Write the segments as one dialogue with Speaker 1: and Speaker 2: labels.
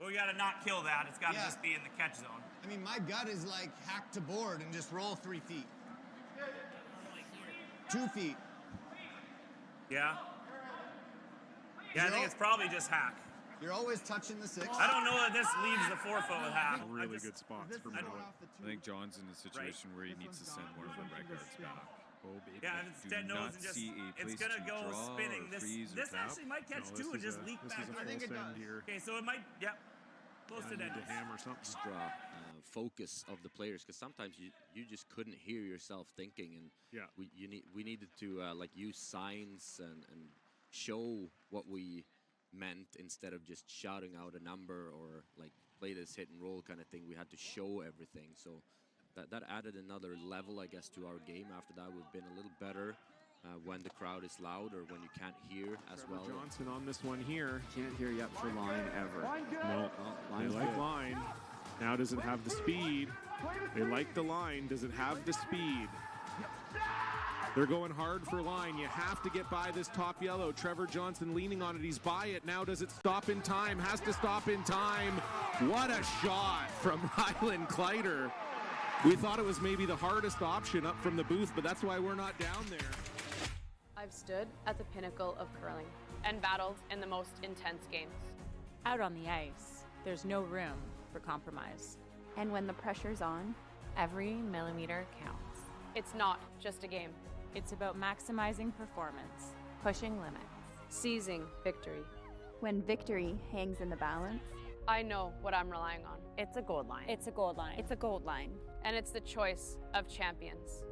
Speaker 1: Well, we got to not kill that. It's got to just be in the catch zone.
Speaker 2: I mean, my gut is like hack to board and just roll 3 feet. 2 feet.
Speaker 1: Yeah? Yeah, I think it's probably just hack.
Speaker 2: You're always touching the 6.
Speaker 1: I don't know that this leaves the 4-foot with hack.
Speaker 3: Really good spots for Miller.
Speaker 4: I think John's in a situation where he needs to send one of the right guards back.
Speaker 3: Oh, baby.
Speaker 1: Yeah, and instead knows and just, it's going to go spinning. This actually might catch two and just leak back.
Speaker 3: I think it does. Here.
Speaker 1: Okay, so it might, close to dead.
Speaker 3: Hammer something.
Speaker 5: Extra focus of the players, because sometimes you just couldn't hear yourself thinking, and we needed to like use signs and show what we meant instead of just shouting out a number or like play this hit and roll kind of thing. We had to show everything, so that added another level, I guess, to our game. After that, we've been a little better when the crowd is loud or when you can't hear as well.
Speaker 3: Johnson on this one here.
Speaker 6: Can't hear yet for line ever.
Speaker 3: No, they like line. Now does it have the speed? They like the line. Does it have the speed? They're going hard for line. You have to get by this top yellow. Trevor Johnson leaning on it. He's by it. Now does it stop in time? Has to stop in time. What a shot from Ryland Kleider. We thought it was maybe the hardest option up from the booth, but that's why we're not down there.
Speaker 7: I've stood at the pinnacle of curling and battled in the most intense games.
Speaker 8: Out on the ice, there's no room for compromise.
Speaker 9: And when the pressure's on, every millimeter counts.
Speaker 7: It's not just a game.
Speaker 8: It's about maximizing performance,
Speaker 9: Pushing limits.
Speaker 7: Seizing victory.
Speaker 9: When victory hangs in the balance,
Speaker 7: I know what I'm relying on.
Speaker 8: it's a gold line. It's a gold line.
Speaker 9: it's a gold line.
Speaker 7: And it's the choice of champions.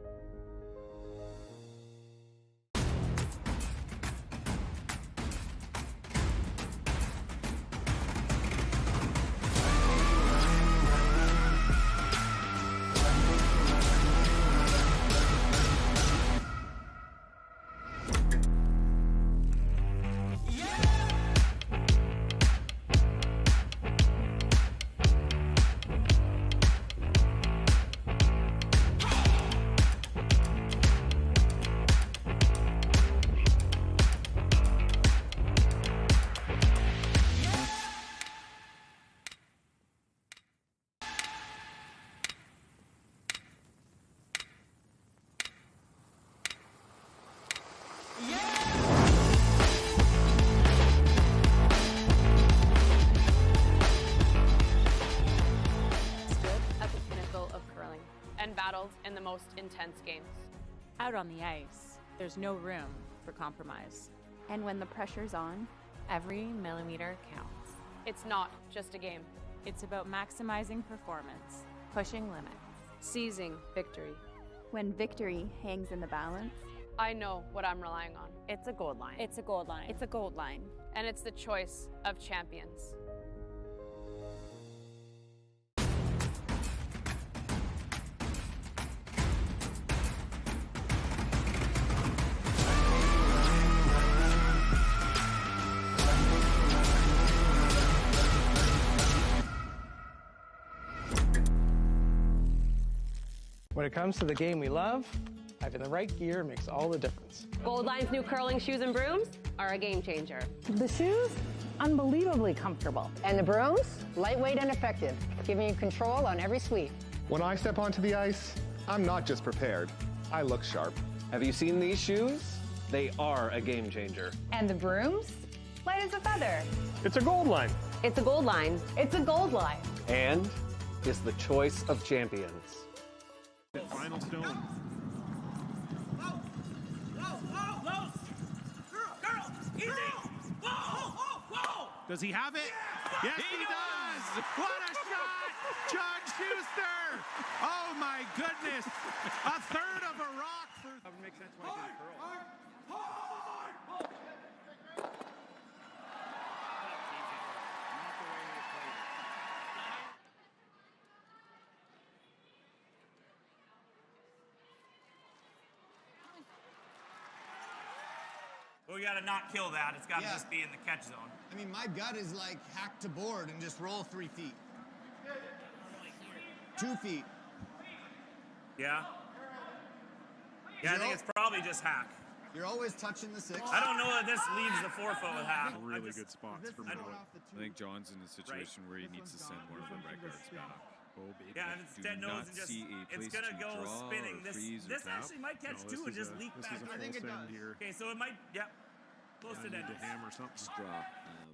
Speaker 7: Stood at the pinnacle of curling and battled in the most intense games.
Speaker 8: Out on the ice, there's no room for compromise.
Speaker 9: And when the pressure's on, every millimeter counts.
Speaker 7: It's not just a game.
Speaker 8: It's about maximizing performance,
Speaker 9: Pushing limits.
Speaker 7: Seizing victory.
Speaker 9: When victory hangs in the balance,
Speaker 7: I know what I'm relying on.
Speaker 8: it's a gold line. It's a gold line.
Speaker 9: it's a gold line.
Speaker 7: And it's the choice of champions.
Speaker 10: When it comes to the game we love, having the right gear makes all the difference.
Speaker 11: Gold Line's new curling shoes and brooms are a game changer.
Speaker 12: The shoes, unbelievably comfortable.
Speaker 11: And the brooms, lightweight and effective, giving you control on every sweep.
Speaker 13: When I step onto the ice, I'm not just prepared, I look sharp.
Speaker 14: Have you seen these shoes? They are a game changer.
Speaker 12: And the brooms, light as a feather.
Speaker 10: It's a gold line.
Speaker 11: It's a Gold Line.
Speaker 12: It's a gold line.
Speaker 14: And is the choice of champions.
Speaker 3: Final stone.
Speaker 1: Girl, easy! Whoa!
Speaker 3: Does he have it? Yes, he does! What a shot! John Schuster! Oh my goodness! A third of a rock for... That would make sense why he did curl.
Speaker 1: Well, we got to not kill that. It's got to just be in the catch zone.
Speaker 2: I mean, my gut is like hack to board and just roll 3 feet. 2 feet.
Speaker 1: Yeah? Yeah, I think it's probably just hack.
Speaker 2: You're always touching the 6.
Speaker 1: I don't know that this leaves the 4-foot with half.
Speaker 3: Really good spots for Miller.
Speaker 4: I think John's in a situation where he needs to send one of the right guards back.
Speaker 3: Oh, baby.
Speaker 1: Yeah, if it's dead nose and just, it's going to go spinning. This actually might catch two and just leak back.
Speaker 3: I think it does.
Speaker 1: Okay, so it might, yep. Close to dead.
Speaker 3: Hammer something.
Speaker 5: Extra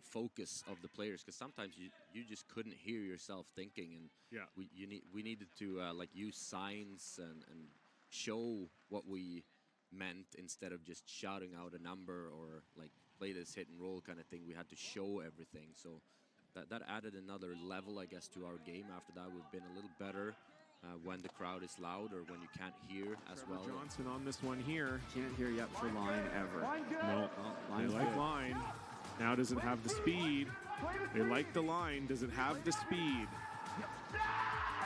Speaker 5: focus of the players, because sometimes you just couldn't hear yourself thinking, and we needed to like use signs and show what we meant instead of just shouting out a number or like play this hit and roll kind of thing. We had to show everything, so that added another level, I guess, to our game. After that, we've been a little better when the crowd is loud or when you can't hear as well.
Speaker 3: Johnson on this one here.
Speaker 6: Can't hear yet for line ever.
Speaker 3: No, they like line. Now does it have the speed? They like the line. Does it have the speed?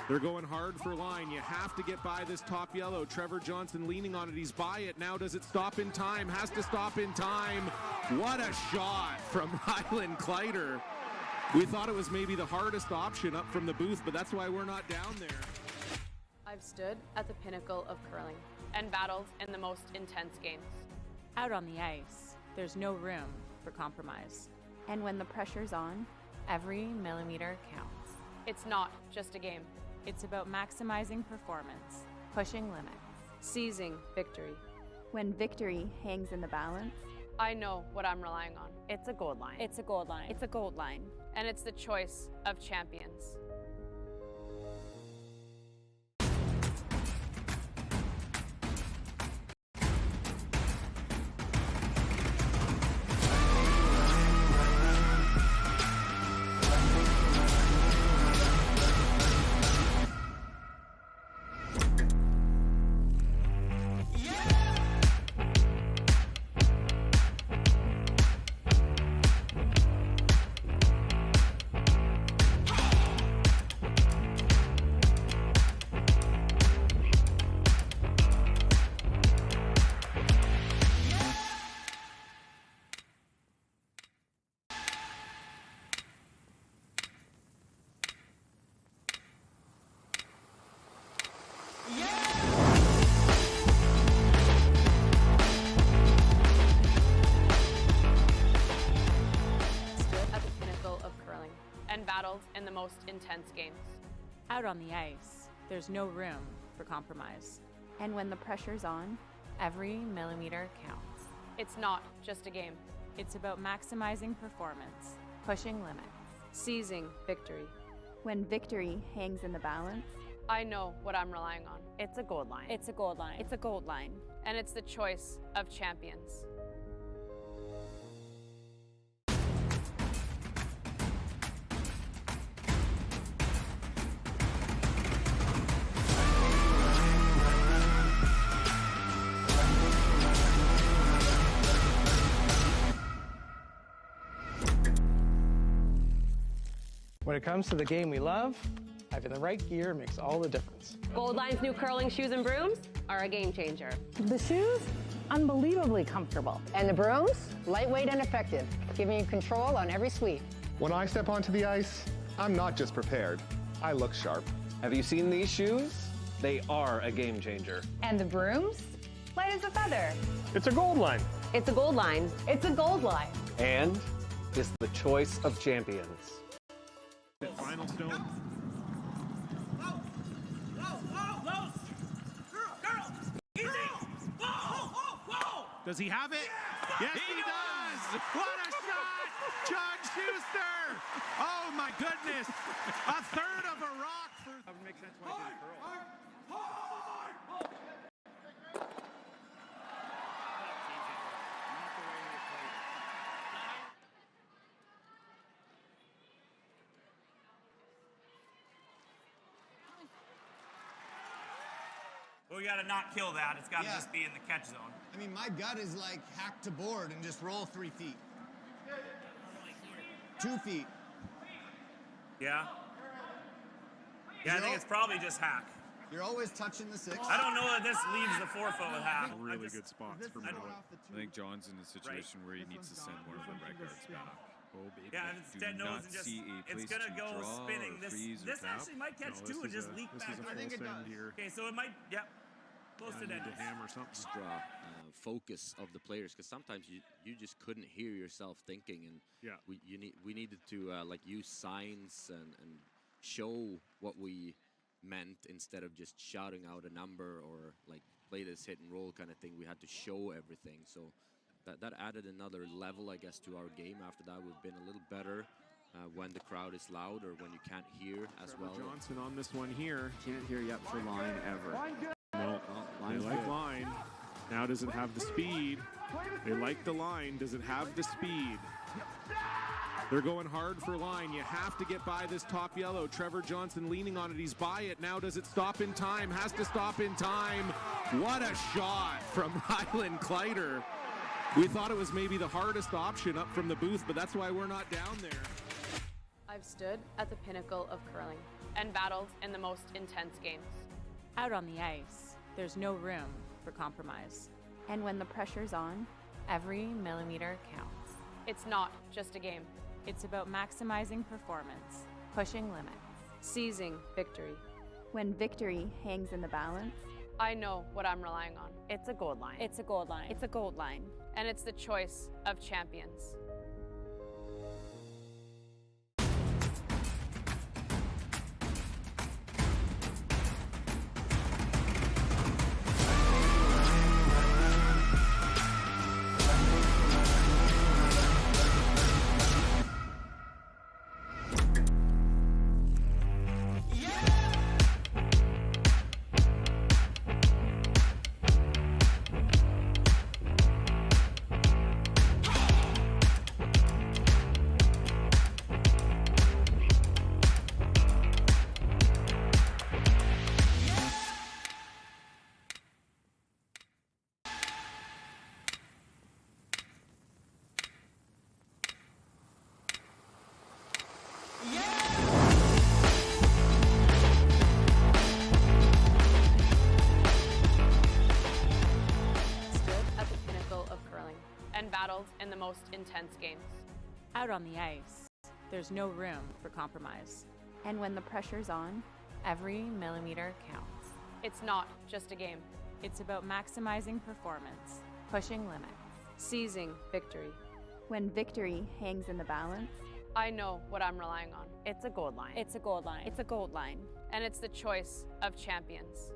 Speaker 3: They're going hard for line. You have to get by this top yellow. Trevor Johnson leaning on it. He's by it. Now does it stop in time? Has to stop in time. What a shot from Ryland Kleider. We thought it was maybe the hardest option up from the booth, but that's why we're not down there.
Speaker 7: I've stood at the pinnacle of curling and battled in the most intense games.
Speaker 8: Out on the ice, there's no room for compromise.
Speaker 9: And when the pressure's on, every millimeter counts.
Speaker 7: It's not just a game.
Speaker 8: It's about maximizing performance,
Speaker 9: Pushing limits.
Speaker 7: Seizing victory.
Speaker 9: When victory hangs in the balance,
Speaker 7: I know what I'm relying on.
Speaker 12: It's a gold line.
Speaker 8: it's a gold line.
Speaker 12: It's a gold line.
Speaker 7: And it's the choice of champions. Battled in the most intense games.
Speaker 8: Out on the ice, there's no room for compromise.
Speaker 9: and when the pressure's on, every millimeter counts.
Speaker 7: It's not just a game.
Speaker 8: It's about maximizing performance,
Speaker 9: Pushing limits.
Speaker 7: Seizing victory.
Speaker 9: When victory hangs in the balance,
Speaker 7: I know what I'm relying on.
Speaker 12: It's a gold line.
Speaker 8: it's a gold line.
Speaker 12: It's a gold line.
Speaker 7: And it's the choice of champions.
Speaker 10: When it comes to the game we love, having the right gear makes all the difference.
Speaker 12: Gold Line's new curling shoes and brooms are a game changer.
Speaker 11: The shoes, unbelievably comfortable. And the brooms, lightweight and effective, giving you control on every sweep.
Speaker 13: When I step onto the ice, I'm not just prepared, I look sharp.
Speaker 14: Have you seen these shoes? They are a game changer.
Speaker 12: And the brooms, light as a feather.
Speaker 14: It's a gold line.
Speaker 12: It's a gold line. It's a gold line.
Speaker 14: And is the choice of champions.
Speaker 3: Final stone. Does he have it? Yes, he does! What a shot! John Schuster! Oh my goodness! A third of a rock for... That would make sense why he did curl.
Speaker 1: We gotta not kill that. It's gotta just be in the catch zone.
Speaker 2: I mean, my gut is like hack to board and just roll 3 feet. 2 feet.
Speaker 1: Yeah? Yeah, I think it's probably just hack.
Speaker 2: You're always touching the 6.
Speaker 1: I don't know that this leaves the 4-foot with half.
Speaker 3: Really good spots for Miller.
Speaker 4: I think John's in a situation where he needs to send one of the right guards back.
Speaker 3: Oh, baby.
Speaker 1: Yeah, if it's dead nose and just, it's gonna go spinning. This actually might catch two and just leak back.
Speaker 3: I think it does. Here.
Speaker 1: Okay, so it might, close to dead.
Speaker 3: Hammer something.
Speaker 5: Extra focus of the players, because sometimes you just couldn't hear yourself thinking, and we needed to like use signs and show what we meant instead of just shouting out a number or like play this hit and roll kind of thing. We had to show everything, so that added another level, I guess, to our game. After that, we've been a little better when the crowd is loud or when you can't hear as well.
Speaker 3: Johnson on this one here.
Speaker 6: Can't hear yet for line ever.
Speaker 3: No, they like line. Now does it have the speed? They like the line. Does it have the speed? They're going hard for line. You have to get by this top yellow. Trevor Johnson leaning on it. He's by it. Now does it stop in time? Has to stop in time. What a shot from Ryland Kleider. We thought it was maybe the hardest option up from the booth, but that's why we're not down there.
Speaker 7: I've stood at the pinnacle of curling and battled in the most intense games.
Speaker 8: Out on the ice, there's no room for compromise.
Speaker 9: And when the pressure's on, every millimeter counts.
Speaker 7: It's not just a game.
Speaker 8: It's about maximizing performance,
Speaker 9: Pushing limits.
Speaker 7: Seizing victory.
Speaker 9: When victory hangs in the balance,
Speaker 7: I know what I'm relying on.
Speaker 12: It's a gold line.
Speaker 8: it's a gold line.
Speaker 12: It's a gold line.
Speaker 7: And it's the choice of champions. And battled in the most intense games.
Speaker 8: Out on the ice, there's no room for compromise.
Speaker 9: and when the pressure's on, every millimeter counts.
Speaker 7: It's not just a game.
Speaker 8: It's about maximizing performance,
Speaker 9: Pushing limits.
Speaker 7: Seizing victory.
Speaker 9: When victory hangs in the balance,
Speaker 7: I know what I'm relying on.
Speaker 12: It's a gold line.
Speaker 8: it's a gold line.
Speaker 12: It's a gold line.
Speaker 7: And it's the choice of champions.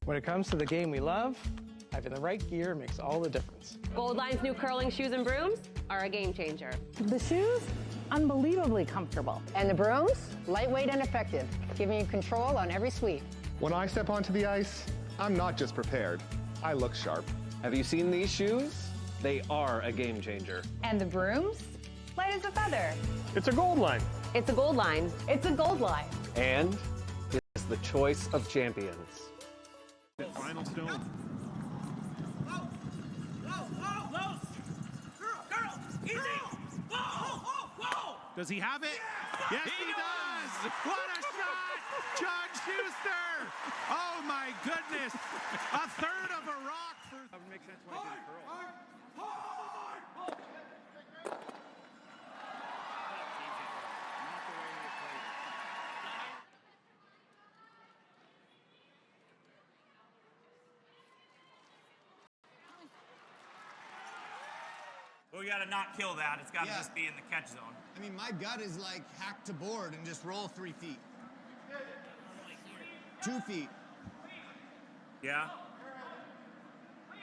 Speaker 10: When it comes to the game we love, having the right gear makes all the difference.
Speaker 12: Gold Line's new curling shoes and brooms are a game changer.
Speaker 11: The shoes, unbelievably comfortable. And the brooms, lightweight and effective, giving you control on every sweep.
Speaker 13: When I step onto the ice, I'm not just prepared, I look sharp.
Speaker 14: Have you seen these shoes? They are a game changer.
Speaker 12: And the brooms, light as a feather.
Speaker 14: It's a gold line.
Speaker 12: It's a gold line. It's a gold line.
Speaker 14: And it's the choice of champions.
Speaker 3: Final stone. Does he have it? Yes, he does! What a shot! John Schuster! Oh my goodness! A third of a rock for... That would make sense when I do the curl.
Speaker 1: Well, we got to not kill that. It's got to just be in the catch zone.
Speaker 2: I mean, my gut is like hack to board and just roll 3 feet. 2 feet.
Speaker 1: Yeah?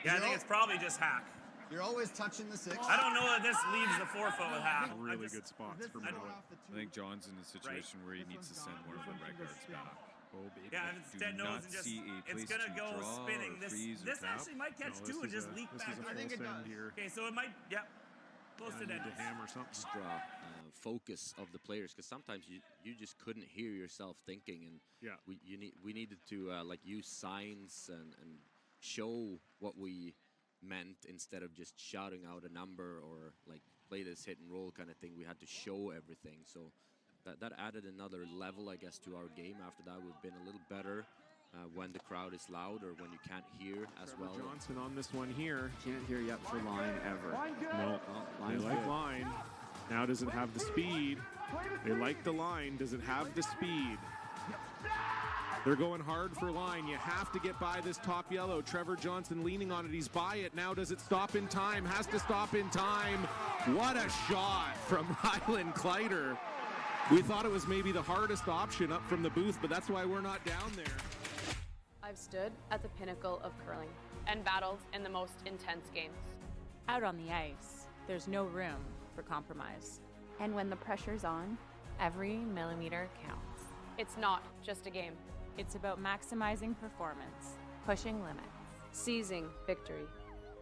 Speaker 1: Yeah, I think it's probably just hack.
Speaker 2: You're always touching the 6.
Speaker 1: I don't know that this leaves the 4-foot with hack.
Speaker 3: Really good spots for Miller.
Speaker 4: I think John's in a situation where he needs to send one of the red guards back.
Speaker 3: Oh, baby.
Speaker 1: Yeah, and instead knows and just, it's going to go spinning. This actually might catch two and just leak back.
Speaker 3: I think it does.
Speaker 1: Okay, so it might, close to dead.
Speaker 3: Hammer something.
Speaker 5: Extra focus of the players, because sometimes you just couldn't hear yourself thinking, and we needed to like use signs and show what we meant instead of just shouting out a number or like play this hit and roll kind of thing. We had to show everything, so that added another level, I guess, to our game. After that, we've been a little better when the crowd is loud or when you can't hear as well.
Speaker 3: Johnson on this one here.
Speaker 6: Can't hear yet for line ever.
Speaker 3: No, they like line. Now does it have the speed? They like the line. Does it have the speed? They're going hard for line. You have to get by this top yellow. Trevor Johnson leaning on it. He's by it. Now does it stop in time? Has to stop in time. What a shot from Ryland Kleider. We thought it was maybe the hardest option up from the booth, but that's why we're not down there.
Speaker 7: I've stood at the pinnacle of curling and battled in the most intense games.
Speaker 8: Out on the ice, there's no room for compromise.
Speaker 9: And when the pressure's on, every millimeter counts.
Speaker 7: It's not just a game.
Speaker 8: It's about maximizing performance,
Speaker 9: Pushing limits.
Speaker 7: Seizing victory.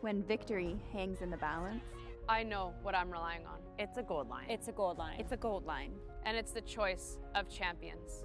Speaker 9: When victory hangs in the balance,
Speaker 7: I know what I'm relying on.
Speaker 8: it's a gold line. It's a gold line. It's a gold line.
Speaker 7: And it's the choice of champions.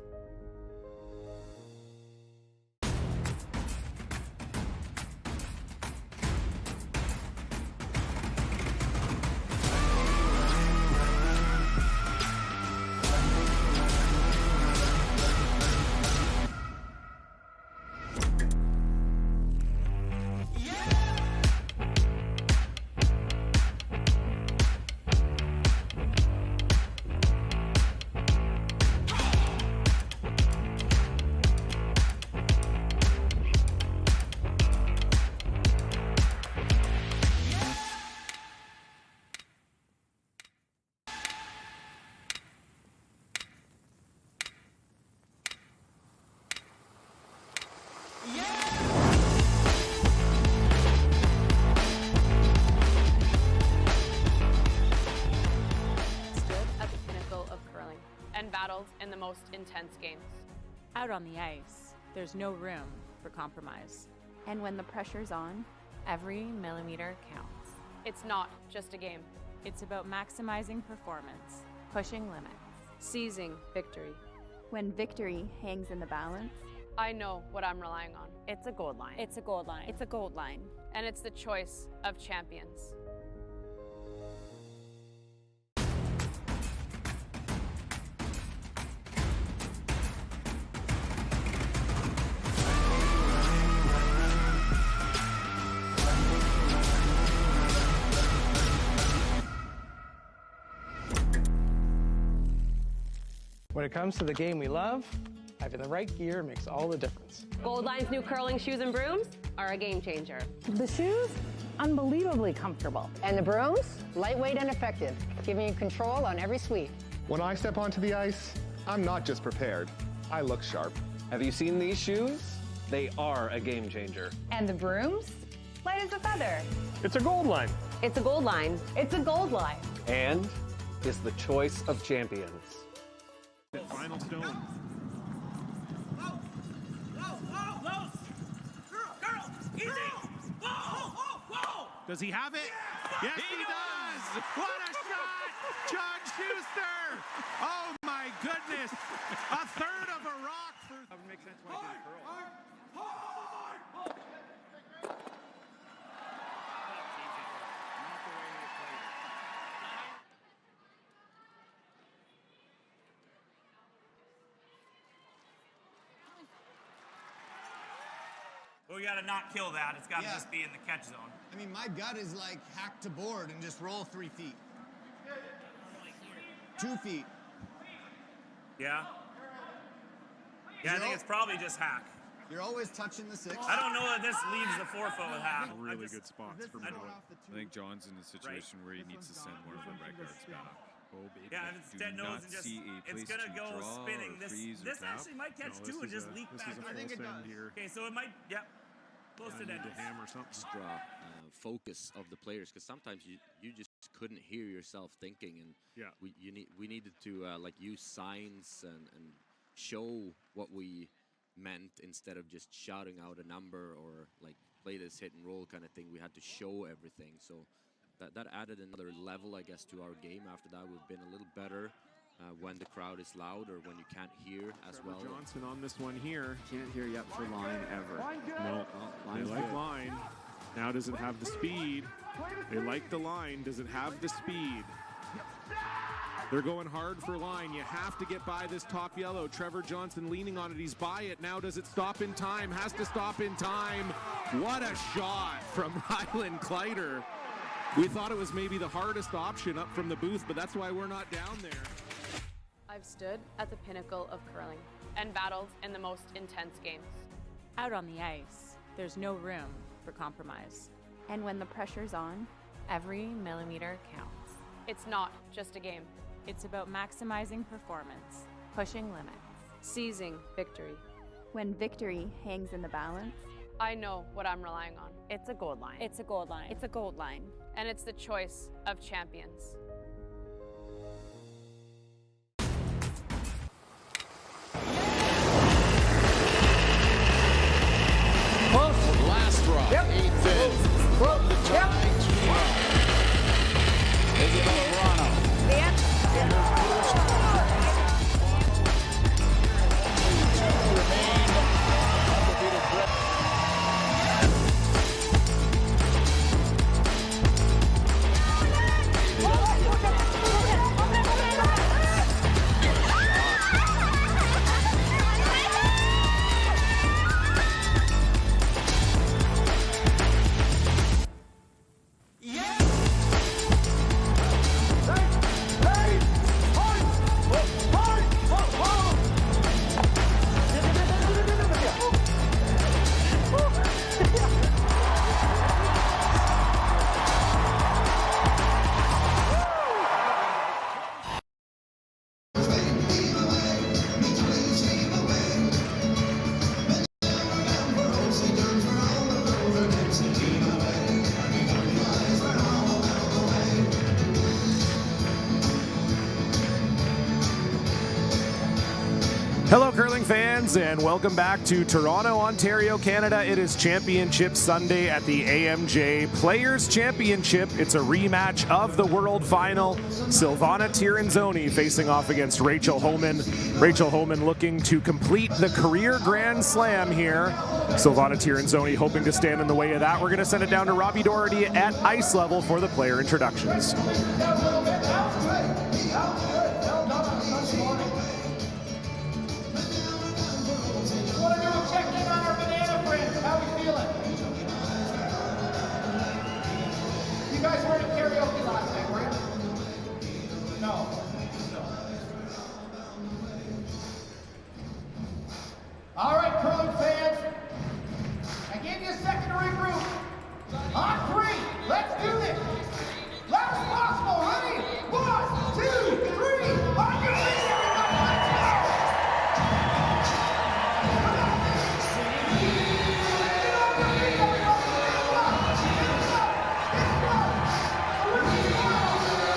Speaker 7: And battled in the most intense games.
Speaker 8: Out on the ice, there's no room for compromise.
Speaker 9: and when the pressure's on, every millimeter counts.
Speaker 7: It's not just a game.
Speaker 8: It's about maximizing performance,
Speaker 9: Pushing limits.
Speaker 7: Seizing victory.
Speaker 9: When victory hangs in the balance,
Speaker 7: I know what I'm relying on.
Speaker 8: It's a gold line. It's a gold line. It's a gold line.
Speaker 7: And it's the choice of champions.
Speaker 10: When it comes to the game we love, having the right gear makes all the difference.
Speaker 12: Gold Line's new curling shoes and brooms are a game changer.
Speaker 11: The shoes, unbelievably comfortable. And the brooms, lightweight and effective, giving you control on every sweep.
Speaker 13: When I step onto the ice, I'm not just prepared, I look sharp.
Speaker 14: Have you seen these shoes? They are a game changer.
Speaker 15: And the brooms? Light as a feather.
Speaker 14: It's a gold line.
Speaker 12: It's a gold line.
Speaker 15: It's a gold line.
Speaker 14: And is the choice of champions.
Speaker 3: Final stone. Does he have it? Yes, he does! What a shot! John Schuster! Oh my goodness! A third of a rock for... That would make sense why he did curl.
Speaker 2: Well, we gotta not kill that. It's gotta just be in the catch zone. I mean, my gut is like hack to board and just roll 3 feet. 2 feet.
Speaker 1: Yeah? Yeah, I think it's probably just hack.
Speaker 2: You're always touching the 6.
Speaker 1: I don't know that this leaves the 4-foot with hack.
Speaker 3: Really good spots for Miller.
Speaker 4: I think John's in a situation where he needs to send one of the red guards back.
Speaker 3: Oh, baby.
Speaker 1: Yeah, and it's dead nose and just, it's gonna go spinning. This actually might catch two and just leak back.
Speaker 3: I think it does.
Speaker 1: Okay, so it might, close to dead.
Speaker 3: Hammer something.
Speaker 5: Extra focus of the players, because sometimes you just couldn't hear yourself thinking, and we needed to like use signs and show what we meant instead of just shouting out a number or like play this hit and roll kind of thing. We had to show everything, so that added another level, I guess, to our game. After that, we've been a little better when the crowd is loud or when you can't hear as well.
Speaker 3: Johnson on this one here.
Speaker 6: Can't hear yet for line ever.
Speaker 3: No, they like line. Now does it have the speed? They like the line. Does it have the speed? They're going hard for line. You have to get by this top yellow. Trevor Johnson leaning on it. He's by it. Now does it stop in time? Has to stop in time. What a shot from Ryland Kleider. We thought it was maybe the hardest option up from the booth, but that's why we're not down there.
Speaker 7: I've stood at the pinnacle of curling and battled in the most intense games.
Speaker 8: Out on the ice, there's no room for compromise.
Speaker 9: And when the pressure's on, every millimeter counts.
Speaker 7: It's not just a game.
Speaker 8: It's about maximizing performance,
Speaker 9: pushing limits,
Speaker 7: seizing victory.
Speaker 9: When victory hangs in the balance,
Speaker 7: I know what I'm relying on.
Speaker 8: It's a gold line.
Speaker 15: It's a gold line.
Speaker 8: It's a gold line.
Speaker 7: And it's the choice of champions.
Speaker 16: Last drop, 8th in. From the tie to Isabella Verano.
Speaker 17: Hello, curling fans, and welcome back to Toronto, Ontario, Canada. It is Championship Sunday at the AMJ Players Championship. It's a rematch of the World Final. Silvana Tirinzoni facing off against Rachel Homan. Rachel Homan looking to complete the career Grand Slam here. Silvana Tirinzoni hoping to stand in the way of that. We're going to send it down to Robbie Doherty at ice level for the player introductions.
Speaker 18: You guys weren't at karaoke last night, were you? No. All right, curling fans. I gave you a second to regroup. On 3, let's do this. Loud as possible. Ready? 1, 2, 3. On your feet, everybody. Let's go. Get on your feet, everybody.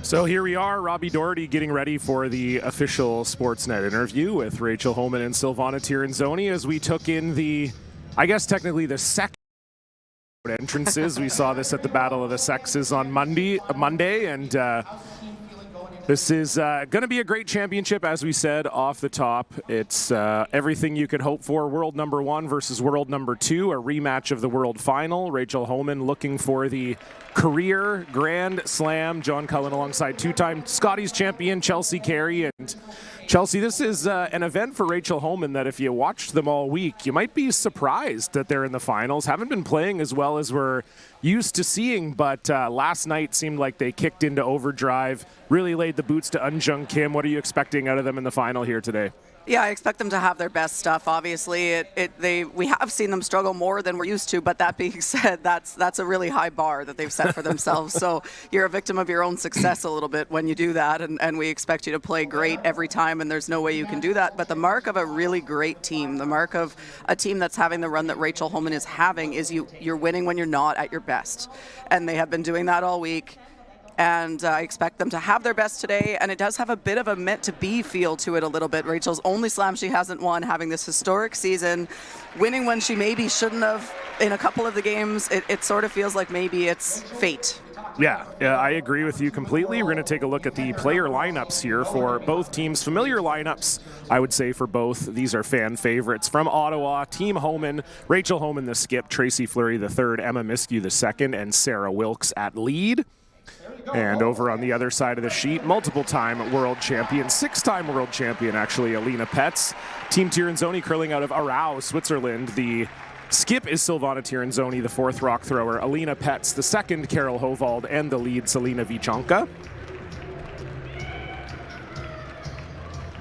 Speaker 17: So here we are, Robbie Doherty getting ready for the official Sportsnet interview with Rachel Homan and Silvana Tirinzoni as we took in the, I guess technically the second entrances. We saw this at the Battle of the Sexes on Monday, and this is going to be a great championship, as we said off the top. It's everything you could hope for. World number 1 versus world number 2, a rematch of the world final. Rachel Homan looking for the career Grand Slam. John Cullen alongside two-time Scotties champion Chelsea Carey. And Chelsea, this is an event for Rachel Homan that if you watched them all week, you might be surprised that they're in the finals. Haven't been playing as well as we're used to seeing, but last night seemed like they kicked into overdrive, really laid the boots to Eunjung Kim. What are you expecting out of them in the final here today?
Speaker 19: Yeah, I expect them to have their best stuff. Obviously, we have seen them struggle more than we're used to. But that being said, that's a really high bar that they've set for themselves. So you're a victim of your own success a little bit when you do that. And we expect you to play great every time, and there's no way you can do that. But the mark of a really great team, the mark of a team that's having the run that Rachel Homan is having, is you're winning when you're not at your best. And they have been doing that all week. And I expect them to have their best today, and it does have a bit of a meant-to-be feel to it a little bit. Rachel's only slam she hasn't won, having this historic season, winning when she maybe shouldn't have in a couple of the games. It sort of feels like maybe it's fate.
Speaker 17: Yeah, I agree with you completely. We're going to take a look at the player lineups here for both teams. Familiar lineups, I would say, for both. These are fan favorites. From Ottawa, Team Homan, Rachel Homan the skip, Tracy Fleury the third, Emma Miskew the second, and Sarah Wilkes at lead. And over on the other side of the sheet, multiple-time world champion, 6-time world champion, actually, Alina Petz. Team Tirinzoni curling out of Aarau, Switzerland. The skip is Silvana Tirinzoni, the fourth rock thrower. Alina Petz, the second, Carol Hovald, and the lead, Selina Vichanka.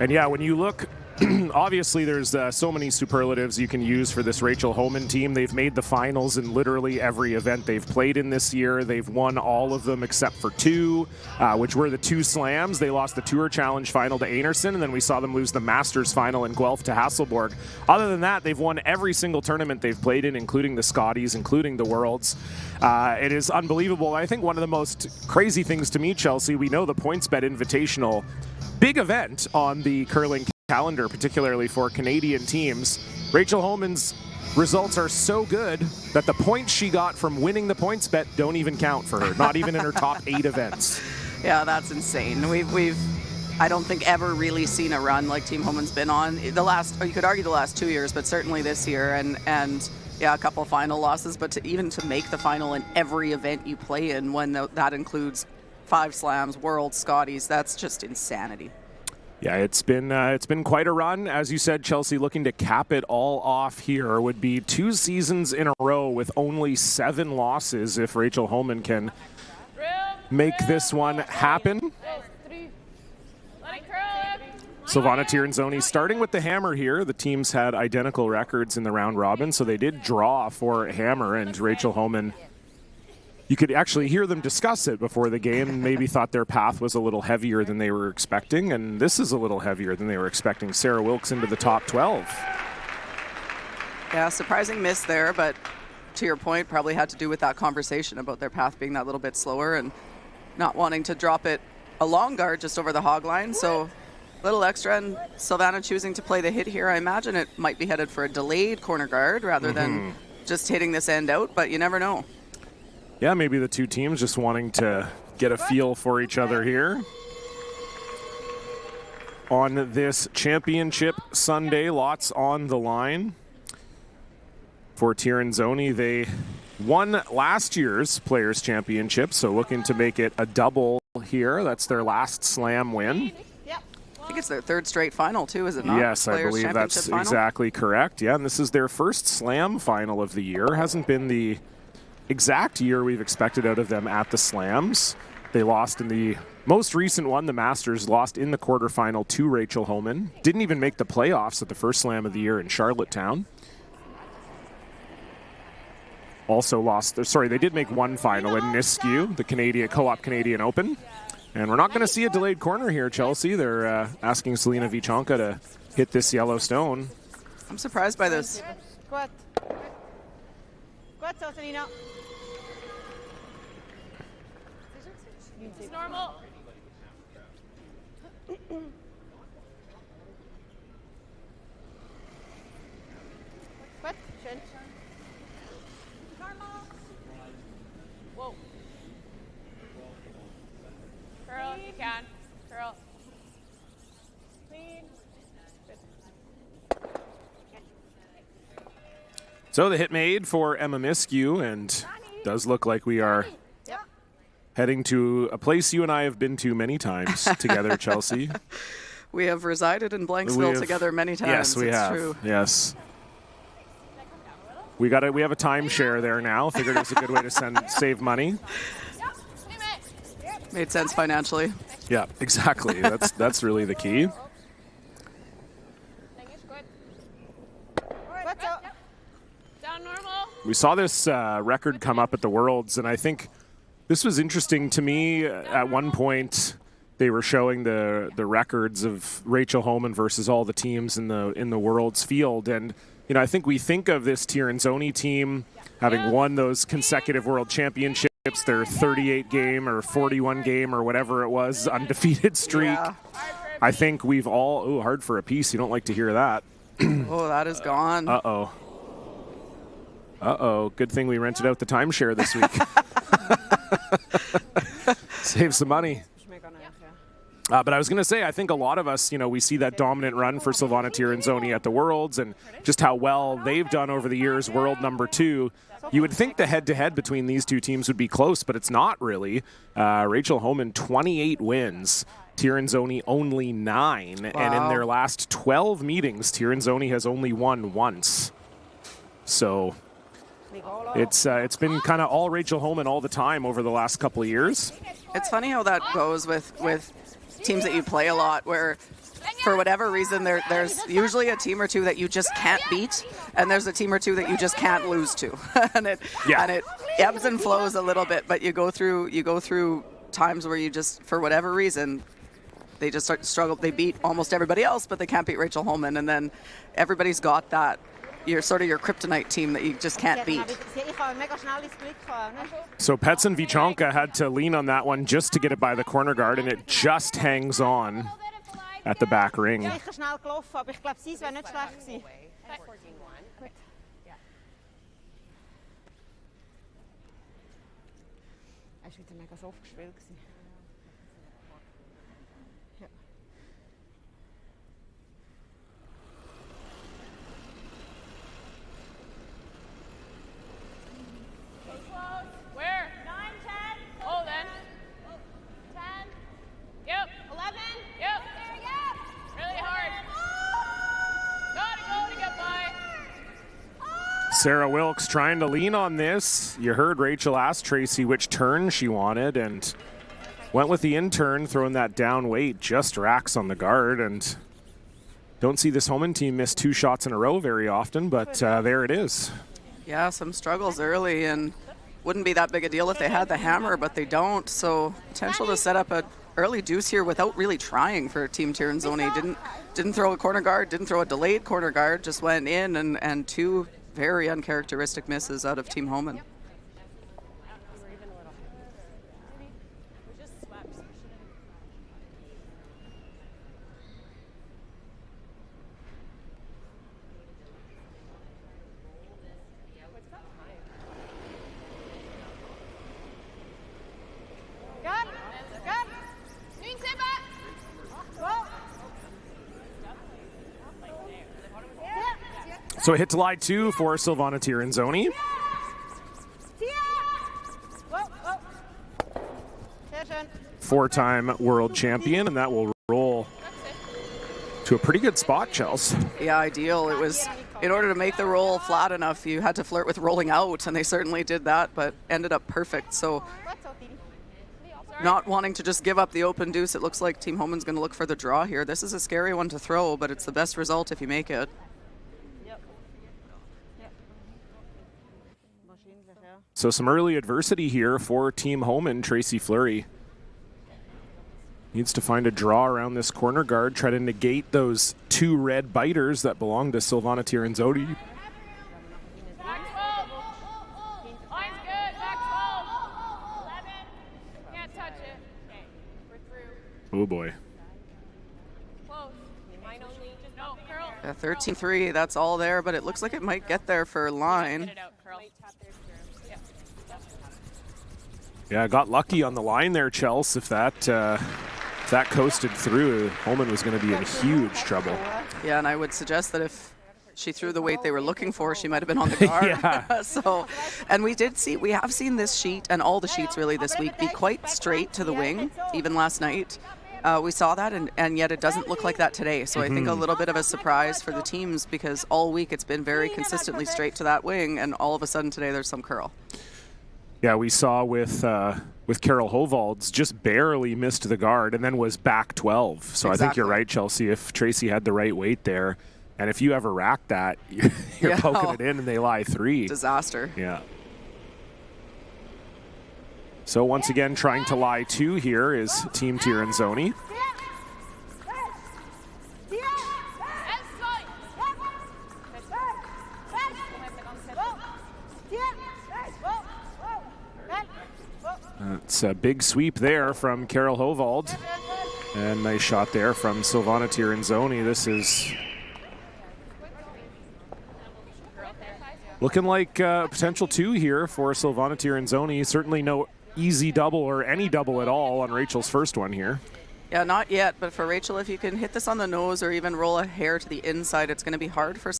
Speaker 17: And yeah, when you look, obviously there's so many superlatives you can use for this Rachel Homan team. They've made the finals in literally every event they've played in this year. They've won all of them except for 2, which were the 2 slams. They lost the Tour Challenge final to Einarson, and then we saw them lose the Masters final in Guelph to Hasselborg. Other than that, they've won every single tournament they've played in, including the Scotties, including the Worlds. It is unbelievable. I think one of the most crazy things to me, Chelsea, we know the PointsBet Invitational, big event on the curling calendar, particularly for Canadian teams. Rachel Homan's results are so good that the points she got from winning the PointsBet don't even count for her, not even in her top 8 events.
Speaker 19: Yeah, that's insane. We've I don't think ever really seen a run like Team Homan's been on the last, or you could argue the last 2 years, but certainly this year, and yeah, a couple of final losses, but even to make the final in every event you play in, when that includes 5 slams, Worlds, Scotties, that's just insanity.
Speaker 17: Yeah, it's been quite a run. As you said, Chelsea looking to cap it all off here would be 2 seasons in a row with only 7 losses if Rachel Homan can make this one happen. Silvana Tirinzoni starting with the hammer here. The teams had identical records in the round robin, so they did draw for hammer, and Rachel Homan, you could actually hear them discuss it before the game and maybe thought their path was a little heavier than they were expecting, and this is a little heavier than they were expecting. Sarah Wilkes into the top 12.
Speaker 19: Yeah, surprising miss there, but to your point, probably had to do with that conversation about their path being that little bit slower and not wanting to drop it a long guard just over the hog line. So a little extra, and Silvana choosing to play the hit here. I imagine it might be headed for a delayed corner guard rather than just hitting this end out, but you never know.
Speaker 17: Yeah, maybe the 2 teams just wanting to get a feel for each other here. On this championship Sunday, lots on the line. For Tirinzoni, they won last year's Players' Championship, so looking to make it a double here. That's their last slam win.
Speaker 19: I think it's their 3rd straight final, too, is it not?
Speaker 17: Yes, I believe that's exactly correct. Yeah, and this is their first slam final of the year. Hasn't been the exact year we've expected out of them at the slams. They lost in the most recent one, the Masters, lost in the quarterfinal to Rachel Homan. Didn't even make the playoffs at the first slam of the year in Charlottetown. Also lost, they did make one final in Nisku, the Canadian Co-op Canadian Open. And we're not going to see a delayed corner here, Chelsea. They're asking Selina Vichanka to hit this yellow stone.
Speaker 19: I'm surprised by this.
Speaker 7: It's normal. You can. Curl. Clean.
Speaker 17: So the hit made for Emma Miskew, and does look like we are heading to a place you and I have been to many times together, Chelsea.
Speaker 19: We have resided in Blanksville together many times.
Speaker 17: Yes, we have.
Speaker 19: True.
Speaker 17: Yes. We have a timeshare there now. Figured it's a good way to save money.
Speaker 19: Made sense financially.
Speaker 17: Yeah, exactly. That's really the key.
Speaker 7: Down normal.
Speaker 17: We saw this record come up at the Worlds, and I think this was interesting to me. At one point, they were showing the records of Rachel Homan versus all the teams in the Worlds field, and I think we think of this Tirinzoni team having won those consecutive World Championships, their 38-game or 41-game or whatever it was undefeated streak. Yeah. I think we've all hard for a piece. You don't like to hear that.
Speaker 19: That is gone.
Speaker 17: Good thing we rented out the timeshare this week. Save some money. But I was going to say, I think a lot of us, we see that dominant run for Silvana Tirinzoni at the Worlds and just how well they've done over the years, world number 2. You would think the head-to-head between these two teams would be close, but it's not really. Rachel Homan, 28 wins. Tirinzoni only 9. Wow. And in their last 12 meetings, Tirinzoni has only won once. So it's been kind of all Rachel Homan all the time over the last couple of years.
Speaker 19: It's funny how that goes with teams that you play a lot, where for whatever reason there's usually a team or two that you just can't beat, and there's a team or two that you just can't lose to. and it ebbs and flows a little bit, but you go through times where you just, for whatever reason, they just start to struggle. They beat almost everybody else, but they can't beat Rachel Homan, and then everybody's got that. You're sort of your kryptonite team that you just can't beat.
Speaker 17: So Petsen Vichonka had to lean on that one just to get it by the corner guard, and it just hangs on at the back ring.
Speaker 7: Where? 9, 10. Oh, then. 10. Yep. 11. Yep. Really hard. Gotta go to get by.
Speaker 17: Sarah Wilkes trying to lean on this. You heard Rachel ask Tracy which turn she wanted and went with the in turn, throwing that down weight, just racks on the guard. And don't see this Homan team miss 2 shots in a row very often, but there it is.
Speaker 19: Yeah, some struggles early, and wouldn't be that big a deal if they had the hammer, but they don't. So potential to set up an early deuce here without really trying for Team Tirinzoni. Didn't throw a corner guard, didn't throw a delayed corner guard, just went in and 2 very uncharacteristic misses out of Team Homan.
Speaker 17: So a hit to lie 2 for Silvana Tirinzoni. Four-time world champion, and that will roll to a pretty good spot, Chelsea.
Speaker 19: Yeah, ideal. It was, in order to make the roll flat enough, you had to flirt with rolling out, and they certainly did that, but ended up perfect. So not wanting to just give up the open deuce, it looks like Team Homan's going to look for the draw here. This is a scary one to throw, but it's the best result if you make it.
Speaker 17: So some early adversity here for Team Homan. Tracy Fleury needs to find a draw around this corner guard, try to negate those 2 red biters that belong to Silvana Tirinzoni.
Speaker 7: Back 12. Line's good. Back 12. 11. Can't touch it. Okay. We're through.
Speaker 17: Oh boy.
Speaker 7: Close. Mine only. No, curl.
Speaker 19: Yeah, 13-3, that's all there, but it looks like it might get there for line.
Speaker 17: Yeah, got lucky on the line there, Chelsea, if that If that coasted through, Homan was going to be in huge trouble.
Speaker 19: Yeah, and I would suggest that if she threw the weight they were looking for, she might have been on the guard.
Speaker 17: Yeah.
Speaker 19: So, and we have seen this sheet and all the sheets really this week be quite straight to the wing, even last night. We saw that, and yet it doesn't look like that today. So I think a little bit of a surprise for the teams, because all week it's been very consistently straight to that wing, and all of a sudden today there's some curl.
Speaker 17: Yeah, we saw with Carol Hovalds just barely missed the guard and then was back 12. So exactly. I think you're right, Chelsea. If Tracy had the right weight there, and if you ever rack that, you're poking it in and they lie 3.
Speaker 19: Disaster.
Speaker 17: Yeah. So once again, trying to lie 2 here is Team Tirinzoni. It's a big sweep there from Carol Hovald. And nice shot there from Silvana Tirinzoni. This is looking like a potential 2 here for Silvana Tirinzoni. Certainly no easy double or any double at all on Rachel's first one here.
Speaker 19: Yeah, not yet. But for Rachel, if you can hit this on the nose or even roll a hair to the inside, it's going to be hard for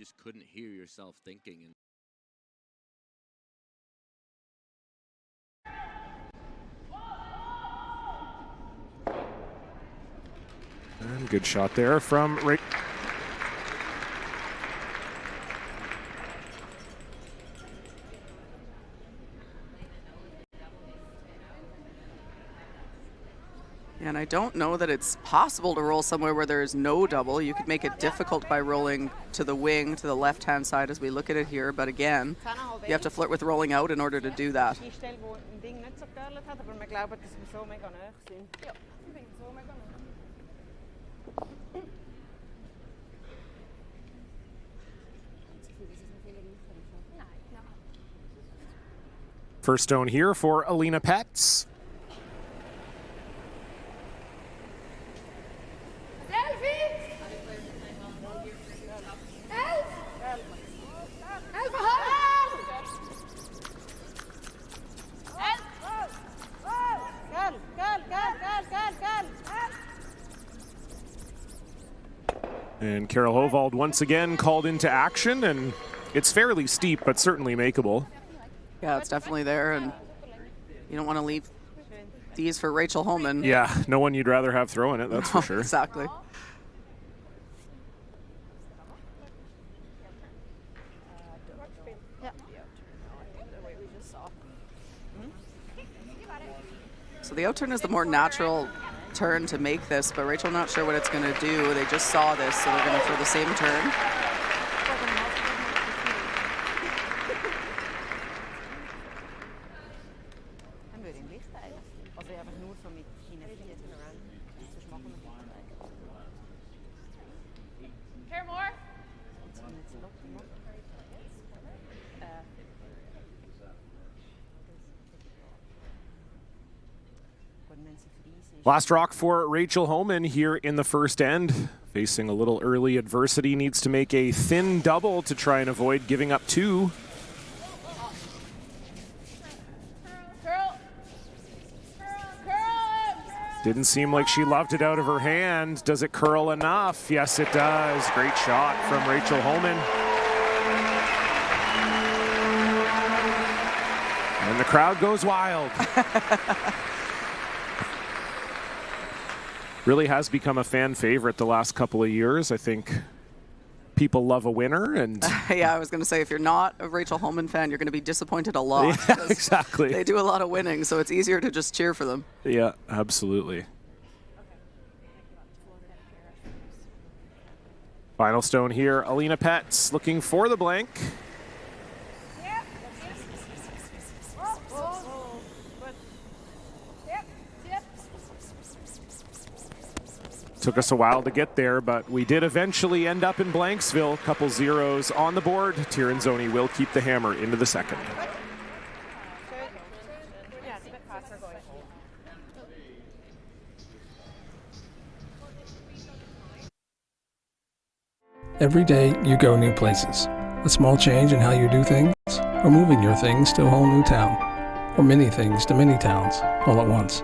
Speaker 5: just couldn't hear yourself thinking.
Speaker 17: And good shot there from Rachel.
Speaker 19: And I don't know that it's possible to roll somewhere where there is no double. You could make it difficult by rolling to the wing, to the left-hand side as we look at it here. But again, you have to flirt with rolling out in order to do that.
Speaker 17: First stone here for Alina Petz. And Carol Hovald once again called into action, and it's fairly steep, but certainly makeable.
Speaker 19: Yeah, it's definitely there, and you don't want to leave these for Rachel Homan.
Speaker 17: Yeah, no one you'd rather have throwing it, that's for sure.
Speaker 19: Exactly. So the out turn is the more natural turn to make this, but Rachel not sure what it's going to do. They just saw this, so they're going to throw the same turn.
Speaker 17: Last rock for Rachel Homan here in the first end. Facing a little early adversity, needs to make a thin double to try and avoid giving up 2. Didn't seem like she loved it out of her hand. Does it curl enough? Yes, it does. Great shot from Rachel Homan. And the crowd goes wild. Really has become a fan favorite the last couple of years. I think people love a winner. And
Speaker 19: yeah, I was going to say, if you're not a Rachel Homan fan, you're going to be disappointed a lot.
Speaker 17: Yeah, exactly.
Speaker 19: They do a lot of winning, so it's easier to just cheer for them.
Speaker 17: Yeah, absolutely. Final stone here, Alina Petz looking for the blank. Took us a while to get there, but we did eventually end up in Blanksville. Couple zeros on the board. Tirinzoni will keep the hammer into the second.
Speaker 20: Every day you go new places. A small change in how you do things, or moving your things to a whole new town, or many things to many towns all at once.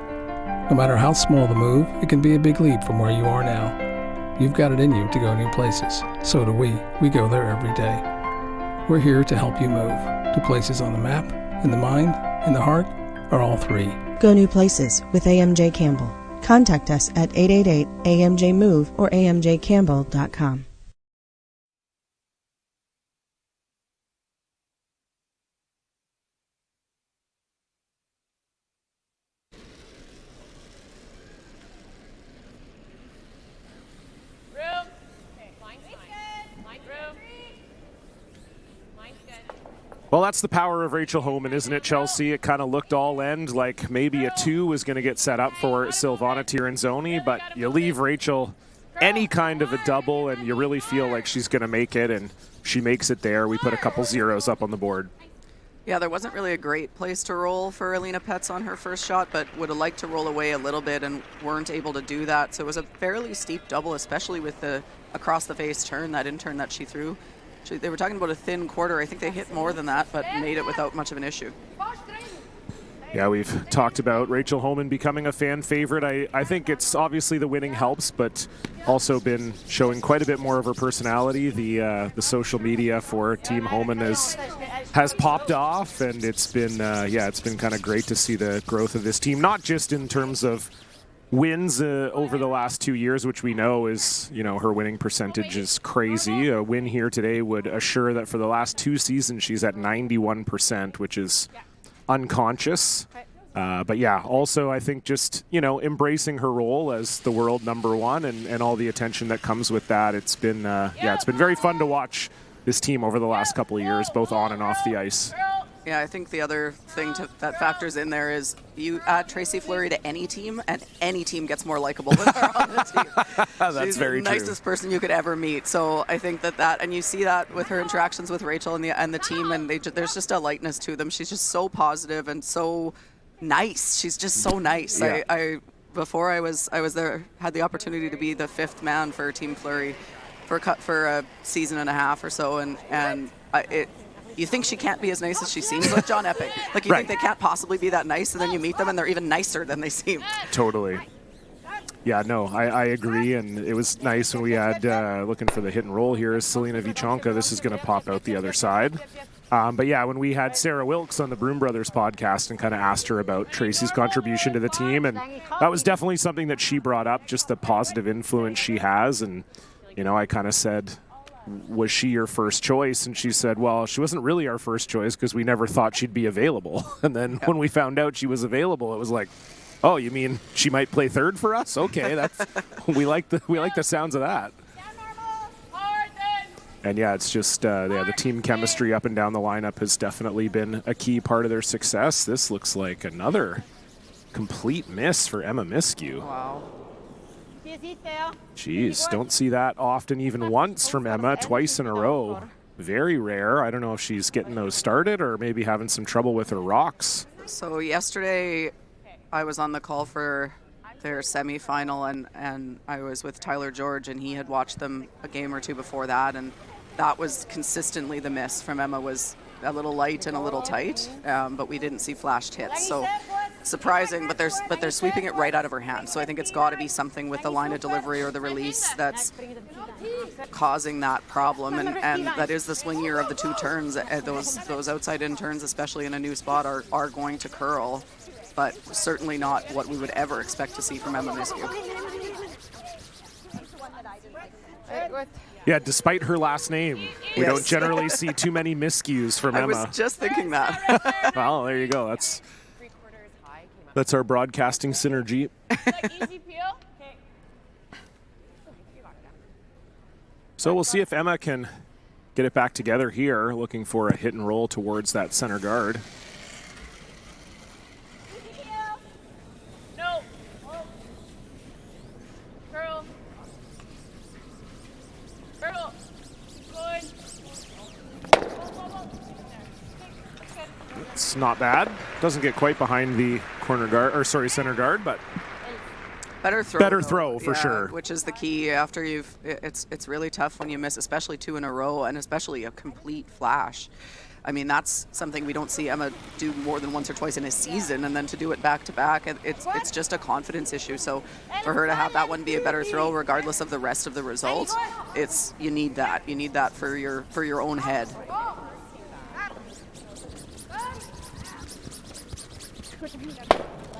Speaker 20: No matter how small the move, it can be a big leap from where you are now. You've got it in you to go new places. So do we. We go there every day. We're here to help you move to places on the map, in the mind, in the heart, or all three.
Speaker 21: Go new places with AMJ Campbell. Contact us at 888-AMJ-MOVE or amjcampbell.com.
Speaker 17: Well, that's the power of Rachel Homan, isn't it, Chelsea? It kind of looked all end like maybe a 2 was going to get set up for Silvana Tirinzoni, but you leave Rachel any kind of a double and you really feel like she's going to make it, and she makes it there. We put a couple zeros up on the board.
Speaker 19: Yeah, there wasn't really a great place to roll for Alina Petz on her first shot, but would have liked to roll away a little bit and weren't able to do that. So it was a fairly steep double, especially with the across-the-face turn, that in-turn that she threw. They were talking about a thin quarter. I think they hit more than that, but made it without much of an issue.
Speaker 17: Yeah, we've talked about Rachel Homan becoming a fan favorite. I think it's obviously the winning helps, but also been showing quite a bit more of her personality. The social media for Team Homan has popped off, and it's been it's been kind of great to see the growth of this team, not just in terms of wins over the last 2 years, which we know is, her winning percentage is crazy. A win here today would assure that for the last 2 seasons she's at 91%, which is unconscious. But yeah, also I think just, embracing her role as the world number 1 and all the attention that comes with that. It's been it's been very fun to watch this team over the last couple of years, both on and off the ice.
Speaker 19: Yeah, I think the other thing that factors in there is you add Tracy Fleury to any team, and any team gets more likable than her on the team.
Speaker 17: That's
Speaker 19: She's
Speaker 17: very
Speaker 19: the nicest person you could ever meet. So I think that, and you see that with her interactions with Rachel and the team, and there's just a lightness to them. She's just so positive and so nice. She's just so nice. Yeah. Before I was there, had the opportunity to be the 5th man for Team Fleury for a season and a half or so, and you think she can't be as nice as she seems, like John Epping. Like you think they can't possibly be that nice, and then you meet them and they're even nicer than they seem.
Speaker 17: Totally. Yeah, no, I agree, and it was nice when we had, looking for the hit and roll here, is Selena Vichonka. This is going to pop out the other side. But yeah, when we had Sarah Wilkes on the Broom Brothers podcast and kind of asked her about Tracy's contribution to the team, and that was definitely something that she brought up, just the positive influence she has. And, I kind of said, was she your first choice? And she said, well, she wasn't really our first choice because we never thought she'd be available. And then when we found out she was available, it was like, oh, you mean she might play third for us? Okay, that's we like the sounds of that. And yeah, it's just the team chemistry up and down the lineup has definitely been a key part of their success. This looks like another complete miss for Emma Miskew.
Speaker 19: Wow.
Speaker 17: Jeez, don't see that often, even once from Emma, twice in a row. Very rare. I don't know if she's getting those started or maybe having some trouble with her rocks.
Speaker 19: So yesterday I was on the call for their semifinal, and I was with Tyler George, and he had watched them a game or two before that, and that was consistently the miss from Emma, was a little light and a little tight, but we didn't see flashed hits. So surprising, but they're sweeping it right out of her hand. So I think it's got to be something with the line of delivery or the release that's causing that problem, and that is the swingier of the 2 turns. Those outside in turns, especially in a new spot, are going to curl, but certainly not what we would ever expect to see from Emma Miskew.
Speaker 17: Yeah, despite her last name, we don't generally see too many miscues from Emma.
Speaker 19: I was just thinking that.
Speaker 17: Well, there you go. That's our broadcasting synergy. So we'll see if Emma can get it back together here, looking for a hit and roll towards that center guard. It's not bad. Doesn't get quite behind the corner guard, or sorry, center guard, but
Speaker 19: better throw.
Speaker 17: Better throw for sure.
Speaker 19: Which is the key after you've. It's really tough when you miss, especially 2 in a row, and especially a complete flash. I mean, that's something we don't see Emma do more than once or twice in a season, and then to do it back to back, it's just a confidence issue. So for her to have that one be a better throw, regardless of the rest of the results, you need that. You need that for your own head.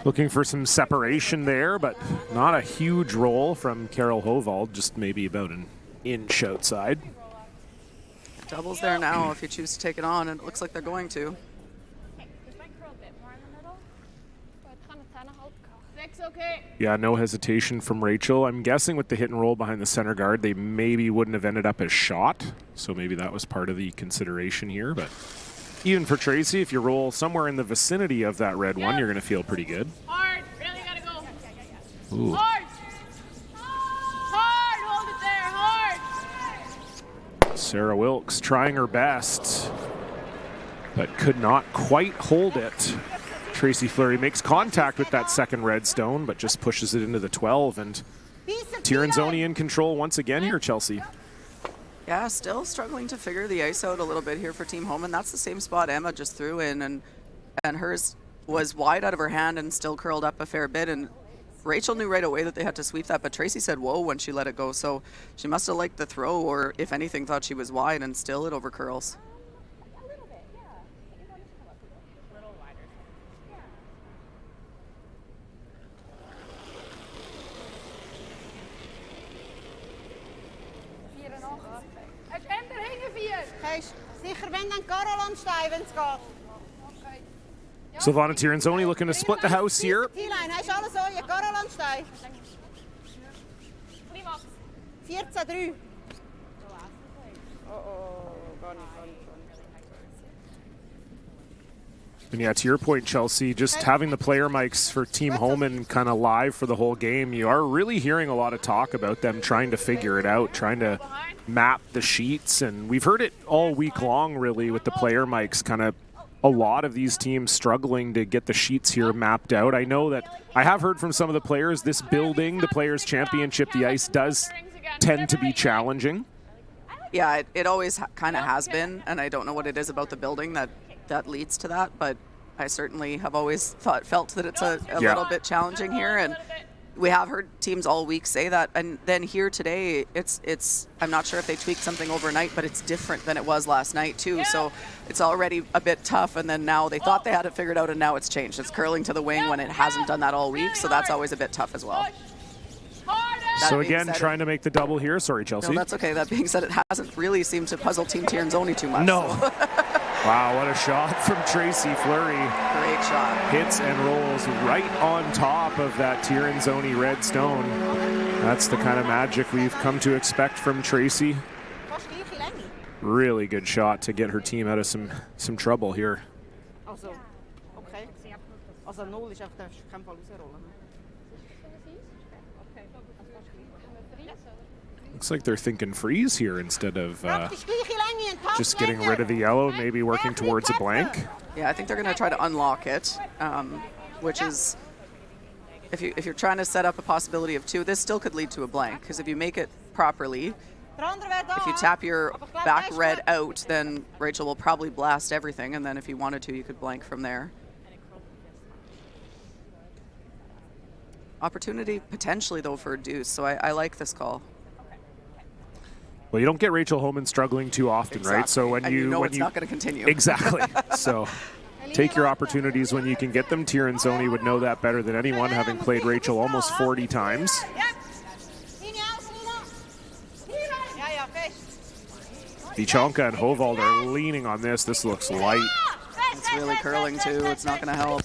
Speaker 17: Looking for some separation there, but not a huge roll from Carol Hovald, just maybe about an inch outside.
Speaker 19: Doubles there now if you choose to take it on, and it looks like they're going to.
Speaker 17: Yeah, no hesitation from Rachel. I'm guessing with the hit and roll behind the center guard, they maybe wouldn't have ended up as shot, so maybe that was part of the consideration here, but even for Tracy, if you roll somewhere in the vicinity of that red one, you're going to feel pretty good.
Speaker 7: Hard, really gotta go.
Speaker 17: Ooh.
Speaker 7: Hard, hold it there, hard.
Speaker 17: Sarah Wilkes trying her best, but could not quite hold it. Tracy Fleury makes contact with that second red stone, but just pushes it into the 12, and Tirinzoni in control once again here, Chelsea.
Speaker 19: Yeah, still struggling to figure the ice out a little bit here for Team Homan. That's the same spot Emma just threw in, and hers was wide out of her hand and still curled up a fair bit, and Rachel knew right away that they had to sweep that, but Tracy said whoa when she let it go, so she must have liked the throw, or if anything thought she was wide, and still it over curls.
Speaker 11: Sicher, wenn dann Karol anstehen, wenn es geht.
Speaker 17: Silvana Tirinzoni looking to split the house here.
Speaker 11: T-line, hast alles so, ja, Karol anstehen.
Speaker 7: Climax.
Speaker 11: 14-3. Gar nicht.
Speaker 17: And yeah, to your point, Chelsea, just having the player mics for Team Homan kind of live for the whole game, you are really hearing a lot of talk about them trying to figure it out, trying to map the sheets, and we've heard it all week long really with the player mics, kind of a lot of these teams struggling to get the sheets here mapped out. I know that I have heard from some of the players, this building, the Players' Championship, the ice does tend to be challenging.
Speaker 19: Yeah, it always kind of has been, and I don't know what it is about the building that leads to that, but I certainly have always felt that it's a little bit challenging here, and we have heard teams all week say that, and then here today, it's I'm not sure if they tweaked something overnight, but it's different than it was last night too, so it's already a bit tough, and then now they thought they had it figured out, and now it's changed. It's curling to the wing when it hasn't done that all week, so that's always a bit tough as well.
Speaker 17: So again, trying to make the double here. Sorry, Chelsea.
Speaker 19: No, that's okay. That being said, it hasn't really seemed to puzzle Team Tirinzoni too much.
Speaker 17: No.
Speaker 19: So.
Speaker 17: Wow, what a shot from Tracy Fleury.
Speaker 19: Great shot.
Speaker 17: Hits and rolls right on top of that Tirinzoni red stone. That's the kind of magic we've come to expect from Tracy. Really good shot to get her team out of some trouble here.
Speaker 11: Also, okay. Also 0 ist auf keinen Fall rausrollen.
Speaker 17: Looks like they're thinking freeze here instead of just getting rid of the yellow, maybe working towards a blank.
Speaker 19: Yeah, I think they're going to try to unlock it, which is, if you're trying to set up a possibility of 2, this still could lead to a blank, because if you make it properly, if you tap your back red out, then Rachel will probably blast everything, and then if you wanted to, you could blank from there. Opportunity potentially, though, for a deuce, so I like this call.
Speaker 17: Well, you don't get Rachel Homan struggling too often,
Speaker 19: exactly.
Speaker 17: right? So when
Speaker 19: you know it's not going to continue.
Speaker 17: Exactly. So take your opportunities when you can get them. Tirinzoni would know that better than anyone, having played Rachel almost 40 times. Vichonka and Hovald are leaning on this. This looks light.
Speaker 19: It's really curling too. It's not going to help.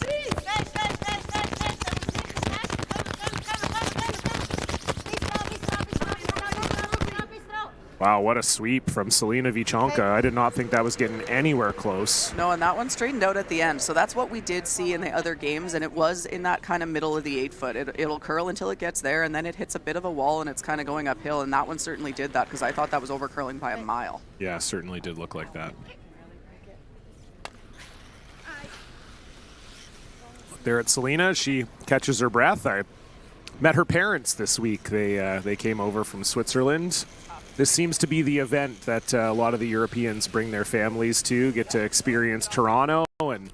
Speaker 17: Wow, what a sweep from Selena Vichonka. I did not think that was getting anywhere close.
Speaker 19: No, and that one straightened out at the end. So that's what we did see in the other games, and it was in that kind of middle of the 8-foot. It'll curl until it gets there, and then it hits a bit of a wall, and it's kind of going uphill, and that one certainly did that, because I thought that was over curling by a mile.
Speaker 17: Yeah, certainly did look like that. there at Selena. She catches her breath. I met her parents this week. They came over from Switzerland. This seems to be the event that a lot of the Europeans bring their families to, get to experience Toronto. And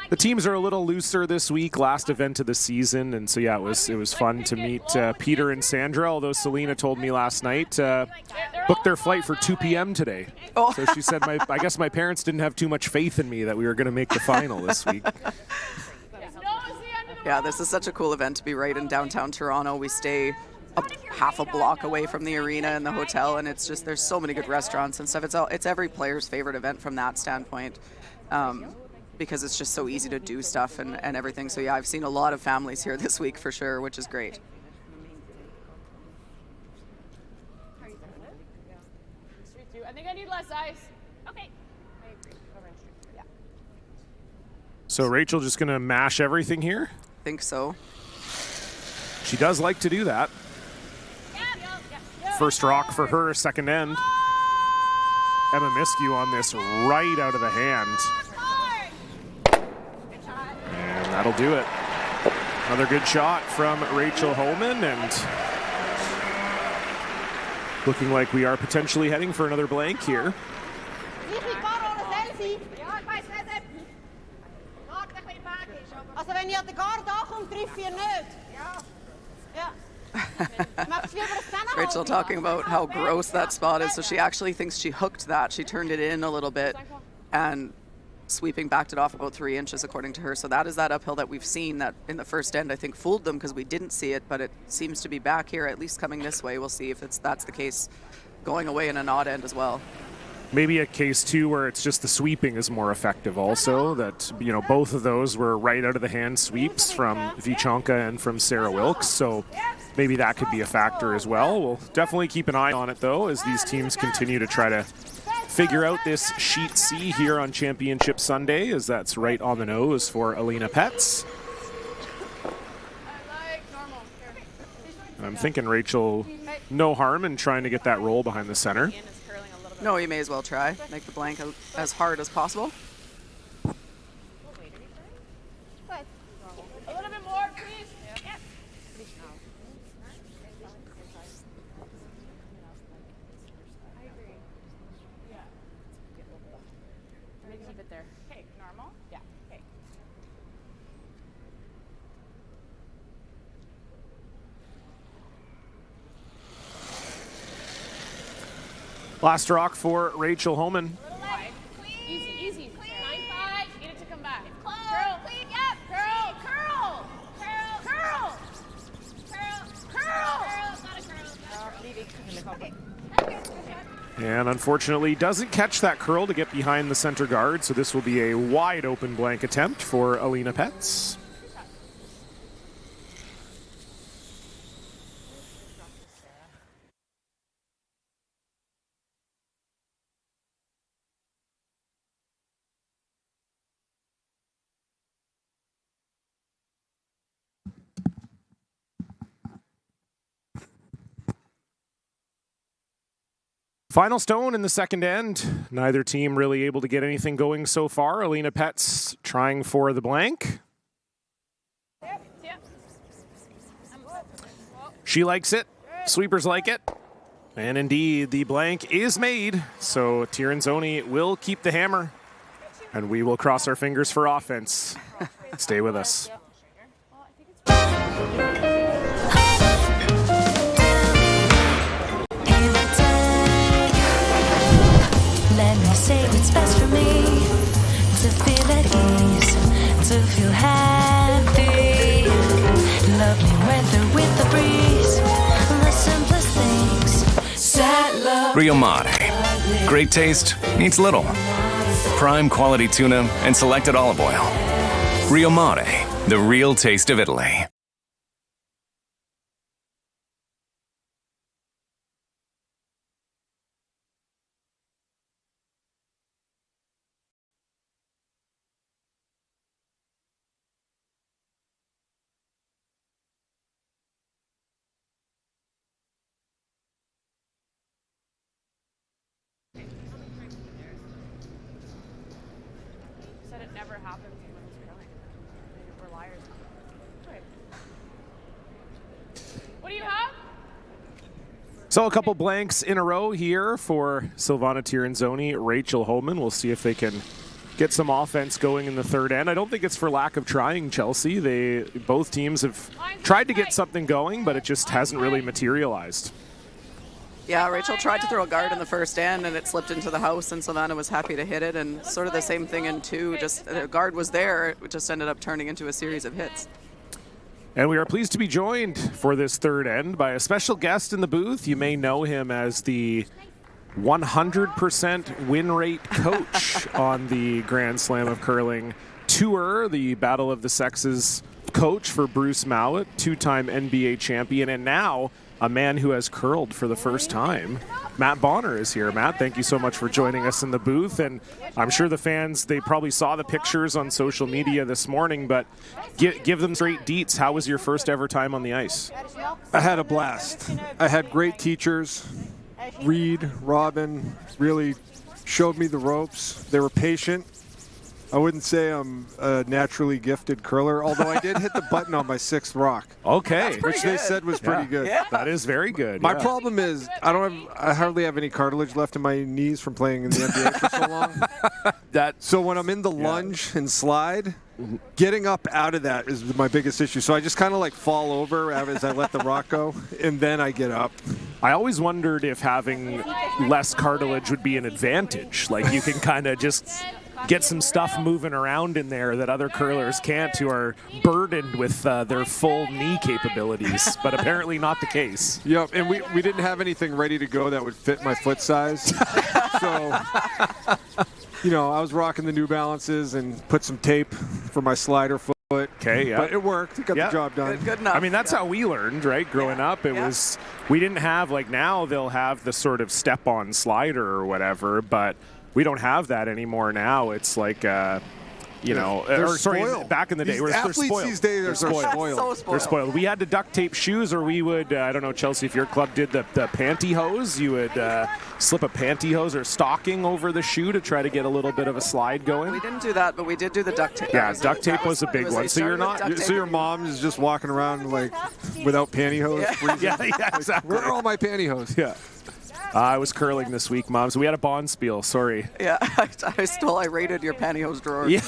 Speaker 17: the teams are a little looser this week, last event of the season. And so, yeah, it was fun to meet Peter and Sandra, although Selena told me last night, booked their flight for 2 p.m. today.
Speaker 19: Oh.
Speaker 17: So she said, I guess my parents didn't have too much faith in me that we were going to make the final this week.
Speaker 19: Yeah, this is such a cool event to be right in downtown Toronto. We stay half a block away from the arena and the hotel, and it's just, there's so many good restaurants and stuff. It's every player's favorite event from that standpoint, because it's just so easy to do stuff and everything. So yeah, I've seen a lot of families here this week for sure, which is great.
Speaker 7: I think I need less ice. Okay.
Speaker 17: So Rachel just going to mash everything here?
Speaker 19: I think so.
Speaker 17: She does like to do that. First rock for her, second end. Emma Miskew on this right out of the hand. And that'll do it. Another good shot from Rachel Homan, and looking like we are potentially heading for another blank here. Rachel talking about how gross that spot is, so she actually thinks she hooked that. She turned it in a little bit and sweeping backed it off about 3 inches according to her. So that is that uphill that we've seen that in the first end I think fooled them because we didn't see it, but it seems to be back here, at least coming this way. We'll see if that's the case going away in an odd end as well. Maybe a case too where it's just the sweeping is more effective also, that both of those were right out of the hand sweeps from Vichonka and from Sarah Wilkes, so maybe that could be a factor as well. We'll definitely keep an eye on it though as these teams continue to try to figure out this Sheet C here on Championship Sunday, as that's right on the nose for Alina Petz. I'm thinking Rachel, no harm in trying to get that roll behind the center.
Speaker 19: No, you may as well try. Make the blank as hard as possible.
Speaker 7: A little bit more, please. Yeah. I agree. Yeah. Maybe keep it there. Okay, normal? Yeah. Okay.
Speaker 17: Last rock for Rachel Homan.
Speaker 7: Easy, easy. 9-5. Get it to come back. Curl. Yep. Curl. Curl.
Speaker 17: And unfortunately doesn't catch that curl to get behind the center guard, so this will be a wide open blank attempt for Alina Petz. Final stone in the second end. Neither team really able to get anything going so far. Alina Petz trying for the blank. She likes it. Sweepers like it. And indeed, the blank is made. So Tirinzoni will keep the hammer. And we will cross our fingers for offense. Stay with us.
Speaker 10: Let me say what's best for me, to feel at ease, to feel happy. Lovely weather with the breeze, the simplest things. Sad love.
Speaker 22: Rio Mare. Great taste means little. Prime quality tuna and selected olive oil. Rio Mare, the real taste of Italy.
Speaker 7: What do you have?
Speaker 17: So a couple blanks in a row here for Silvana Tirinzoni, Rachel Homan. We'll see if they can get some offense going in the third end. I don't think it's for lack of trying, Chelsea. Both teams have tried to get something going, but it just hasn't really materialized.
Speaker 19: Yeah, Rachel tried to throw a guard in the first end, and it slipped into the house, and Silvana was happy to hit it, and sort of the same thing in two. Just the guard was there, it just ended up turning into a series of hits.
Speaker 17: And we are pleased to be joined for this third end by a special guest in the booth. You may know him as the 100% win rate coach on the Grand Slam of Curling Tour, the Battle of the Sexes coach for Bruce Mallett, two-time NBA champion, and now a man who has curled for the first time. Matt Bonner is here. Matt, thank you so much for joining us in the booth. And I'm sure the fans, they probably saw the pictures on social media this morning, but give them straight deets. How was your first ever time on the ice?
Speaker 12: I had a blast. I had great teachers. Reed, Robin really showed me the ropes. They were patient. I wouldn't say I'm a naturally gifted curler, although I did hit the button on my 6th rock.
Speaker 17: Okay.
Speaker 12: Which they said was pretty good.
Speaker 19: Yeah.
Speaker 17: That is very good.
Speaker 12: My problem is I hardly have any cartilage left in my knees from playing in the NBA for so long. So when I'm in the lunge and slide, getting up out of that is my biggest issue. So I just kind of like fall over as I let the rock go, and then I get up.
Speaker 17: I always wondered if having less cartilage would be an advantage. Like you can kind of just get some stuff moving around in there that other curlers can't, who are burdened with their full knee capabilities, but apparently not the case.
Speaker 12: Yep, and we didn't have anything ready to go that would fit my foot size. So, I was rocking the New Balances and put some tape for my slider foot.
Speaker 17: Okay, yeah.
Speaker 12: But it worked. It got the job done.
Speaker 19: Good enough.
Speaker 17: I mean, that's how we learned, right? Growing up, it was, we didn't have, like now they'll have the sort of step-on slider or whatever, but we don't have that anymore now. It's like,
Speaker 12: they're spoiled.
Speaker 17: Back in the day, they're
Speaker 12: athletes
Speaker 17: spoiled.
Speaker 12: These days are spoiled.
Speaker 19: So spoiled.
Speaker 17: They're spoiled. We had to duct tape shoes, or we would, I don't know, Chelsea, if your club did the pantyhose, you would slip a pantyhose or stocking over the shoe to try to get a little bit of a slide going.
Speaker 19: We didn't do that, but we did do the duct tape.
Speaker 17: Yeah, duct tape was a big one. So you're not,
Speaker 12: so your mom is just walking around like without pantyhose.
Speaker 17: Yeah, exactly.
Speaker 12: Where are all my pantyhose?
Speaker 17: Yeah. I was curling this week, Mom, so we had a bond spiel. Sorry.
Speaker 19: Yeah, I raided your pantyhose drawer.
Speaker 17: Yeah.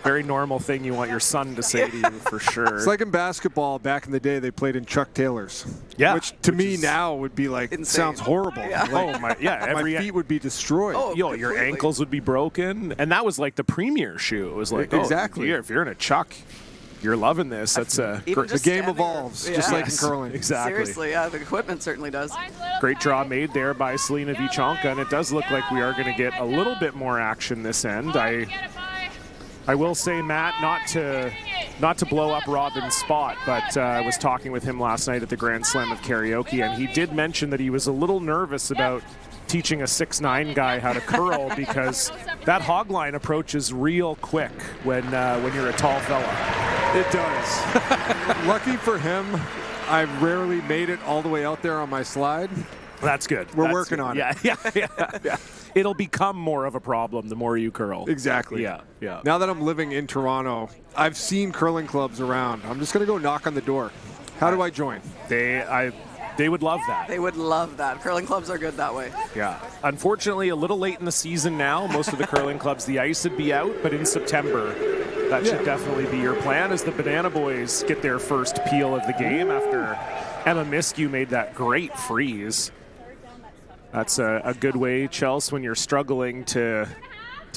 Speaker 17: Very normal thing you want your son to say to you, for sure.
Speaker 12: It's like in basketball back in the day, they played in Chuck Taylors.
Speaker 17: Yeah.
Speaker 12: Which to me now would be like,
Speaker 19: insane.
Speaker 12: Sounds horrible.
Speaker 19: Yeah.
Speaker 12: Like, my feet would be destroyed.
Speaker 19: Oh,
Speaker 17: your ankles would be broken. And that was like the premier shoe. It was like,
Speaker 12: exactly.
Speaker 17: If you're in a Chuck, you're loving this. That's
Speaker 12: the game evolves, just like in curling.
Speaker 17: Exactly.
Speaker 19: Seriously, yeah, the equipment certainly does.
Speaker 17: Great draw made there by Selena Vichonka, and it does look like we are going to get a little bit more action this end. I will say, Matt, not to blow up Robin's spot, but I was talking with him last night at the Grand Slam of Karaoke, and he did mention that he was a little nervous about teaching a 6'9" guy how to curl because that hog line approach is real quick when you're a tall fella.
Speaker 12: It does. Lucky for him, I've rarely made it all the way out there on my slide.
Speaker 17: That's good.
Speaker 12: We're working on it.
Speaker 17: Yeah. It'll become more of a problem the more you curl.
Speaker 12: Exactly.
Speaker 17: Yeah.
Speaker 12: Now that I'm living in Toronto, I've seen curling clubs around. I'm just going to go knock on the door. How do I join?
Speaker 17: They would love that.
Speaker 19: They would love that. Curling clubs are good that way.
Speaker 17: Yeah. Unfortunately, a little late in the season now. Most of the curling clubs, the ice would be out, but in September, that should definitely be your plan as the Banana Boys get their first peel of the game after Emma Miskew made that great freeze. That's a good way, Chelsea, when you're struggling to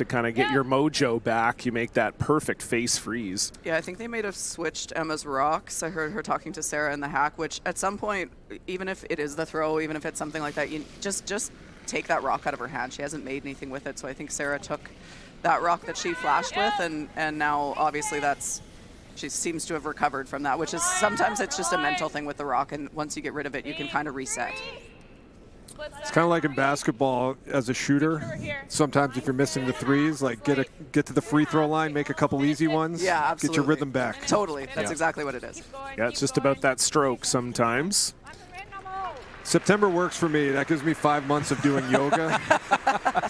Speaker 17: kind of get your mojo back. You make that perfect face freeze.
Speaker 19: Yeah, I think they may have switched Emma's rocks. I heard her talking to Sarah in the hack, which at some point, even if it is the throw, even if it's something like that, you just take that rock out of her hand. She hasn't made anything with it, so I think Sarah took that rock that she flashed with, and now obviously she seems to have recovered from that, which is sometimes it's just a mental thing with the rock, and once you get rid of it, you can kind of reset.
Speaker 12: It's kind of like in basketball as a shooter. Sometimes if you're missing the threes, like get to the free throw line, make a couple easy ones.
Speaker 19: Yeah, absolutely.
Speaker 12: Get your rhythm back.
Speaker 19: Totally. That's exactly what it is.
Speaker 17: Yeah, it's just about that stroke sometimes.
Speaker 12: September works for me. That gives me 5 months of doing yoga.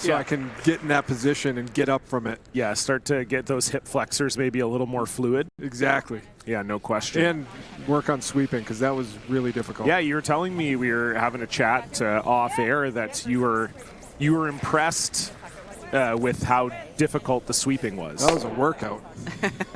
Speaker 12: so I can get in that position and get up from it.
Speaker 17: Yeah, start to get those hip flexors maybe a little more fluid.
Speaker 12: Exactly.
Speaker 17: Yeah, no question.
Speaker 12: And work on sweeping, because that was really difficult.
Speaker 17: Yeah, you were telling me, we were having a chat off air, that you were impressed with how difficult the sweeping was.
Speaker 12: That was a workout.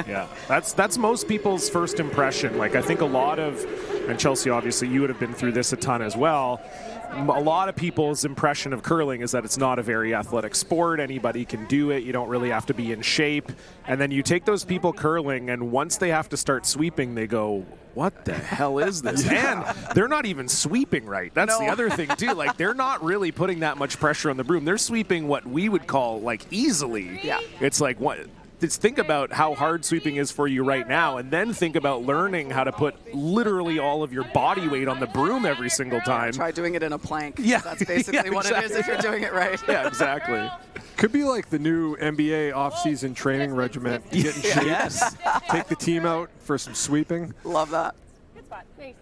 Speaker 17: Yeah, that's most people's first impression. Like, I think a lot of, and Chelsea, obviously, you would have been through this a ton as well. A lot of people's impression of curling is that it's not a very athletic sport. Anybody can do it. You don't really have to be in shape. And then you take those people curling, and once they have to start sweeping, they go, what the hell is this? And they're not even sweeping right. That's the other thing, too. Like, they're not really putting that much pressure on the broom. They're sweeping what we would call, like, easily.
Speaker 19: Yeah.
Speaker 17: It's like, what? Just think about how hard sweeping is for you right now, and then think about learning how to put literally all of your body weight on the broom every single time.
Speaker 19: Try doing it in a plank.
Speaker 17: Yeah.
Speaker 19: That's basically what it is if you're doing it right.
Speaker 17: Yeah, exactly.
Speaker 12: Could be like the new NBA off-season training regiment. Get in shape.
Speaker 17: Yes.
Speaker 12: Take the team out for some sweeping.
Speaker 19: Love that.
Speaker 7: Good spot. Nice.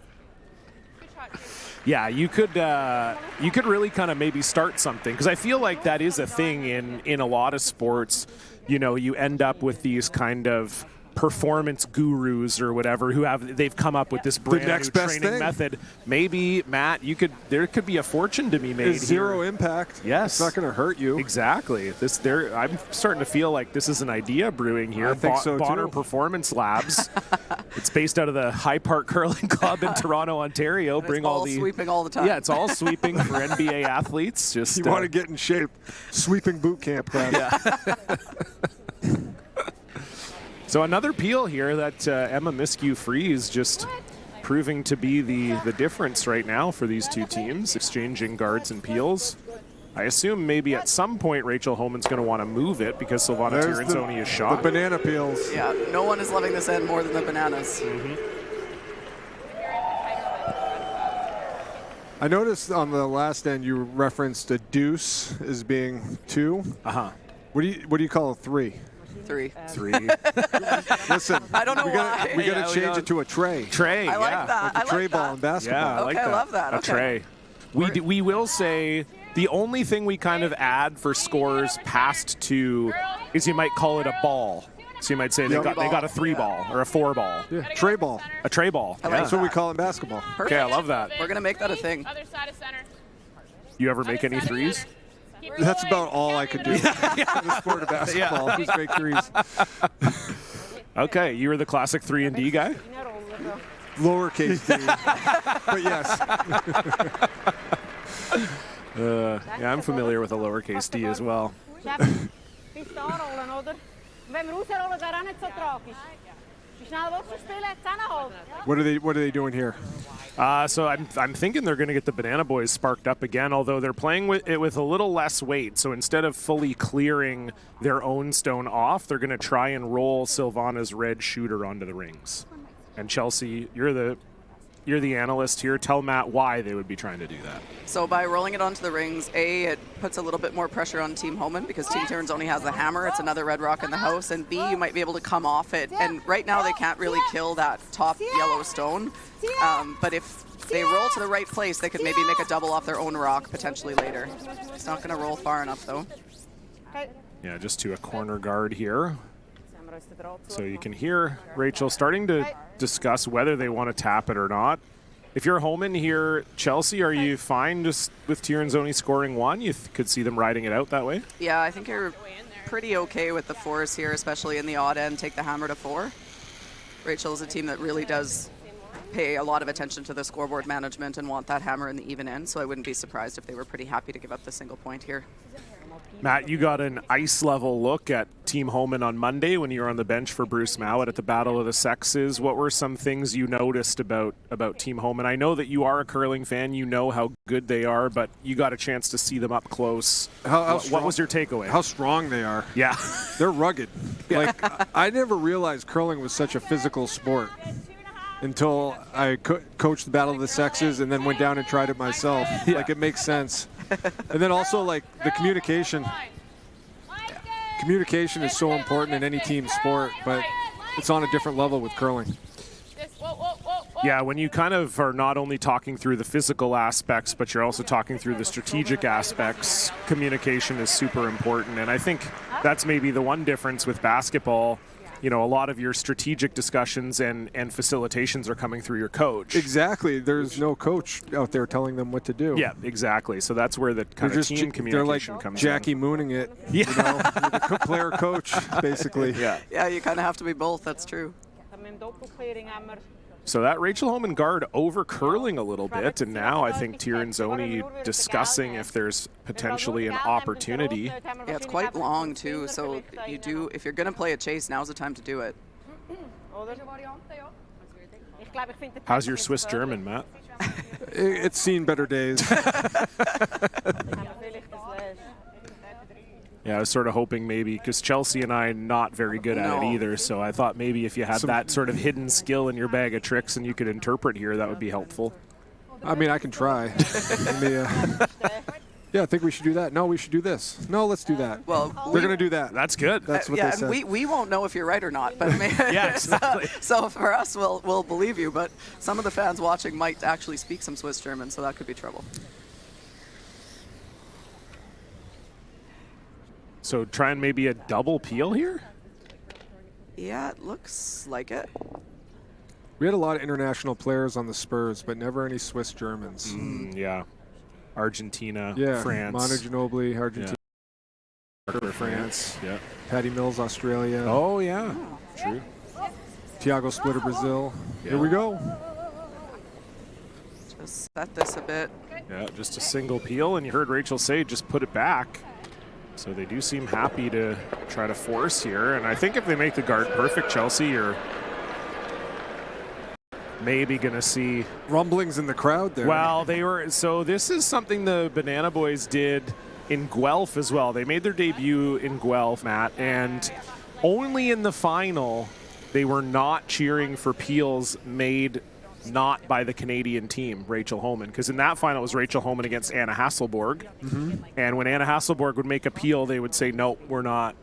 Speaker 7: Good shot.
Speaker 17: Yeah, you could really kind of maybe start something, because I feel like that is a thing in a lot of sports. You know, you end up with these kind of performance gurus or whatever they've come up with this brand new training method. Maybe, Matt, there could be a fortune to be made.
Speaker 12: It's zero impact.
Speaker 17: Yes.
Speaker 12: It's not going to hurt you.
Speaker 17: Exactly. I'm starting to feel like this is an idea brewing here.
Speaker 12: I think so,
Speaker 17: Bonner
Speaker 12: too.
Speaker 17: Performance Labs. It's based out of the High Park Curling Club in Toronto, Ontario.
Speaker 19: Bring all sweeping all the time.
Speaker 17: Yeah, it's all sweeping for NBA athletes. Just
Speaker 12: you want to get in shape. Sweeping boot camp class.
Speaker 17: Yeah. So another peel here that Emma Miskew-Freeze just proving to be the difference right now for these two teams, exchanging guards and peels. I assume maybe at some point Rachel Homan's going to want to move it because Silvana Tirinzoni is shot.
Speaker 12: The banana peels.
Speaker 19: Yeah, no one is loving this end more than the bananas.
Speaker 17: Mm-hmm.
Speaker 12: I noticed on the last end you referenced a deuce as being 2.
Speaker 17: Uh-huh.
Speaker 12: What do you call a 3?
Speaker 19: 3.
Speaker 17: 3.
Speaker 12: Listen,
Speaker 19: I don't know why.
Speaker 12: We got to change it to a tray.
Speaker 17: Tray,
Speaker 19: I like that.
Speaker 12: Like a tray ball in basketball.
Speaker 17: Yeah, I like that.
Speaker 19: I love that.
Speaker 17: A
Speaker 19: Okay.
Speaker 17: tray. We will say the only thing we kind of add for scores past 2 is you might call it a ball. So you might say they got a 3 ball or a 4 ball.
Speaker 12: Yeah. Tray ball.
Speaker 17: A tray ball.
Speaker 12: That's what we call it in basketball.
Speaker 19: Perfect.
Speaker 17: Okay, I love that.
Speaker 19: We're going to make that a thing.
Speaker 7: Other side of center.
Speaker 17: You ever make any 3s?
Speaker 12: That's about all I could do in the sport of basketball. Just make 3s.
Speaker 17: Okay, you were the classic 3 and D guy?
Speaker 12: Lowercase d. But yes.
Speaker 17: Yeah, I'm familiar with a lowercase d as well.
Speaker 12: What are they doing here?
Speaker 17: So I'm thinking they're going to get the Banana Boys sparked up again, although they're playing with it with a little less weight. So instead of fully clearing their own stone off, they're going to try and roll Silvana's red shooter onto the rings. And Chelsea, you're the analyst here. Tell Matt why they would be trying to do that.
Speaker 19: So by rolling it onto the rings, it puts a little bit more pressure on Team Homan because Team Tirinzoni has the hammer. It's another red rock in the house. And B, you might be able to come off it. And right now they can't really kill that top yellow stone. But if they roll to the right place, they could maybe make a double off their own rock potentially later. It's not going to roll far enough, though.
Speaker 17: Yeah, just to a corner guard here. So you can hear Rachel starting to discuss whether they want to tap it or not. If you're Homan here, Chelsea, are you fine just with Tirinzoni scoring 1? You could see them riding it out that way?
Speaker 19: Yeah, I think you're pretty okay with the 4s here, especially in the odd end. Take the hammer to 4. Rachel is a team that really does pay a lot of attention to the scoreboard management and want that hammer in the even end, so I wouldn't be surprised if they were pretty happy to give up the single point here.
Speaker 17: Matt, you got an ice-level look at Team Homan on Monday when you were on the bench for Bruce Mowat at the Battle of the Sexes. What were some things you noticed about Team Homan? I know that you are a curling fan. You know how good they are, but you got a chance to see them up close. What was your takeaway?
Speaker 12: How strong they are.
Speaker 17: Yeah.
Speaker 12: They're rugged. Like, I never realized curling was such a physical sport until I coached the Battle of the Sexes and then went down and tried it myself. Like, it makes sense. And then also, like, the communication. Communication is so important in any team sport, but it's on a different level with curling.
Speaker 17: Yeah, when you kind of are not only talking through the physical aspects, but you're also talking through the strategic aspects, communication is super important. And I think that's maybe the one difference with basketball. You know, a lot of your strategic discussions and facilitations are coming through your coach.
Speaker 12: Exactly. There's no coach out there telling them what to do.
Speaker 17: Yeah, exactly. So that's where the kind of team communication comes in.
Speaker 12: They're like Jackie Mooning it,
Speaker 17: yeah.
Speaker 12: You know, with a player-coach, basically.
Speaker 17: Yeah.
Speaker 19: Yeah, you kind of have to be both. That's true.
Speaker 17: So that Rachel Homan guard over-curling a little bit, and now I think Tirinzoni discussing if there's potentially an opportunity.
Speaker 19: Yeah, it's quite long, too, so you do, if you're going to play a chase, now's the time to do it.
Speaker 17: How's your Swiss German, Matt?
Speaker 12: It's seen better days.
Speaker 17: Yeah, I was sort of hoping maybe, because Chelsea and I not very good at it either, so I thought maybe if you had that sort of hidden skill in your bag of tricks and you could interpret here, that would be helpful.
Speaker 12: I mean, I can try. Yeah, I think we should do that. No, we should do this. No, let's do that.
Speaker 19: Well,
Speaker 12: they're going to do that.
Speaker 17: That's good.
Speaker 12: That's what they said.
Speaker 19: We won't know if you're right or not, but
Speaker 17: yeah, exactly.
Speaker 19: So for us, we'll believe you, but some of the fans watching might actually speak some Swiss German, so that could be trouble.
Speaker 17: So trying maybe a double peel here?
Speaker 19: Yeah, it looks like it.
Speaker 12: We had a lot of international players on the Spurs, but never any Swiss Germans.
Speaker 17: Yeah. Argentina,
Speaker 12: yeah.
Speaker 17: France.
Speaker 12: Manu Ginobili, Argentina.
Speaker 17: Yeah. France. Yeah.
Speaker 12: Patty Mills, Australia.
Speaker 17: Oh, yeah. True.
Speaker 12: Thiago Splitter, Brazil.
Speaker 17: Yeah.
Speaker 12: Here we go.
Speaker 19: Just set this a bit.
Speaker 17: Yeah, just a single peel, and you heard Rachel say just put it back. So they do seem happy to try to force here. And I think if they make the guard perfect, Chelsea, you're maybe going to see
Speaker 12: rumblings in the crowd there.
Speaker 17: Well, so this is something the Banana Boys did in Guelph as well. They made their debut in Guelph, Matt, and only in the final they were not cheering for peels made not by the Canadian team, Rachel Homan, because in that final it was Rachel Homan against Anna Hasselborg. And when Anna Hasselborg would make a peel, they would say, nope, we're not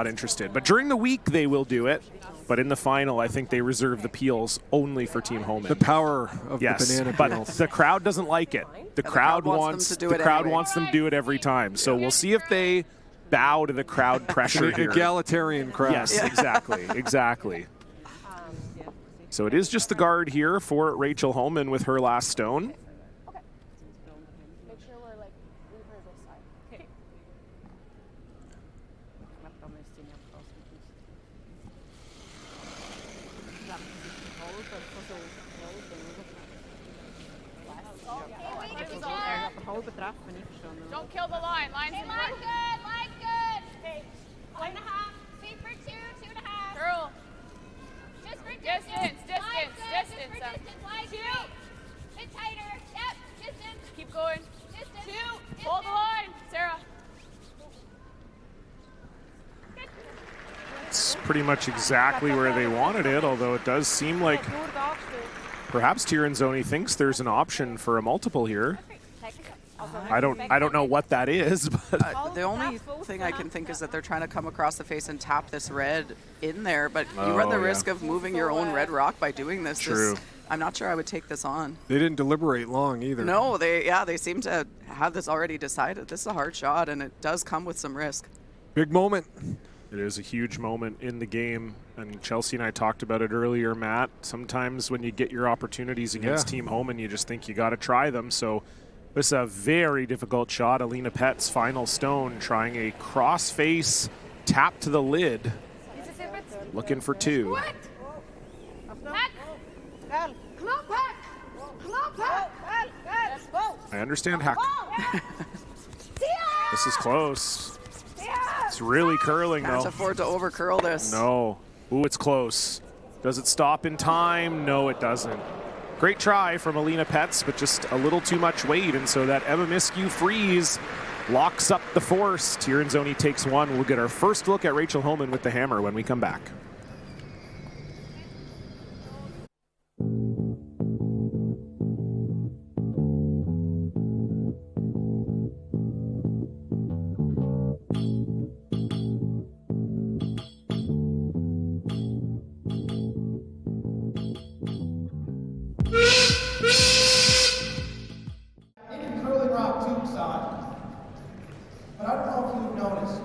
Speaker 17: interested. But during the week they will do it. But in the final, I think they reserve the peels only for Team Homan.
Speaker 12: The power of the banana peels.
Speaker 17: But the crowd doesn't like it. The crowd wants them to do it every time. So we'll see if they bow to the crowd pressure here.
Speaker 12: Egalitarian crowd.
Speaker 17: Yes, exactly. So it is just the guard here for Rachel Homan with her last stone.
Speaker 7: Make sure we're like reversal side. Okay. Don't kill the line. Line's in line good. Line's good. Hey, 1.5. Speed for 2.5. Girl. Just for distance. Distance. Line 2. Bit tighter. Yep. Distance. Keep going. Distance. 2. Hold the line, Sarah.
Speaker 17: It's pretty much exactly where they wanted it, although it does seem like perhaps Tirinzoni thinks there's an option for a multiple here. I don't know what that is, but
Speaker 19: the only thing I can think is that they're trying to come across the face and tap this red in there, but you run the risk of moving your own red rock by doing this.
Speaker 17: True.
Speaker 19: I'm not sure I would take this on.
Speaker 12: They didn't deliberate long either.
Speaker 19: No, they seem to have this already decided. This is a hard shot, and it does come with some risk.
Speaker 12: Big moment.
Speaker 17: It is a huge moment in the game, and Chelsea and I talked about it earlier, Matt. Sometimes when you get your opportunities against Team Homan, you just think you got to try them. So this is a very difficult shot. Alina Pett's final stone, trying a cross-face tap to the lid. Looking for 2. I understand hack. This is close. It's really curling, though.
Speaker 19: Can't afford to over-curl this.
Speaker 17: No. Ooh, it's close. Does it stop in time? No, it doesn't. Great try from Alina Petz, but just a little too much weight, and so that Emma Miskew freeze locks up the force. Tirinzoni takes 1. We'll get our first look at Rachel Homan with the hammer when we come back.
Speaker 18: who've noticed,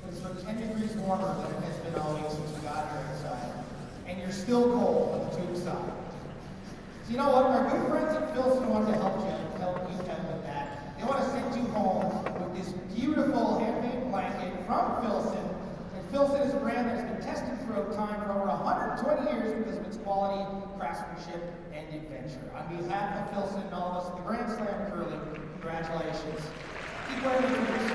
Speaker 18: it's about 10 degrees warmer than it has been all week since we got here outside. And you're still cold on the tube side. So you know what? Our good friends at Filson wanted to help you out with that. They want to send you home with this beautiful handmade blanket from Filson. And Filson is a brand that's been tested throughout time for over 120 years because of its quality, craftsmanship, and adventure. On behalf of Filson and all of us at the Grand Slam Curling, congratulations. Keep wearing the tubes.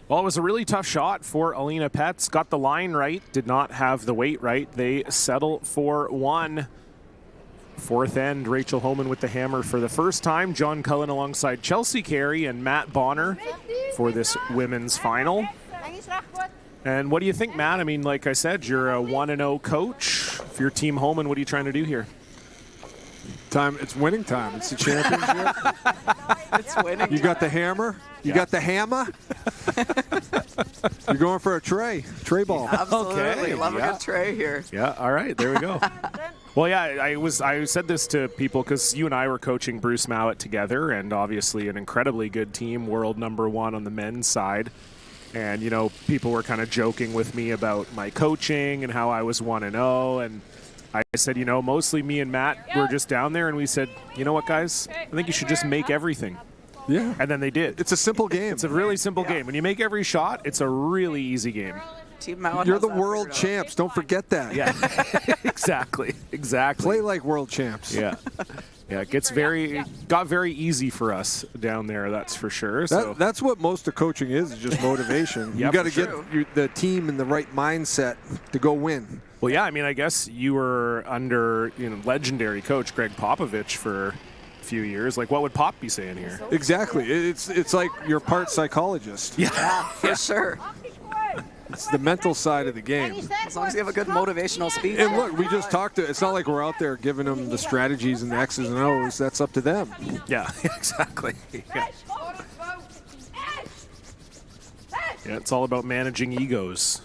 Speaker 17: Well, it was a really tough shot for Alina Petz. Got the line right, did not have the weight right. They settle for one. Fourth end, Rachel Homan with the hammer for the first time. John Cullen alongside Chelsea Carey and Matt Bonner for this women's final. And what do you think, Matt? I mean, like I said, you're a 1-0 coach. If you're Team Homan, what are you trying to do here?
Speaker 12: It's winning time. It's the championship.
Speaker 19: It's winning.
Speaker 12: You got the hammer. You got the hammer. You're going for a tray ball.
Speaker 19: Absolutely.
Speaker 17: Okay,
Speaker 19: Love a good tray here.
Speaker 17: Yeah, all right, there we go. Well, yeah, I said this to people because you and I were coaching Bruce Mowat together, and obviously an incredibly good team, world #1 on the men's side. And, you know, people were kind of joking with me about my coaching and how I was 1-0, and I said, you know, mostly me and Matt were just down there, and we said, you know what, guys? I think you should just make everything.
Speaker 12: Yeah.
Speaker 17: And then they did.
Speaker 12: It's a simple game.
Speaker 17: It's a really simple game. When you make every shot, it's a really easy game.
Speaker 19: Team Mowat
Speaker 12: You're
Speaker 19: has
Speaker 12: the
Speaker 19: that
Speaker 12: world
Speaker 19: figured out.
Speaker 12: champs. Don't forget that.
Speaker 17: Yeah, exactly.
Speaker 12: Play like world champs.
Speaker 17: Yeah. Yeah, it got very easy for us down there, that's for sure. So
Speaker 12: That's what most of coaching is just motivation. You got to get the team in the right mindset to go win.
Speaker 17: Well, yeah, I mean, I guess you were under legendary coach Greg Popovich for a few years. Like, what would Pop be saying here?
Speaker 12: Exactly. It's like you're part psychologist.
Speaker 19: Yeah, for sure.
Speaker 12: It's the mental side of the game.
Speaker 19: As long as you have a good motivational speech.
Speaker 12: And look, we just talked to. It's not like we're out there giving them the strategies and the X's and O's. That's up to them.
Speaker 17: Yeah, exactly. Yeah. Yeah, it's all about managing egos.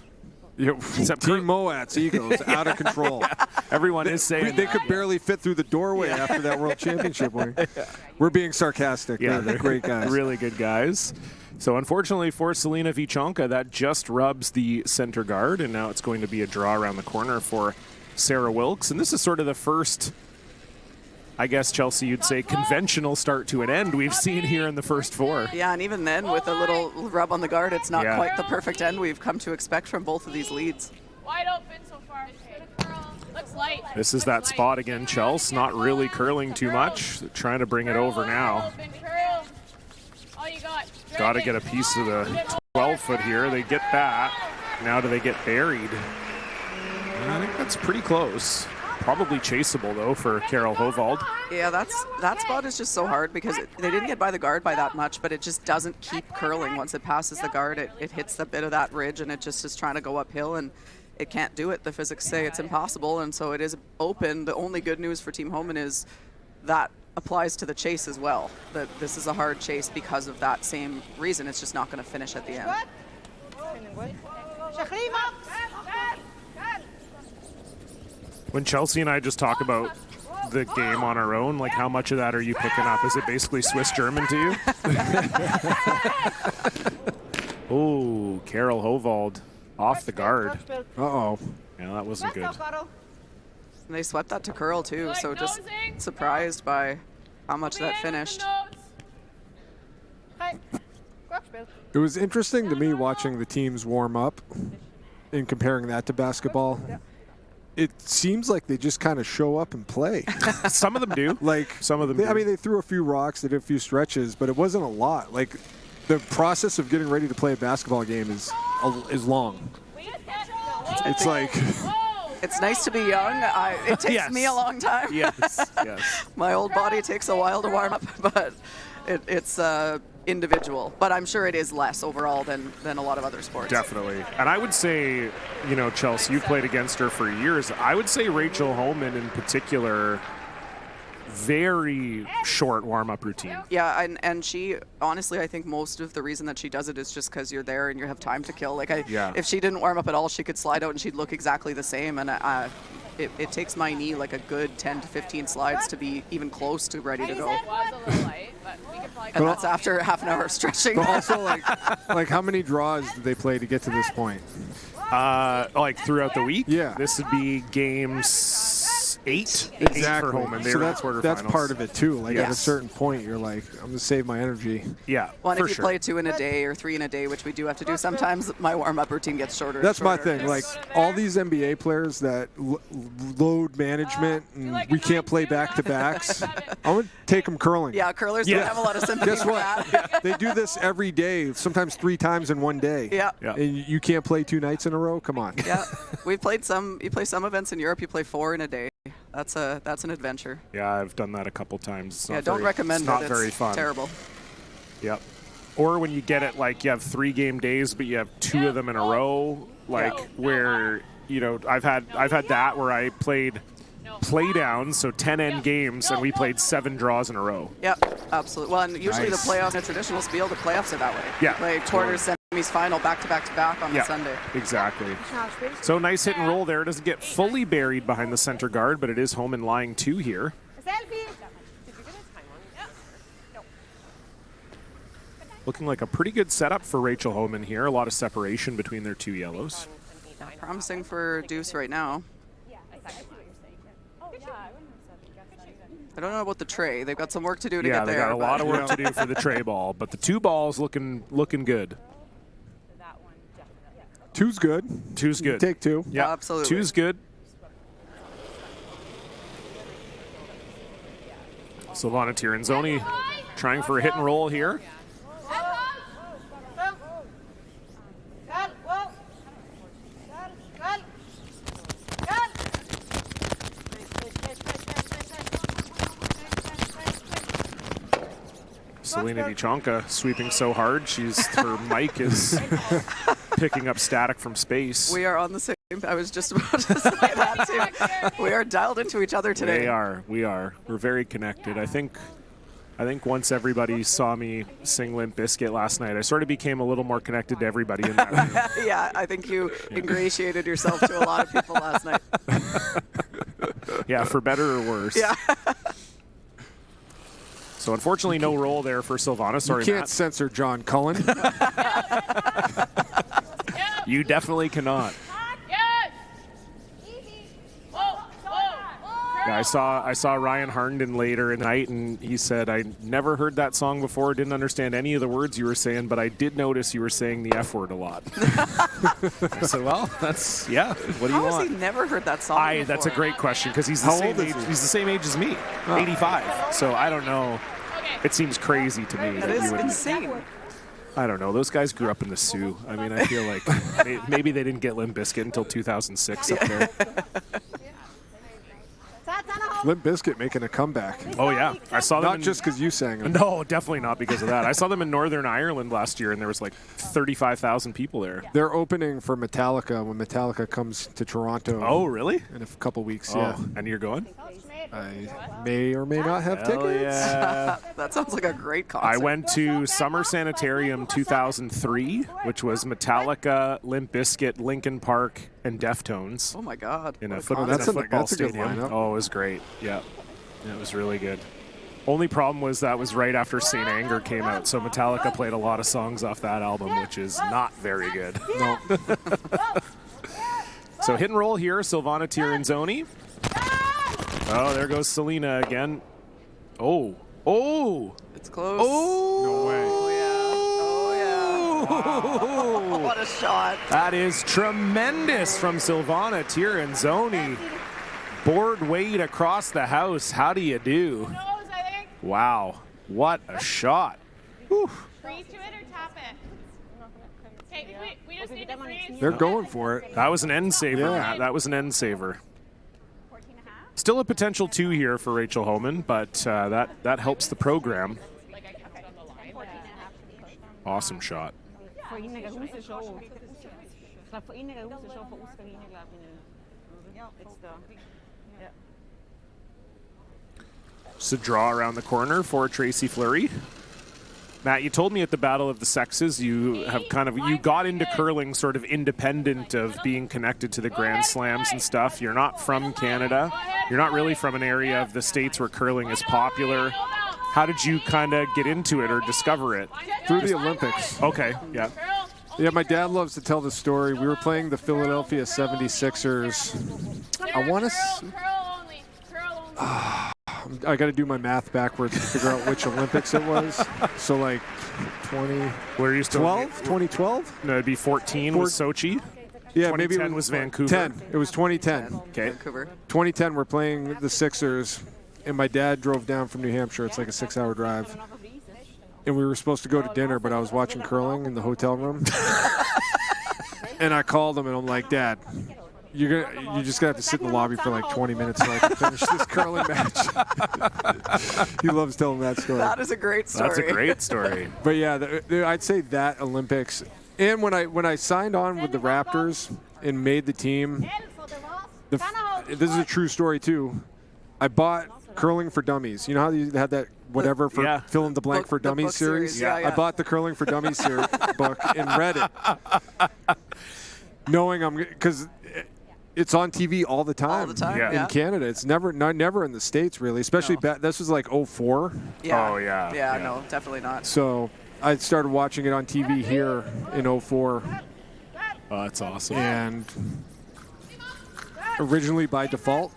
Speaker 12: Team Mowat's egos out of control.
Speaker 17: Yeah, everyone is saying
Speaker 12: they could barely fit through the doorway after that World Championship win. We're being sarcastic.
Speaker 17: Yeah,
Speaker 12: they're great guys.
Speaker 17: Really good guys. So unfortunately for Selena Vichonka, that just rubs the center guard, and now it's going to be a draw around the corner for Sarah Wilkes. And this is sort of the first, I guess, Chelsea, you'd say, conventional start to an end we've seen here in the first four.
Speaker 19: Yeah, and even then, with a little rub on the guard, it's not quite the perfect end we've come to expect from both of these leads.
Speaker 7: Wide open so far. Looks light.
Speaker 17: This is that spot again, Chelsea, not really curling too much. They're trying to bring it over now.
Speaker 7: All you got.
Speaker 17: Got to get a piece of the 12-foot here. They get that. Now do they get buried? I think that's pretty close. Probably chaseable, though, for Carol Hovald.
Speaker 19: Yeah, that spot is just so hard because they didn't get by the guard by that much, but it just doesn't keep curling. Once it passes the guard, it hits the bit of that ridge, and it just is trying to go uphill, and it can't do it. The physics say it's impossible, and so it is open. The only good news for Team Homan is that applies to the chase as well. That this is a hard chase because of that same reason. It's just not going to finish at the end.
Speaker 17: When Chelsea and I just talk about the game on our own, like how much of that are you picking up? Is it basically Swiss German to you? Oh, Carol Hovald off the guard.
Speaker 12: Uh-oh.
Speaker 17: Yeah, that wasn't good.
Speaker 19: And they swept that to curl too, so just surprised by how much that finished.
Speaker 12: It was interesting to me watching the teams warm up and comparing that to basketball. It seems like they just kind of show up and play.
Speaker 17: Some of them do.
Speaker 12: Some of them do. I mean, they threw a few rocks, they did a few stretches, but it wasn't a lot. Like, the process of getting ready to play a basketball game is long. It's like...
Speaker 19: It's nice to be young. It takes me a long time.
Speaker 17: Yes.
Speaker 19: My old body takes a while to warm up, but it's individual. But I'm sure it is less overall than a lot of other sports.
Speaker 17: Definitely. And I would say, Chelsea, you've played against her for years. I would say Rachel Homan in particular very short warm-up routine.
Speaker 19: Yeah, and she, honestly, I think most of the reason that she does it is just because you're there and you have time to kill. Like, if she didn't warm up at all, she could slide out and she'd look exactly the same. And it takes my knee like a good 10 to 15 slides to be even close to ready to go. And that's after half an hour of stretching.
Speaker 12: But also, like how many draws did they play to get to this point?
Speaker 17: Like throughout the week?
Speaker 12: Yeah.
Speaker 17: This would be games 8.
Speaker 12: Exactly.
Speaker 17: 8 for Homan.
Speaker 12: So that's part of it too. Like at a
Speaker 19: Yes.
Speaker 12: certain point, you're like, I'm gonna save my energy.
Speaker 17: Yeah.
Speaker 19: Well, and if you play 2 in a day or 3 in a day, which we do have to do sometimes, my warm-up routine gets shorter.
Speaker 12: That's
Speaker 19: and
Speaker 12: my
Speaker 19: shorter.
Speaker 12: thing. Like all these NBA players that load management and we can't play back-to-backs. I'm gonna take them curling.
Speaker 19: Yeah, curlers don't have a lot of sympathy
Speaker 12: Guess
Speaker 19: for
Speaker 12: what?
Speaker 19: that.
Speaker 12: They do this every day, sometimes 3 times in one day.
Speaker 19: Yeah.
Speaker 12: And you can't play 2 nights in a row. Come on.
Speaker 19: Yeah, we played some. You play some events in Europe. You play 4 in a day. That's an adventure.
Speaker 17: Yeah, I've done that a couple times. It's not
Speaker 19: don't recommend
Speaker 17: it's
Speaker 19: it.
Speaker 17: not
Speaker 19: It's
Speaker 17: very fun.
Speaker 19: terrible.
Speaker 17: Yep. Or when you get it, like you have 3 game days, but you have 2 of them in a row, like where I've had that where I played play downs, so 10 end games, and we played 7 draws in a row.
Speaker 19: Yep, absolutely. Well, and usually
Speaker 17: Nice.
Speaker 19: the playoffs in a traditional spiel, the playoffs are that way.
Speaker 17: Yeah.
Speaker 19: You play quarters, semis, final, back to back to back on
Speaker 17: Yeah,
Speaker 19: Sunday.
Speaker 17: exactly. So nice hit and roll there. It doesn't get fully buried behind the center guard, but it is Homan lying 2 here. Looking like a pretty good setup for Rachel Homan here. A lot of separation between their 2 yellows.
Speaker 19: Yeah, promising for Deuce right now. I don't know about the tray. They've got some work to do to
Speaker 17: Yeah,
Speaker 19: get there.
Speaker 17: they got a lot of work to do for the tray ball, but the 2 balls looking good.
Speaker 12: 2's good.
Speaker 17: 2's good.
Speaker 12: Take 2.
Speaker 17: Yeah,
Speaker 19: absolutely.
Speaker 17: 2's good. Silvana Tirinzoni trying for a hit and roll here. Selena Vichanka sweeping so hard, her mic is picking up static from space.
Speaker 19: We are on the same. I was just about to say that too. We are dialed into each other today.
Speaker 17: We are. We're very connected. I think once everybody saw me sing Limp Bizkit last night, I sort of became a little more connected to everybody in that room.
Speaker 19: Yeah, I think you ingratiated yourself to a lot of people last night.
Speaker 17: Yeah, for better or worse.
Speaker 19: Yeah.
Speaker 17: So unfortunately, no roll there for Silvana. Sorry,
Speaker 12: You can't
Speaker 17: Matt.
Speaker 12: censor John Cullen.
Speaker 17: You definitely cannot. Yeah, I saw Ryan Harnden later in the night, and he said, I never heard that song before, didn't understand any of the words you were saying, but I did notice you were saying the F word a lot. I said, well, that's, yeah, what do you
Speaker 19: How
Speaker 17: want?
Speaker 19: has he never heard that song before?
Speaker 17: That's a great question, because he's the
Speaker 12: How
Speaker 17: same
Speaker 12: old is
Speaker 17: age.
Speaker 12: he?
Speaker 17: He's the same age as me, 85. So I don't know. It seems crazy to me.
Speaker 19: That
Speaker 17: you
Speaker 19: is
Speaker 17: would-
Speaker 19: insane.
Speaker 17: I don't know. Those guys grew up in the Sioux. I mean, I feel like maybe they didn't get Limp Bizkit until 2006 up there.
Speaker 12: Limp Bizkit making a comeback.
Speaker 17: Oh, yeah. I saw them
Speaker 12: Not just because you sang them.
Speaker 17: No, definitely not because of that. I saw them in Northern Ireland last year, and there was like 35,000 people there.
Speaker 12: They're opening for Metallica when Metallica comes to Toronto.
Speaker 17: Oh, really?
Speaker 12: In a couple weeks,
Speaker 17: Oh,
Speaker 12: yeah.
Speaker 17: and you're going?
Speaker 12: I may or may not have
Speaker 17: Hell
Speaker 12: tickets.
Speaker 17: yeah.
Speaker 19: That sounds like a great concert.
Speaker 17: I went to Summer Sanitarium 2003, which was Metallica, Limp Bizkit, Linkin Park, and Deftones.
Speaker 19: Oh my God!
Speaker 17: In a,
Speaker 19: What
Speaker 17: football
Speaker 12: that's a
Speaker 17: stadium.
Speaker 12: good lineup.
Speaker 17: Oh, it was great. Yeah, it was really good. Only problem was that was right after Saint Anger came out, so Metallica played a lot of songs off that album, which is not very good.
Speaker 12: No.
Speaker 17: So hit and roll here, Silvana Tirinzoni. Oh, there goes Selena again. Oh.
Speaker 19: It's close.
Speaker 17: Oh.
Speaker 12: No way.
Speaker 19: Oh yeah.
Speaker 17: Wow.
Speaker 19: What a shot.
Speaker 17: That is tremendous from Silvana Tirinzoni. Board weight across the house. How do you do? Wow. What a shot. Whew.
Speaker 7: Freeze to it or tap it? Okay, we just need to freeze.
Speaker 12: They're going for it.
Speaker 17: That was an end saver,
Speaker 12: Yeah.
Speaker 17: Matt. That was an end saver. Still a potential 2 here for Rachel Homan, but that helps the program. Awesome shot. It's a draw around the corner for Tracy Fleury. Matt, you told me at the Battle of the Sexes you got into curling sort of independent of being connected to the Grand Slams and stuff. You're not from Canada. You're not really from an area of the States where curling is popular. How did you kind of get into it or discover it?
Speaker 12: Through the Olympics.
Speaker 17: Okay, yeah.
Speaker 12: Yeah, my dad loves to tell the story. We were playing the Philadelphia 76ers. I want to... I got to do my math backwards to figure out which Olympics it was. So like 2012?
Speaker 17: No, it'd be 14 was Sochi.
Speaker 12: Yeah, maybe it
Speaker 17: was Vancouver.
Speaker 12: 10. It was 2010.
Speaker 17: Okay.
Speaker 19: Vancouver.
Speaker 12: 2010, we're playing the Sixers, and my dad drove down from New Hampshire. It's like a 6-hour drive. And we were supposed to go to dinner, but I was watching curling in the hotel room. And I called him, and I'm like, Dad, you're just going to have to sit in the lobby for like 20 minutes so I can finish this curling match. He loves telling that story.
Speaker 19: That is a great story.
Speaker 17: That's a great story.
Speaker 12: But yeah, I'd say that Olympics. And when I signed on with the Raptors and made the team, this is a true story too. I bought Curling for Dummies. You know how you had that whatever for fill in the blank for Dummies series?
Speaker 19: Yeah.
Speaker 12: I bought the Curling for Dummies series book and read it, knowing because it's on TV all the time. In Canada. It's never in the States really, especially this was like 04.
Speaker 19: Yeah.
Speaker 17: Oh yeah.
Speaker 19: Yeah, no, definitely not.
Speaker 12: So I started watching it on TV here in 04.
Speaker 17: Oh, that's awesome.
Speaker 12: And originally by default,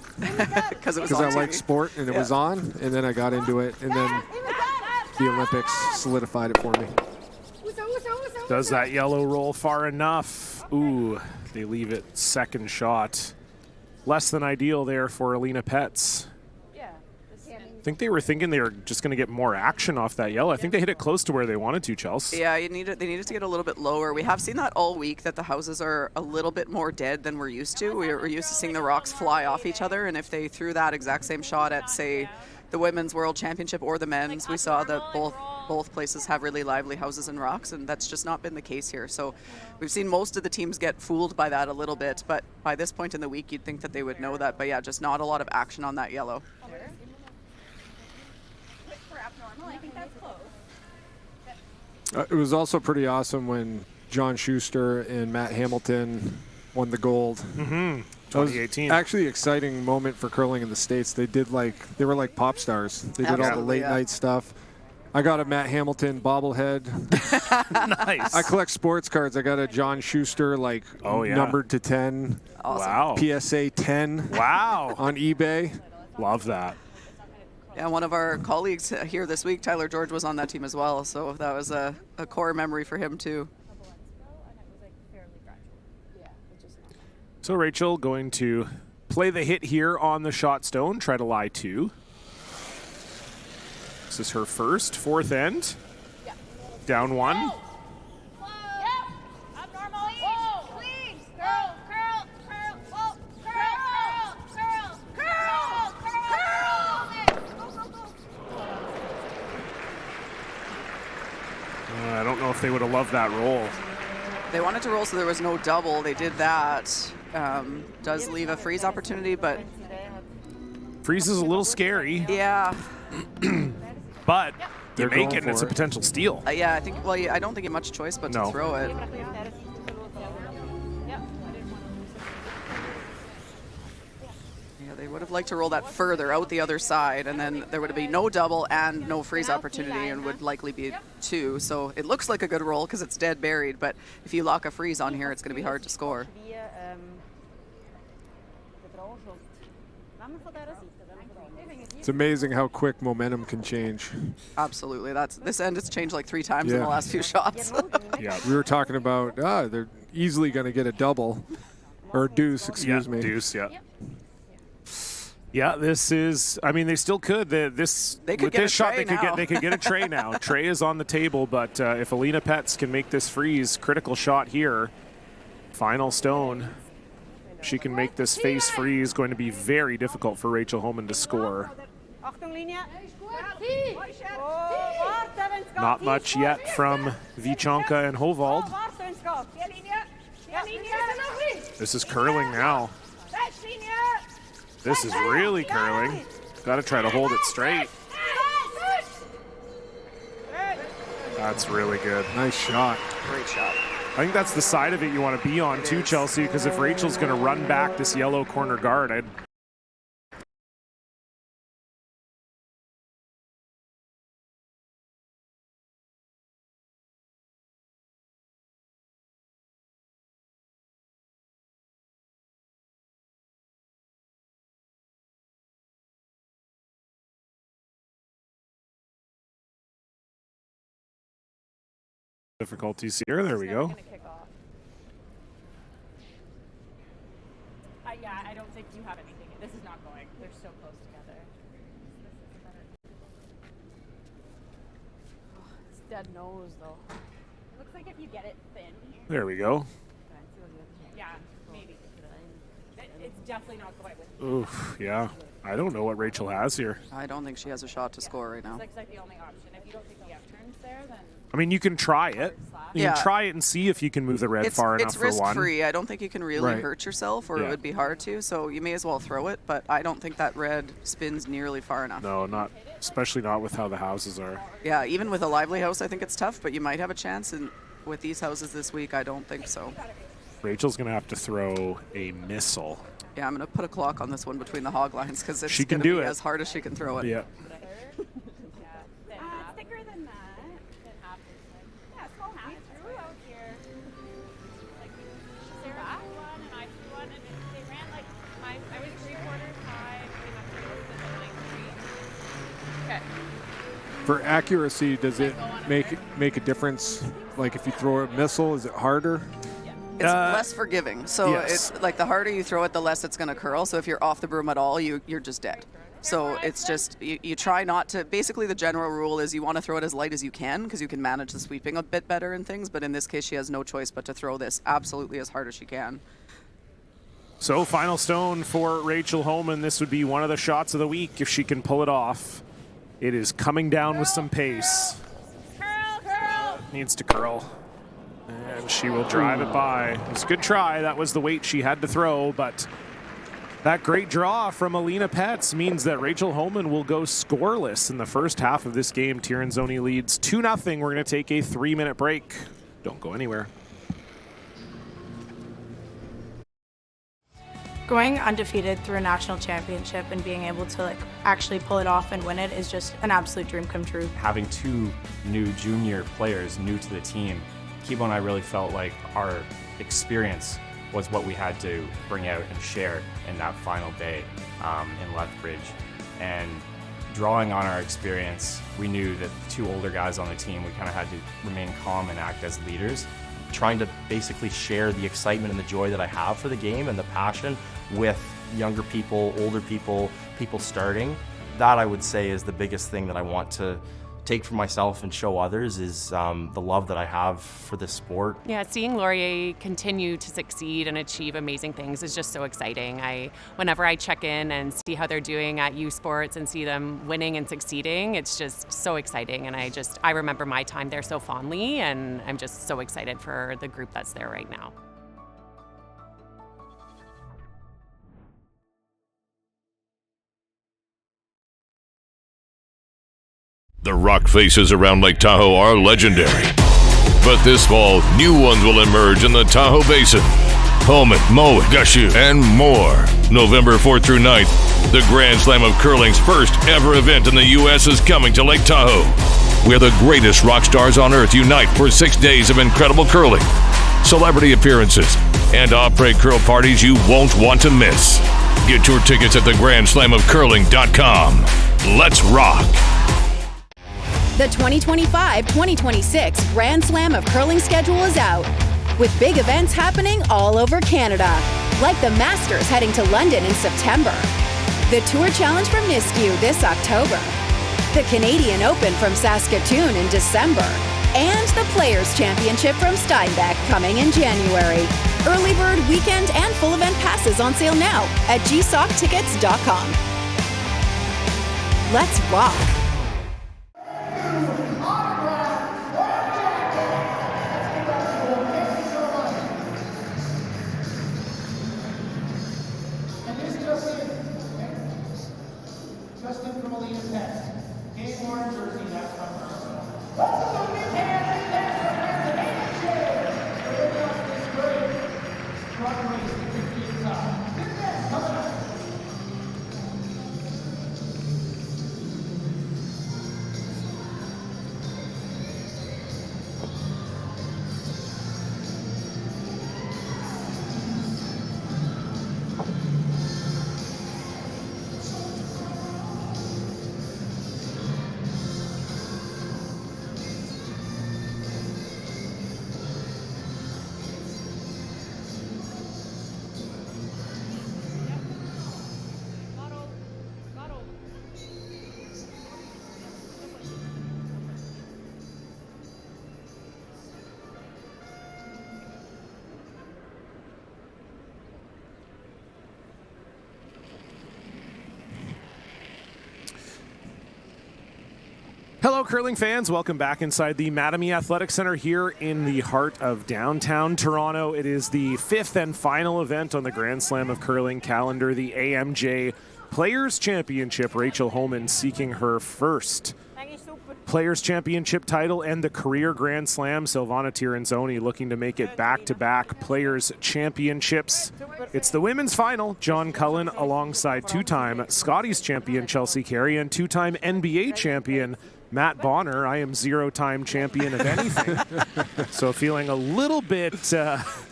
Speaker 19: because
Speaker 12: I like sport and it was on, and then I got into it, and then the Olympics solidified it for me.
Speaker 17: Does that yellow roll far enough? Ooh, they leave it second shot. Less than ideal there for Alina Petz. I think they were thinking they were just going to get more action off that yellow. I think they hit it close to where they wanted to, Chelsea.
Speaker 19: Yeah, they needed to get a little bit lower. We have seen that all week, that the houses are a little bit more dead than we're used to. We're used to seeing the rocks fly off each other, and if they threw that exact same shot at, say, the Women's World Championship or the Men's, we saw that both places have really lively houses and rocks, and that's just not been the case here. So we've seen most of the teams get fooled by that a little bit, but by this point in the week, you'd think that they would know that. But yeah, just not a lot of action on that yellow.
Speaker 12: It was also pretty awesome when John Schuster and Matt Hamilton won the gold.
Speaker 17: Mm-hmm. 2018.
Speaker 12: Actually, exciting moment for curling in the States. They were like pop stars. They did all the late night stuff. I got a Matt Hamilton bobblehead.
Speaker 17: Nice.
Speaker 12: I collect sports cards. I got a John Schuster numbered to 10.
Speaker 19: Awesome.
Speaker 17: Wow.
Speaker 12: PSA 10.
Speaker 17: Wow.
Speaker 12: On eBay.
Speaker 17: Love that.
Speaker 19: Yeah, one of our colleagues here this week, Tyler George, was on that team as well, so that was a core memory for him too.
Speaker 17: So Rachel going to play the hit here on the shot stone, try to lie 2. This is her first, fourth end. Down 1. I don't know if they would have loved that roll.
Speaker 19: They wanted to roll so there was no double. They did that. Does leave a freeze opportunity, but...
Speaker 17: Freeze is a little scary.
Speaker 19: Yeah.
Speaker 17: But you make it and it's a potential steal.
Speaker 19: Yeah, I don't think you have much choice but to throw it. They would have liked to roll that further out the other side, and then there would be no double and no freeze opportunity, and would likely be 2. So it looks like a good roll because it's dead buried, but if you lock a freeze on here, it's going to be hard to score.
Speaker 12: It's amazing how quick momentum can change.
Speaker 19: Absolutely. This end has changed like 3 times in the last few shots.
Speaker 12: Yeah, we were talking about they're easily going to get a double or a deuce, excuse me.
Speaker 17: Deuce, yeah. Yeah, this is. I mean, they still could. With this shot, they could get a tray now. Tray is on the table, but if Alina Petz can make this freeze, critical shot here, final stone, she can make this face freeze. Going to be very difficult for Rachel Homan to score. Not much yet from Vichanka and Hovald. This is curling now. This is really curling. Got to try to hold it straight. That's really good.
Speaker 12: Nice shot.
Speaker 19: Great shot.
Speaker 17: I think that's the side of it you want to be on too, Chelsea, because if Rachel's going to run back this yellow corner guard, I'd... difficulties here. There we go.
Speaker 8: Yeah, I don't think you have anything. This is not going. They're so close together. Oh, it's dead nose, though. It looks like if you get it thin here.
Speaker 17: There we go.
Speaker 8: Yeah, maybe. It's definitely not going with.
Speaker 17: Oof, yeah. I don't know what Rachel has here.
Speaker 19: I don't think she has a shot to score right now.
Speaker 8: It's like the only option. If you don't think you have turns there, then...
Speaker 17: I mean, you can try it. You can try it and see if you can move the red far enough for one.
Speaker 19: It's risk-free. I don't think you can really hurt yourself, or it would be hard to, so you may as well throw it, but I don't think that red spins nearly far enough.
Speaker 17: No, not, especially not with how the houses are.
Speaker 19: Yeah, even with a lively house, I think it's tough, but you might have a chance, and with these houses this week, I don't think so.
Speaker 17: Rachel's going to have to throw a missile.
Speaker 19: Yeah, I'm going to put a clock on this one between the hog lines, because it's
Speaker 17: she can
Speaker 19: going to
Speaker 17: do
Speaker 19: be
Speaker 17: it
Speaker 19: as hard as she can throw it.
Speaker 17: Yeah.
Speaker 8: Thicker than that. Yeah, small half. I threw out here. Like, Sarah threw one and I threw one, and they ran like I was 3/4 high, pretty much 3. Okay.
Speaker 12: For accuracy, does it make a difference? Like if you throw a missile, is it harder?
Speaker 19: It's less forgiving. So it's like the harder you throw it, the less it's going to curl. So if you're off the broom at all, you're just dead. So it's just, you try not to, basically the general rule is you want to throw it as light as you can because you can manage the sweeping a bit better and things. But in this case, she has no choice but to throw this absolutely as hard as she can.
Speaker 17: So final stone for Rachel Homan. This would be one of the shots of the week if she can pull it off. It is coming down with some pace.
Speaker 8: Curl.
Speaker 17: Needs to curl. And she will drive it by. It was a good try. That was the weight she had to throw, but that great draw from Alina Petz means that Rachel Homan will go scoreless in the first half of this game. Tirinzoni leads 2-0. We're going to take a 3-minute break. Don't go anywhere.
Speaker 13: Going undefeated through a national championship and being able to actually pull it off and win it is just an absolute dream come true.
Speaker 14: Having 2 new junior players new to the team, Kibo and I really felt like our experience was what we had to bring out and share in that final day in Lethbridge. And drawing on our experience, we knew that 2 older guys on the team, we kind of had to remain calm and act as leaders. Trying to basically share the excitement and the joy that I have for the game and the passion with younger people, older people, people starting. That I would say is the biggest thing that I want to take for myself and show others is the love that I have for this sport.
Speaker 23: Yeah, seeing Laurier continue to succeed and achieve amazing things is just so exciting. Whenever I check in and see how they're doing at U Sports and see them winning and succeeding, it's just so exciting. And I remember my time there so fondly, and I'm just so excited for the group that's there right now.
Speaker 24: The rock faces around Lake Tahoe are legendary. But this fall, new ones will emerge in the Tahoe Basin. Homan, Moe, Gushu, and more. November 4th through 9th, the Grand Slam of Curling's first ever event in the U.S. is coming to Lake Tahoe, where the greatest rock stars on earth unite for 6 days of incredible curling, celebrity appearances, and après curl parties you won't want to miss. Get your tickets at theGrandSlamOfCurling.com. Let's rock!
Speaker 25: The 2025-2026 Grand Slam of Curling schedule is out, with big events happening all over Canada, like the Masters heading to London in September, the Tour Challenge from Nisku this October, the Canadian Open from Saskatoon in December, and the Players' Championship from Steinbeck coming in January. Early bird weekend and full event passes on sale now at gsocktickets.com. Let's rock!
Speaker 18: Just orange jersey, that's from Arsenal. Let's give them a big hand, big thanks to our friends at AMJ for giving us this great truck race to compete inside. Big thanks coming up.
Speaker 17: Hello, curling fans. Welcome back inside the Mattamy Athletic Center here in the heart of downtown Toronto. It is the 5th and final event on the Grand Slam of Curling calendar, the AMJ Players Championship. Rachel Homan seeking her first Players Championship title and the career Grand Slam. Silvana Tirinzoni looking to make it back-to-back Players Championships. It's the women's final. John Cullen alongside two-time Scotties champion Chelsea Carey and two-time NBA champion Matt Bonner. I am zero-time champion of anything. So feeling a little bit...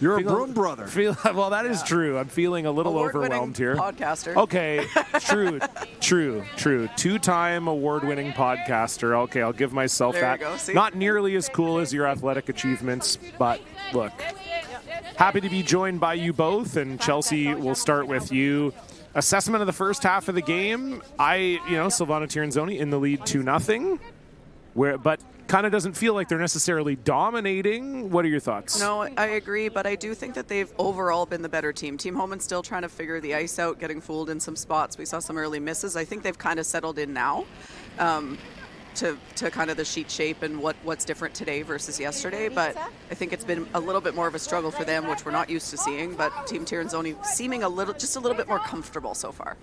Speaker 12: You're a broom brother.
Speaker 17: Well, that is true. I'm feeling a little overwhelmed here.
Speaker 19: Podcaster.
Speaker 17: Okay, true. Two-time award-winning podcaster. Okay, I'll give myself
Speaker 19: There
Speaker 17: that.
Speaker 19: you go, see?
Speaker 17: Not nearly as cool as your athletic achievements, but look, happy to be joined by you both. And Chelsea, we'll start with you. Assessment of the first half of the game. Silvana Tirinzoni in the lead 2-0, but kind of doesn't feel like they're necessarily dominating. What are your thoughts?
Speaker 19: No, I agree, but I do think that they've overall been the better team. Team Homan's still trying to figure the ice out, getting fooled in some spots. We saw some early misses. I think they've kind of settled in now to kind of the sheet shape and what's different today versus yesterday. But I think it's been a little bit more of a struggle for them, which we're not used to seeing. But Team Tirinzoni seeming just a little bit more comfortable so far.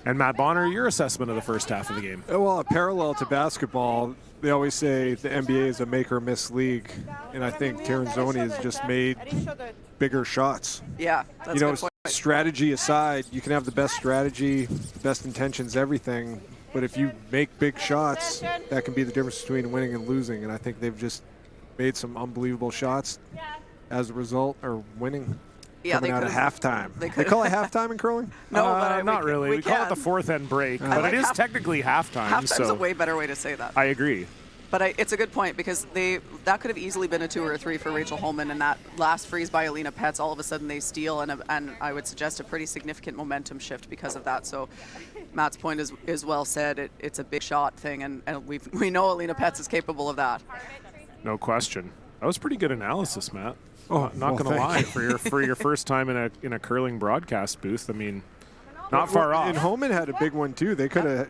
Speaker 17: And Matt Bonner, your assessment of the first half of the game?
Speaker 12: Well, parallel to basketball, they always say the NBA is a make or miss league, and I think Tirinzoni has just made bigger shots.
Speaker 19: Yeah, that's a good point.
Speaker 12: Strategy aside, you can have the best strategy, best intentions, everything, but if you make big shots, that can be the difference between winning and losing, and I think they've just made some unbelievable shots as a result, or winning.
Speaker 19: Yeah,
Speaker 12: coming out at halftime. They call it halftime in curling?
Speaker 19: No, but
Speaker 17: not really. We call it the fourth end break, but it is technically halftime.
Speaker 19: Halftime's a way better way to say that.
Speaker 17: I agree.
Speaker 19: But it's a good point because that could have easily been a 2 or a 3 for Rachel Homan, and that last freeze by Alina Petz, all of a sudden they steal, and I would suggest a pretty significant momentum shift because of that. So Matt's point is well said. It's a big shot thing, and we know Alina Petz is capable of that.
Speaker 17: No question. That was pretty good analysis, Matt.
Speaker 12: Oh,
Speaker 17: not going to lie, for your first time in a curling broadcast booth. I mean, not far off.
Speaker 12: And Homan had a big one too. They could have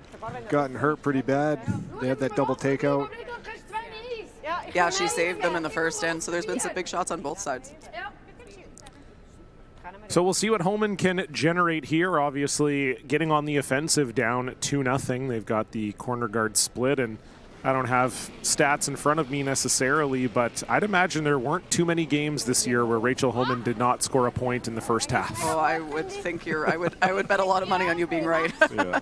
Speaker 12: gotten hurt pretty bad. They had that double takeout.
Speaker 19: Yeah, she saved them in the first end. So there's been some big shots on both sides.
Speaker 17: So we'll see what Homan can generate here. Obviously, getting on the offensive, down 2-0. They've got the corner guard split, and I don't have stats in front of me necessarily, but I'd imagine there weren't too many games this year where Rachel Homan did not score a point in the first half.
Speaker 19: Oh, I would think I would bet a lot of money on you being right.
Speaker 17: Yeah.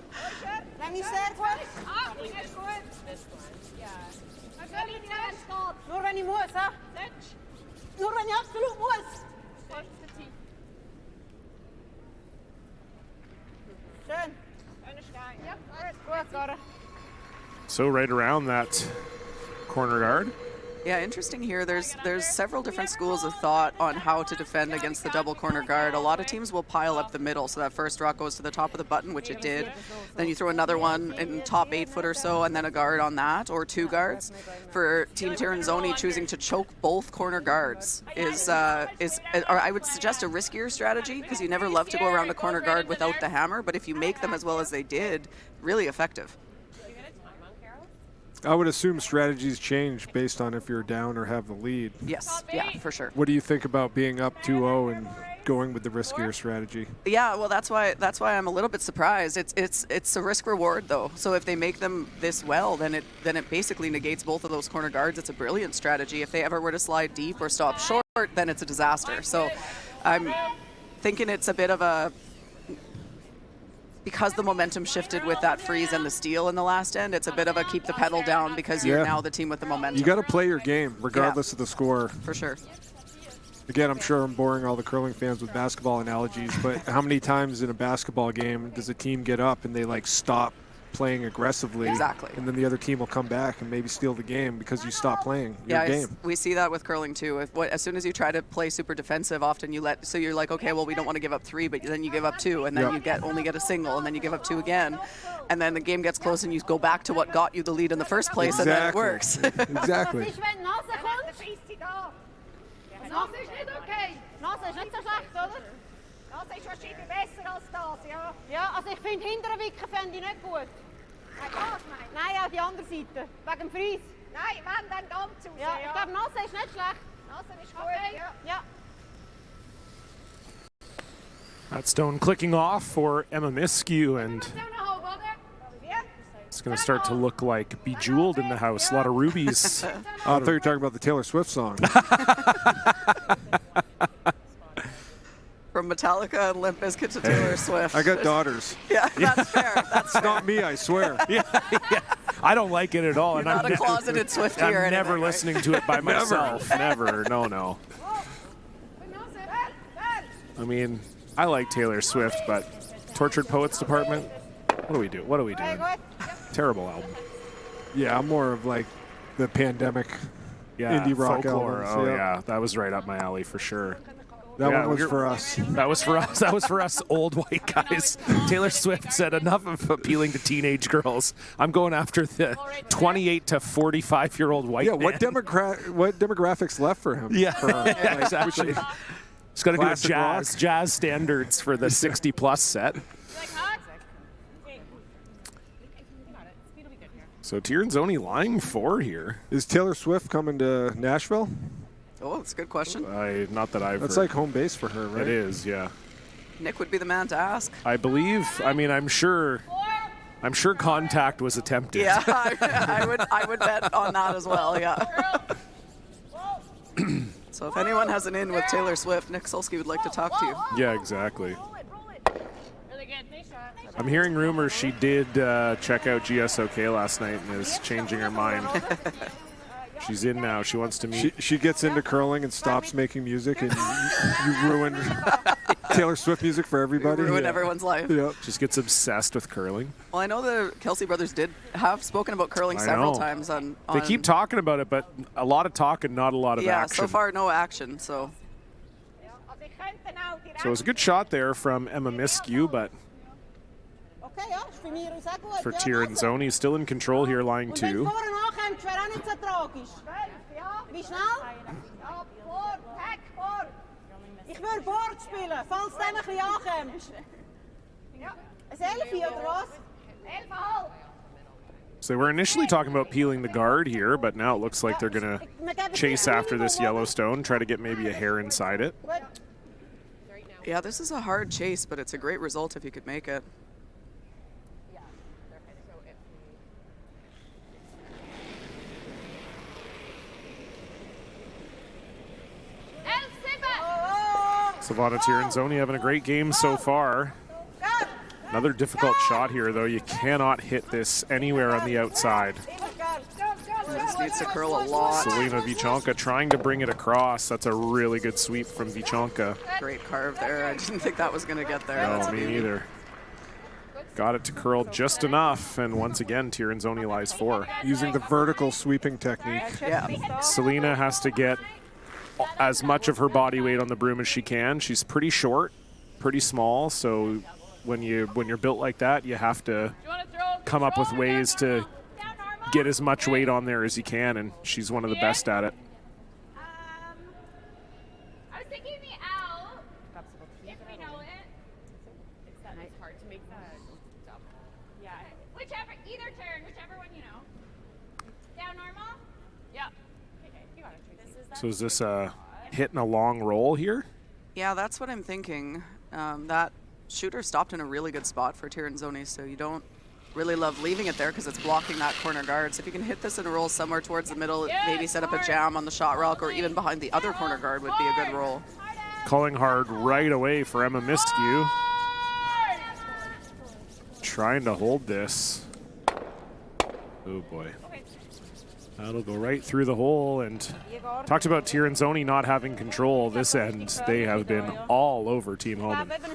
Speaker 17: So right around that corner guard.
Speaker 19: Yeah, interesting here. There's several different schools of thought on how to defend against the double corner guard. A lot of teams will pile up the middle, so that first rock goes to the top of the button, which it did. Then you throw another one in top 8 foot or so, and then a guard on that, or 2 guards. For Team Tirinzoni, choosing to choke both corner guards is or I would suggest a riskier strategy, because you never love to go around a corner guard without the hammer, but if you make them as well as they did, really effective.
Speaker 12: I would assume strategies change based on if you're down or have the lead.
Speaker 19: Yes, yeah, for sure.
Speaker 12: What do you think about being up 2-0 and going with the riskier strategy.
Speaker 19: Yeah, well, that's why I'm a little bit surprised. It's a risk reward though. So if they make them this well, then it basically negates both of those corner guards. It's a brilliant strategy. If they ever were to slide deep or stop short, then it's a disaster. So I'm thinking it's a bit of a, because the momentum shifted with that freeze and the steal in the last end, it's a bit of a keep the pedal down because you're now the team with the momentum.
Speaker 12: You got to play your game regardless of the score.
Speaker 19: For sure.
Speaker 12: Again, I'm sure I'm boring all the curling fans with basketball analogies, but how many times in a basketball game does a team get up and they like stop playing aggressively?
Speaker 19: Exactly.
Speaker 12: And then the other team will come back and maybe steal the game because you stop playing your game.
Speaker 19: We see that with curling too. As soon as you try to play super defensive, often so you're like, okay, well, we don't want to give up 3, but then you give up 2, and then you only get a single, and then you give up 2 again, and then the game gets close and you go back to what got you the lead in the first place, and then it works.
Speaker 12: Exactly.
Speaker 7: Nase ist nicht okay. Nase ist nicht so schlecht, oder? Nase ist wahrscheinlich besser als das, ja. Ja, also ich finde hinteren Wicken fände ich nicht gut. Nein, auch die andere Seite, wegen dem Fries. Nein, wenn dann ganz raus. Ja, ich glaube, Nase ist nicht schlecht. Nase ist gut, ja.
Speaker 17: That stone clicking off for Emma Miskew, and it's going to start to look like Bejeweled in the house. A lot of rubies.
Speaker 12: I thought you were talking about the Taylor Swift song.
Speaker 19: From Metallica and Limp Bizkit to Taylor Swift.
Speaker 12: I got daughters.
Speaker 19: Yeah, that's fair. That's fair.
Speaker 12: not me, I swear.
Speaker 17: Yeah. I don't like it at all.
Speaker 19: You're not a closeted Swiftie or anything,
Speaker 17: never
Speaker 19: right?
Speaker 17: listening to it by myself. Never. No. I mean, I like Taylor Swift, but Tortured Poets Department, what are we doing? Terrible album.
Speaker 12: Yeah, I'm more of like the pandemic indie rock
Speaker 17: folklore.
Speaker 12: albums.
Speaker 17: Oh yeah, that was right up my alley for sure.
Speaker 12: That one was for us.
Speaker 17: That was for us. That was for us old white guys. Taylor Swift said, enough of appealing to teenage girls. I'm going after the 28 to 45-year-old white man.
Speaker 12: What demographics left for him?
Speaker 17: Yeah,
Speaker 12: for,
Speaker 17: exactly. He's got to do jazz standards for the 60-plus set. So Tirinzoni line 4 here.
Speaker 12: Is Taylor Swift coming to Nashville?
Speaker 19: Oh, that's a good question.
Speaker 17: Not that I've
Speaker 12: That's
Speaker 17: heard.
Speaker 12: like home base for her, right?
Speaker 17: It is, yeah.
Speaker 19: Nick would be the man to ask.
Speaker 17: I believe. I mean, I'm sure contact was attempted.
Speaker 19: Yeah, I would bet on that as well. Yeah. So if anyone has an in with Taylor Swift, Nick Sulsky would like to talk to you.
Speaker 17: Yeah, exactly. I'm hearing rumors she did check out GSOK last night and is changing her mind. She's in now. She wants to meet.
Speaker 12: She gets into curling and stops making music, and you ruin Taylor Swift music for everybody.
Speaker 19: You ruin everyone's life.
Speaker 12: Yeah.
Speaker 17: Just gets obsessed with curling.
Speaker 19: Well, I know the Kelsey brothers have spoken about curling several times on.
Speaker 17: They keep talking about it, but a lot of talk and not a lot of action.
Speaker 19: Yeah, so far no action. So
Speaker 17: it was a good shot there from Emma Miskew, but for Tirinzoni, still in control here, line 2.
Speaker 7: Ich würde Board spielen, falls der ein bisschen ankommt. Ja. Ein Elfi oder was? 11,5.
Speaker 17: So they were initially talking about peeling the guard here, but now it looks like they're going to chase after this Yellowstone, try to get maybe a hair inside it.
Speaker 19: yeah, this is a hard chase, but it's a great result if you could make it.
Speaker 17: Savannah Tirinzoni having a great game so far. Another difficult shot here, though. You cannot hit this anywhere on the outside.
Speaker 19: This needs to curl a lot.
Speaker 17: Selena Vichanka trying to bring it across. That's a really good sweep from Vichanka.
Speaker 19: Great carve there. I didn't think that was going to get there.
Speaker 17: No, me neither. Got it to curl just enough, and once again, Tirinzoni lies 4.
Speaker 12: Using the vertical sweeping technique.
Speaker 19: Yeah.
Speaker 17: Selena has to get as much of her body weight on the broom as she can. She's pretty short, pretty small, so when you're built like that, you have to come up with ways to get as much weight on there as you can, and she's one of the best at it.
Speaker 7: I was thinking the out. If we know it. It's hard to make that. Yeah. Either turn, whichever one you know. Down normal? Yeah. Okay, you got it.
Speaker 17: So is this hitting a long roll here?
Speaker 19: Yeah, that's what I'm thinking. That shooter stopped in a really good spot for Tirinzoni, so you don't really love leaving it there because it's blocking that corner guard. So if you can hit this and roll somewhere towards the middle, maybe set up a jam on the shot rock or even behind the other corner guard would be a good roll.
Speaker 17: Calling hard right away for Emma Miskew. Trying to hold this. Oh boy. That'll go right through the hole, and talked about Tirinzoni not having control this end. They have been all over Team Homan.
Speaker 19: Rachel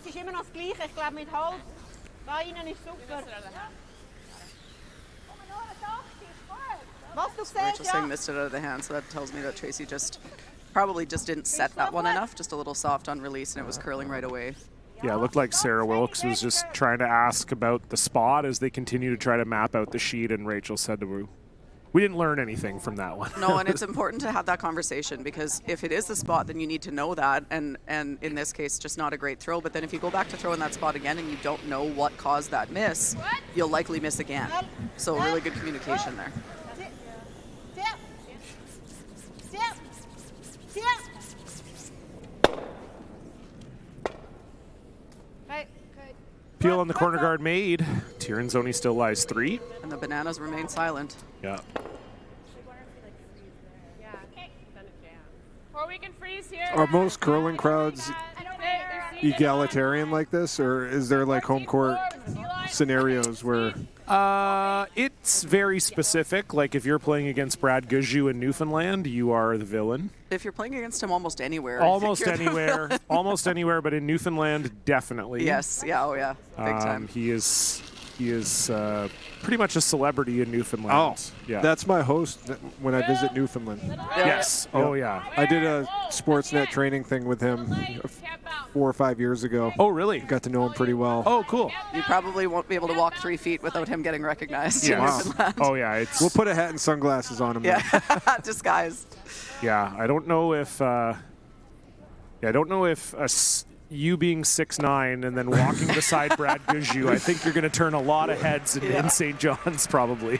Speaker 19: saying missed it out of the hand, so that tells me that Tracy probably just didn't set that one enough, just a little soft on release, and it was curling right away.
Speaker 17: Yeah, it looked like Sarah Wilkes was just trying to ask about the spot as they continue to try to map out the sheet, and Rachel said to her, we didn't learn anything from that one.
Speaker 19: No, and it's important to have that conversation because if it is the spot, then you need to know that, and in this case, just not a great throw. But then if you go back to throw in that spot again and you don't know what caused that miss, you'll likely miss again. So really good communication there.
Speaker 17: Peel on the corner guard made. Tirinzoni still lies 3.
Speaker 19: And the bananas remain silent.
Speaker 17: Yeah.
Speaker 7: Or we can freeze here.
Speaker 12: Are most curling crowds egalitarian like this, or is there like home court scenarios where?
Speaker 17: It's very specific. Like if you're playing against Brad Gujou in Newfoundland, you are the villain.
Speaker 19: If you're playing against him almost anywhere.
Speaker 17: Almost anywhere. Almost anywhere, but in Newfoundland, definitely.
Speaker 19: Yes. Yeah. Oh, yeah. Big time.
Speaker 17: He is pretty much a celebrity in Newfoundland.
Speaker 12: Oh,
Speaker 17: yeah.
Speaker 12: That's my host when I visit Newfoundland.
Speaker 17: Yes. Oh, yeah.
Speaker 12: I did a Sportsnet training thing with him 4 or 5 years ago.
Speaker 17: Oh, really?
Speaker 12: Got to know him pretty well.
Speaker 17: Oh, cool.
Speaker 19: You probably won't be able to walk 3 feet without him getting recognized.
Speaker 17: Yeah.
Speaker 19: Wow.
Speaker 17: Oh, yeah.
Speaker 12: We'll put a hat and sunglasses on him.
Speaker 19: Yeah. Disguised.
Speaker 17: Yeah. I don't know if you being 6'9" and then walking beside Brad Gujou, I think you're going to turn a lot of heads in St. John's probably.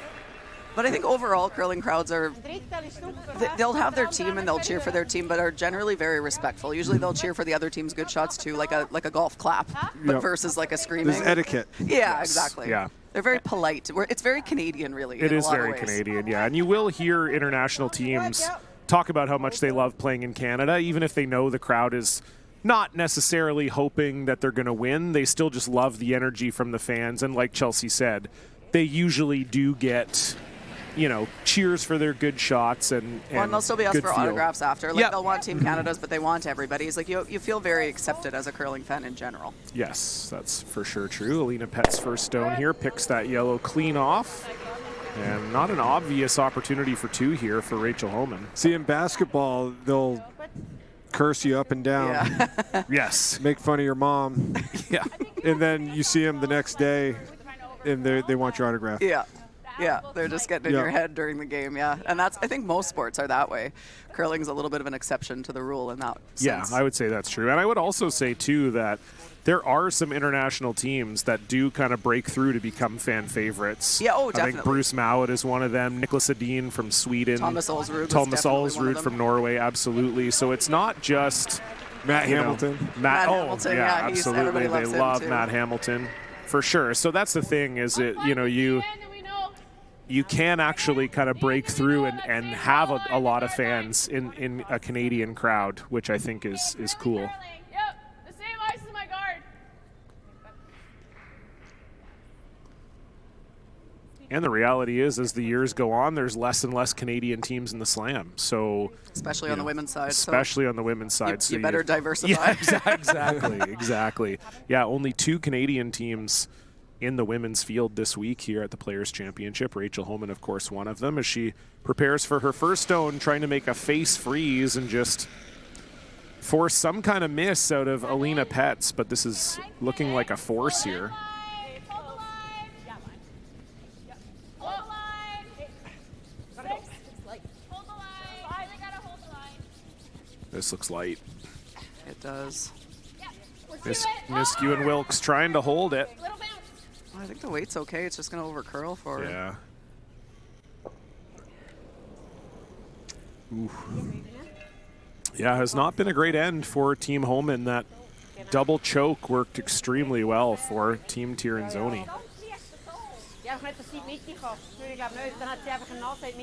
Speaker 19: But I think overall curling crowds they'll have their team and they'll cheer for their team, but are generally very respectful. Usually they'll cheer for the other team's good shots too, like a golf clap, but versus like a screaming.
Speaker 12: There's etiquette.
Speaker 19: Yeah, exactly.
Speaker 17: Yeah.
Speaker 19: They're very polite. It's very Canadian, really.
Speaker 17: It
Speaker 19: in
Speaker 17: is
Speaker 19: a lot
Speaker 17: very
Speaker 19: of ways.
Speaker 17: Canadian, yeah. And you will hear international teams talk about how much they love playing in Canada, even if they know the crowd is not necessarily hoping that they're going to win. They still just love the energy from the fans. And like Chelsea said, they usually do get, cheers for their good shots and
Speaker 19: they'll still be asked for
Speaker 17: feel.
Speaker 19: Autographs after. Like they'll want Team Canada's, but they want everybody's. Like you feel very accepted as a curling fan in general.
Speaker 17: Yes, that's for sure true. Alina Pett's first stone here picks that yellow clean off. And not an obvious opportunity for 2 here for Rachel Homan.
Speaker 12: See, in basketball, they'll curse you up and down.
Speaker 19: Yeah.
Speaker 17: Yes.
Speaker 12: Make fun of your mom.
Speaker 17: Yeah.
Speaker 12: And then you see them the next day, and they want your autograph.
Speaker 19: Yeah. Yeah, they're just getting in your head during the game, yeah. And I think most sports are that way. Curling's a little bit of an exception to the rule in that sense.
Speaker 17: Yeah, I would say that's true. And I would also say, too, that there are some international teams that do kind of break through to become fan favorites.
Speaker 19: Yeah,
Speaker 17: I think Bruce Mowat is one of them. Niklas Edin from Sweden.
Speaker 19: Thomas Olsrud
Speaker 17: from Norway, absolutely. So it's not just
Speaker 12: Matt Hamilton.
Speaker 19: Matt Hamilton,
Speaker 17: yeah, absolutely.
Speaker 19: Everybody loves
Speaker 17: they love
Speaker 19: him
Speaker 17: Matt Hamilton for sure. So that's the thing is you can actually kind of break through and have a lot of fans in a Canadian crowd, which I think is cool.
Speaker 7: Yep, the same ice as my guard.
Speaker 17: And the reality is, as the years go on, there's less and less Canadian teams in the Slam. So,
Speaker 19: especially on the women's side.
Speaker 17: Especially on the women's side.
Speaker 19: You better diversify.
Speaker 17: Yeah, exactly. Yeah, only 2 Canadian teams in the women's field this week here at the Players' Championship. Rachel Homan, of course, one of them, as she prepares for her first stone, trying to make a face freeze and just force some kind of miss out of Alina Petts. But this is looking like a force here. This looks light.
Speaker 19: It does.
Speaker 17: Miskew and Wilkes trying to hold it.
Speaker 19: I think the weight's okay. It's just going to over-curl for her.
Speaker 17: Yeah. Ooh. Yeah, has not been a great end for Team Homan. That double choke worked extremely well for Team Tirinzoni.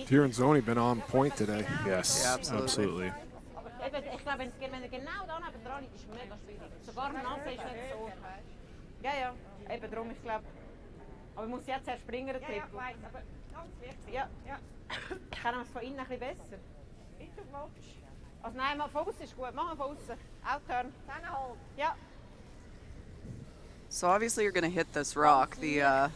Speaker 12: Tirinzoni been on point today.
Speaker 17: Yes,
Speaker 19: Yeah,
Speaker 17: absolutely.
Speaker 8: Ich glaube, wenn du genau da neben dran ist, ist mega schwierig. Sogar Nase ist nicht so. Ja, eben darum, ich glaube. Aber ich muss jetzt erst springen, der Triple. Ja, aber ganz wichtig. Ja. Können wir es von innen ein bisschen besser? Bitte, also nein, mal von außen ist gut. Machen wir von außen. Outturn. Ja.
Speaker 19: So obviously you're going to hit this rock. The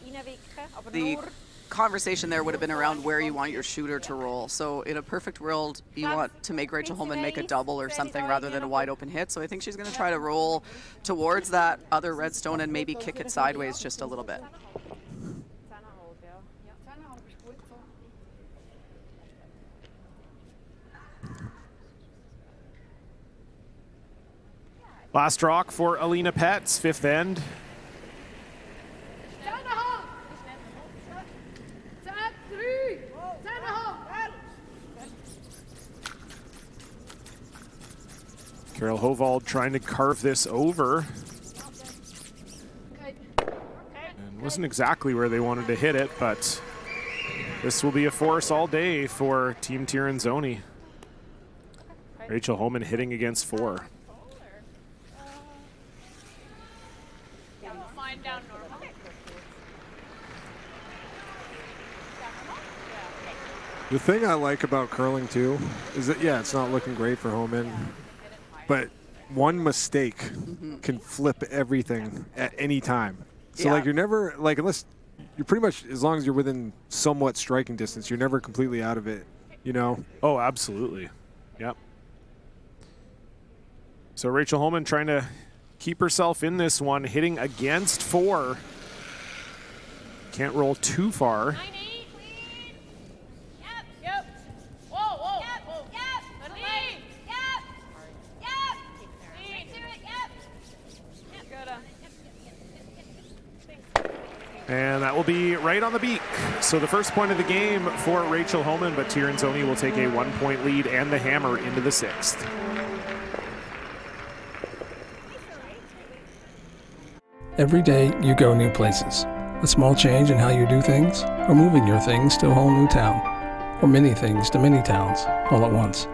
Speaker 19: conversation there would have been around where you want your shooter to roll. So in a perfect world, you want to make Rachel Homan make a double or something rather than a wide open hit. So I think she's going to try to roll towards that other redstone and maybe kick it sideways just a little bit.
Speaker 17: Last rock for Alina Petz, fifth end. Carol Hovald trying to carve this over. And wasn't exactly where they wanted to hit it, but this will be a force all day for Team Tirinzoni. Rachel Homan hitting against 4.
Speaker 12: The thing I like about curling too is that it's not looking great for Homan, but one mistake can flip everything at any time. So like you're never unless you're pretty much, as long as you're within somewhat striking distance, you're never completely out of it, you know?
Speaker 17: Oh, absolutely. Yep. So Rachel Homan trying to keep herself in this one, hitting against 4. Can't roll too far. And that will be right on the beak. So the first point of the game for Rachel Homan, but Tirinzoni will take a 1-point lead and the hammer into the 6th.
Speaker 20: Every day you go new places. A small change in how you do things, or moving your things to a whole new town, or many things to many towns all at once.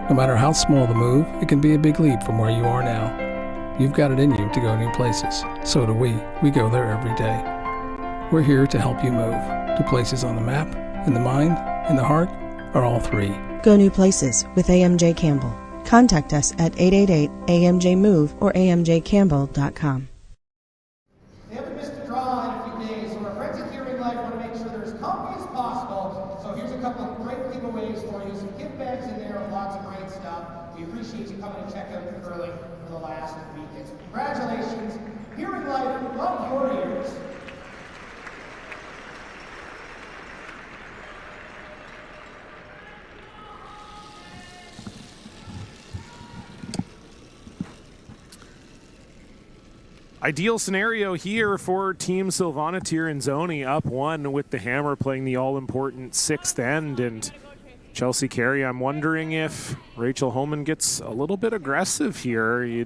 Speaker 20: No matter how small the move, it can be a big leap from where you are now. You've got it in you to go new places. So do we. We go there every day. We're here to help you move to places on the map, in the mind, in the heart, or all 3.
Speaker 21: Go new places with AMJ Campbell. Contact us at 888-AMJ-MOVE or amjcampbell.com.
Speaker 18: They haven't missed a draw in a few days, so our friends at Hearing Life want to make sure they're as comfy as possible. So here's a couple of great giveaways for you. Some gift bags in there with lots of great stuff. We appreciate you coming to check out the curling for the last weekend. So congratulations. Hearing Life, love your ears.
Speaker 17: Ideal scenario here for Team Silvana Tirinzoni, up 1 with the hammer playing the all-important 6th end. And Chelsea Carey, I'm wondering if Rachel Homan gets a little bit aggressive here.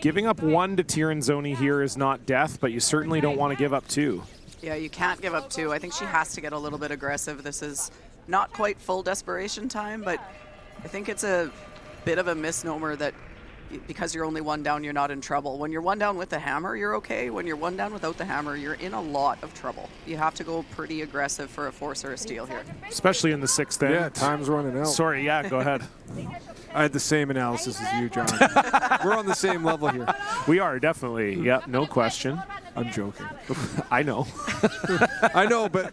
Speaker 17: Giving up 1 to Tirinzoni here is not death, but you certainly don't want to give up 2.
Speaker 19: Yeah, you can't give up 2. I think she has to get a little bit aggressive. This is not quite full desperation time, but I think it's a bit of a misnomer that because you're only 1 down, you're not in trouble. When you're 1 down with the hammer, you're okay. When you're 1 down without the hammer, you're in a lot of trouble. You have to go pretty aggressive for a force or a steal here.
Speaker 17: Especially in the 6th end.
Speaker 12: Yeah, time's running out.
Speaker 17: Sorry, go ahead.
Speaker 12: I had the same analysis as you, John. We're on the same level here.
Speaker 17: We are, definitely. Yep, no question.
Speaker 12: I'm joking.
Speaker 17: I know.
Speaker 12: I know, but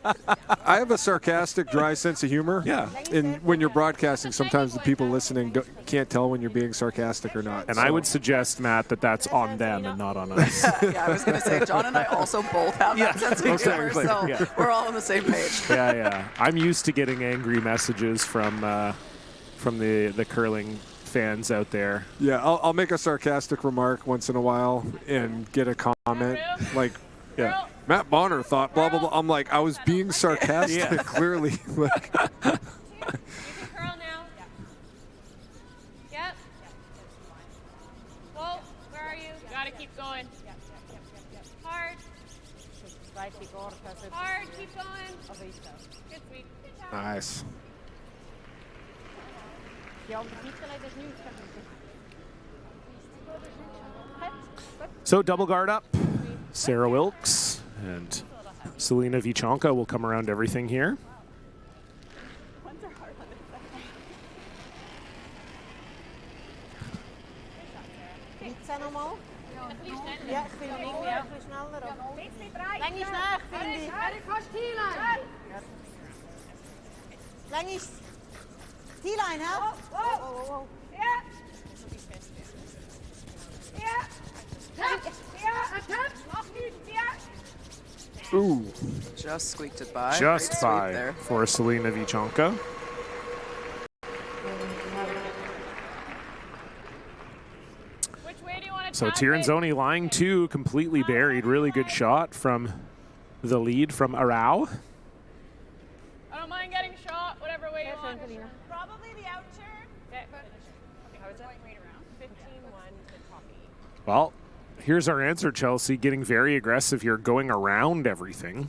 Speaker 12: I have a sarcastic, dry sense of humor.
Speaker 17: Yeah.
Speaker 12: And when you're broadcasting, sometimes the people listening can't tell when you're being sarcastic or not.
Speaker 17: And I would suggest, Matt, that that's on them and not on us.
Speaker 19: Yeah, I was going to say, John and I also both have that sense of humor, so we're all on the same page.
Speaker 17: Yeah. I'm used to getting angry messages from the curling fans out there.
Speaker 12: Yeah, I'll make a sarcastic remark once in a while and get a comment like, Matt Bonner thought blah, blah, blah. I'm like, I was being sarcastic, clearly. Like,
Speaker 7: Curl now. Yep. Hard, keep going. Good sweep. Good job.
Speaker 12: Nice.
Speaker 17: So double guard up. Sarah Wilkes and Selena Vichanka will come around everything here.
Speaker 8: Ja, ik vind hem irgendwie auch ein schneller. Länge ist nach, finde ich. Länge ist T-Line, hè?
Speaker 7: Ja. Ja.
Speaker 17: Ooh.
Speaker 19: Just squeaked it by.
Speaker 17: Just
Speaker 19: Great
Speaker 17: by
Speaker 19: sweep there.
Speaker 17: for Selena Vichanka. So Tirinzoni lying two, completely buried. Really good shot from the lead from Arau.
Speaker 7: I don't mind getting shot, whatever way you want. Probably the out turn. How is that? Right around. 15-1 to Poppy.
Speaker 17: Well, here's our answer, Chelsea. Getting very aggressive here, going around everything.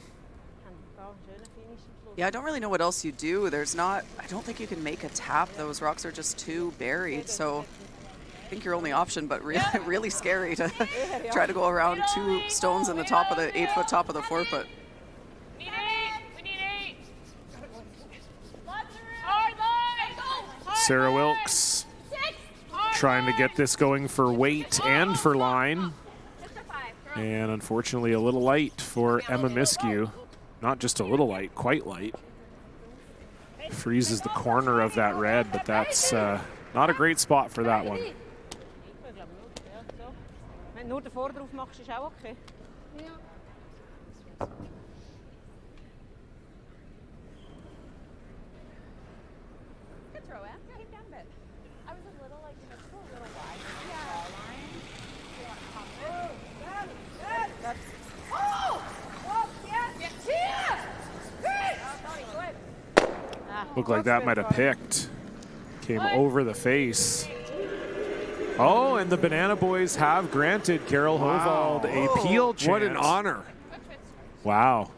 Speaker 19: Yeah, I don't really know what else you do. There's not, I don't think you can make a tap. Those rocks are just too buried. So I think your only option, but really, really scary to try to go around two stones in the top of the 8-foot top of the 4-foot.
Speaker 7: We need 8. We need 8. Hard line.
Speaker 17: Sarah Wilkes trying to get this going for weight and for line. And unfortunately a little light for Emma Miskew. Not just a little light, quite light. Freezes the corner of that red, but that's not a great spot for that one.
Speaker 8: Wenn du nur den Vorderuf machst, ist auch okay.
Speaker 7: Good throw, eh? Yeah, came down a bit. I was a little like, it's still a little wide. Yeah. Oh! Oh, yeah. Yeah.
Speaker 17: Looked like that might have picked. Came over the face. Oh, and the Banana Boys have granted Carol Hovald a peel chance.
Speaker 12: What an honor.
Speaker 17: Wow.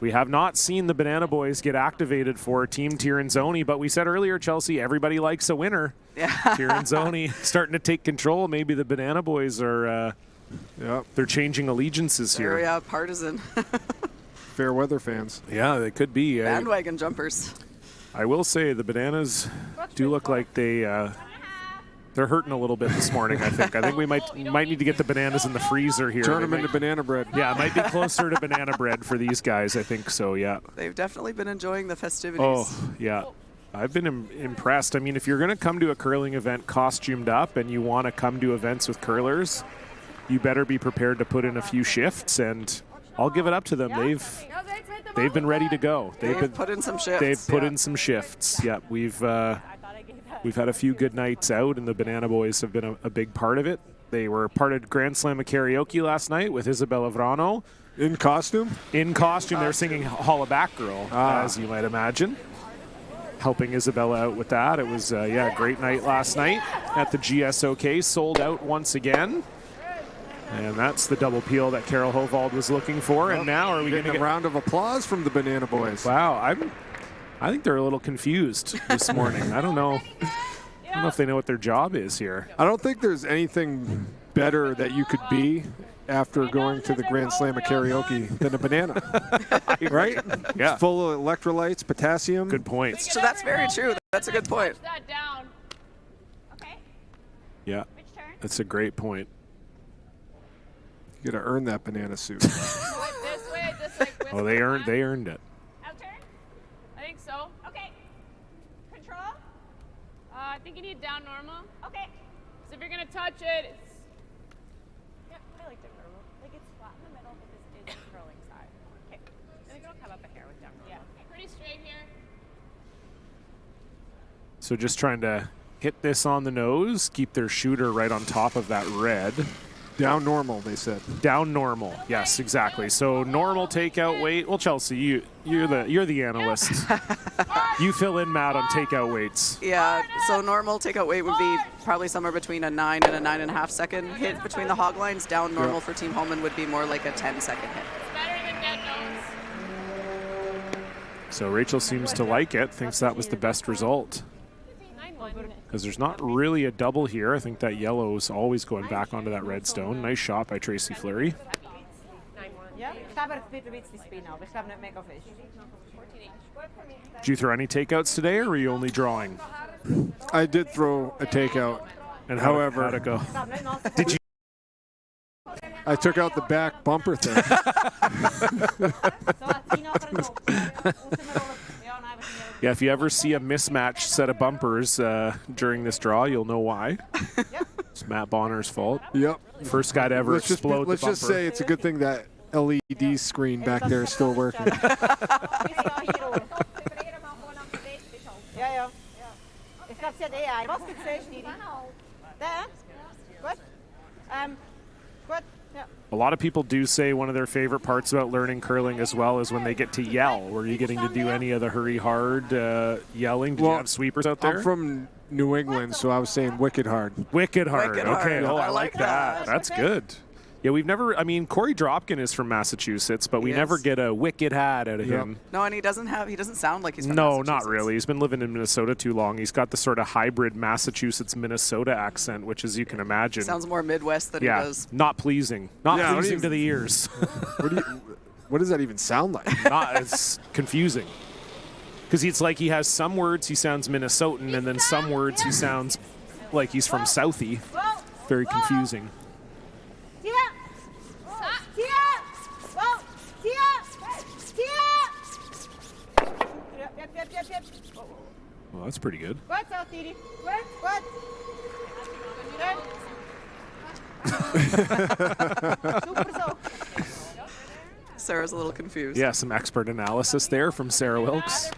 Speaker 17: We have not seen the Banana Boys get activated for Team Tirinzoni, but we said earlier, Chelsea, everybody likes a winner.
Speaker 19: Yeah.
Speaker 17: Tirinzoni starting to take control. Maybe the Banana Boys are they're changing allegiances here.
Speaker 19: Yeah, partisan.
Speaker 12: Fair weather fans.
Speaker 17: Yeah, they could be.
Speaker 19: Bandwagon jumpers.
Speaker 17: I will say the Bananas do look like they're hurting a little bit this morning, I think. I think we might need to get the bananas in the freezer here.
Speaker 12: Turn them into banana bread.
Speaker 17: Yeah, it might be closer to banana bread for these guys, I think so, yeah.
Speaker 19: They've definitely been enjoying the festivities.
Speaker 17: Oh, yeah. I've been impressed. I mean, if you're going to come to a curling event costumed up and you want to come to events with curlers, you better be prepared to put in a few shifts, and I'll give it up to them. They've been ready to go.
Speaker 19: They've put in some shifts.
Speaker 17: They've put in some shifts. Yeah, we've had a few good nights out, and the Banana Boys have been a big part of it. They were part of Grand Slam of Karaoke last night with Isabella Vrano.
Speaker 12: In costume?
Speaker 17: In costume. They're singing Holla Back Girl, as you might imagine. Helping Isabella out with that. It was, a great night last night at the GSOK. Sold out once again. And that's the double peel that Carol Hovald was looking for. And now are we going to get
Speaker 12: a round of applause from the Banana Boys?
Speaker 17: Wow, I think they're a little confused this morning. I don't know if they know what their job is here.
Speaker 12: I don't think there's anything better that you could be after going to the Grand Slam of Karaoke than a banana. Right?
Speaker 17: Yeah.
Speaker 12: It's full of electrolytes, potassium.
Speaker 17: Good point.
Speaker 19: So that's very true. That's a good point.
Speaker 7: That down. Okay.
Speaker 17: Yeah. That's a great point.
Speaker 12: You got to earn that banana suit.
Speaker 7: This way.
Speaker 17: Oh, they earned it.
Speaker 7: Out turn? I think so. Okay. Control? I think you need down normal. Okay. So if you're going to touch it, it's... Yep, I like it normal. Like it's flat in the middle, but this is the curling side. Okay. I think it'll come up a hair with down normal. Yeah. Pretty straight here.
Speaker 17: So just trying to hit this on the nose, keep their shooter right on top of that red.
Speaker 12: Down normal, they said.
Speaker 17: Down normal. Yes, exactly. So normal takeout weight. Well, Chelsea, you're the analyst. You fill in, Matt, on takeout weights.
Speaker 19: Yeah. So normal takeout weight would be probably somewhere between a 9 and a 9.5 second hit between the hog lines. Down normal for Team Homan would be more like a 10-second hit.
Speaker 7: Better than dead
Speaker 17: So Rachel seems to like it, thinks that was the best result. Because there's not really a double here. I think that yellow is always going back onto that red stone. Nice shot by Tracy Fleury. Did you throw any takeouts today, or were you only drawing?
Speaker 12: I did throw a takeout.
Speaker 17: And
Speaker 12: however,
Speaker 17: how'd it go? Did you?
Speaker 12: I took out the back bumper thing.
Speaker 17: Yeah, if you ever see a mismatched set of bumpers during this draw, you'll know why. It's Matt Bonner's fault.
Speaker 12: Yep.
Speaker 17: First guy to ever explode the bumper.
Speaker 12: Let's just say it's a good thing that LED screen back there is still working.
Speaker 17: A lot of people do say one of their favorite parts about learning curling as well is when they get to yell. Were you getting to do any of the hurry hard yelling? Did you have sweepers out there?
Speaker 12: I'm from New England, so I was saying wicked hard.
Speaker 17: Wicked hard.
Speaker 19: Wicked
Speaker 17: Okay.
Speaker 19: hard.
Speaker 17: Oh, I
Speaker 19: I
Speaker 17: like
Speaker 19: like
Speaker 17: that.
Speaker 19: that.
Speaker 17: That's good. Yeah, we've never, I mean, Corey Dropkin is from Massachusetts, but we
Speaker 19: He
Speaker 17: never
Speaker 19: is.
Speaker 17: get a wicked hat out of him.
Speaker 19: No, and he doesn't sound like he's from
Speaker 17: No,
Speaker 19: Massachusetts.
Speaker 17: not really. He's been living in Minnesota too long. He's got the sort of hybrid Massachusetts-Minnesota accent, which, as you can imagine,
Speaker 19: Sounds more Midwest than he does.
Speaker 17: not pleasing. Not
Speaker 12: Yeah,
Speaker 17: pleasing to the ears.
Speaker 12: What does that even sound like?
Speaker 17: It's confusing. Because it's like he has some words he sounds Minnesotan, and then some words he sounds like he's from Southie. Very confusing. Well, that's pretty good.
Speaker 19: Sarah's a little confused.
Speaker 17: Yeah, some expert analysis there from Sarah Wilkes.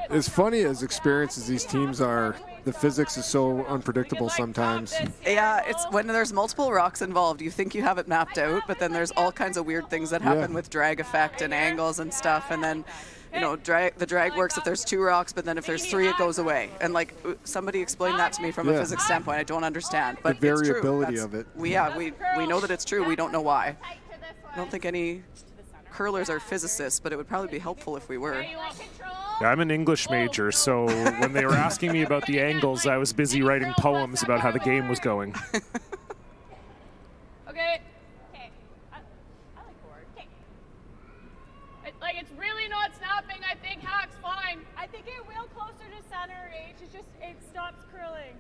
Speaker 12: As funny as experienced as these teams are, the physics is so unpredictable sometimes.
Speaker 19: Yeah, it's when there's multiple rocks involved, you think you have it mapped out, but then there's all kinds of weird things that happen with drag effect and angles and stuff, and then the drag works if there's 2 rocks, but then if there's 3, it goes away. And like somebody explained that to me from a physics standpoint. I don't understand, but
Speaker 12: the
Speaker 19: it's true.
Speaker 12: variability of it.
Speaker 19: We know that it's true. We don't know why. I don't think any curlers are physicists, but it would probably be helpful if we were.
Speaker 17: Yeah, I'm an English major, so when they were asking me about the angles, I was busy writing poems about how the game was going.
Speaker 7: Okay. I like board. Like it's really not snapping. I think hack's fine. I think it will closer to center. It stops curling.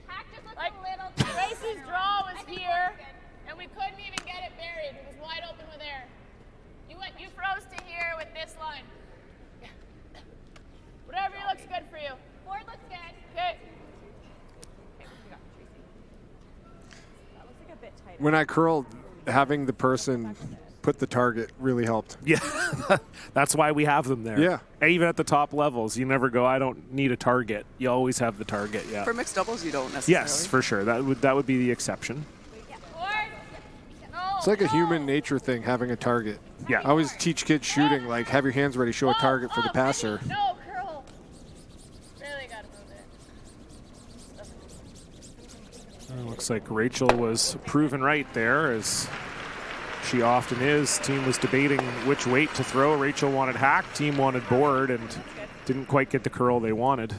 Speaker 7: Hack just looks a little. Tracy's draw was here, and we couldn't even get it buried. It was wide open with air. You froze to here with this line. Whatever looks good for you. Board looks good. Okay. That looks like a bit tighter.
Speaker 12: When I curled, having the person put the target really helped.
Speaker 17: Yeah, that's why we have them there.
Speaker 12: Yeah.
Speaker 17: And even at the top levels, you never go, I don't need a target. You always have the target, yeah.
Speaker 19: For mixed doubles, you don't necessarily.
Speaker 17: Yes, for sure. That would be the exception.
Speaker 12: It's like a human nature thing, having a target.
Speaker 17: Yeah.
Speaker 12: I always teach kids shooting, like, have your hands ready, show a target for the passer.
Speaker 7: No, curl. Really gotta move it.
Speaker 17: Looks like Rachel was proven right there, as she often is. Team was debating which weight to throw. Rachel wanted hack, team wanted board, and didn't quite get the curl they wanted.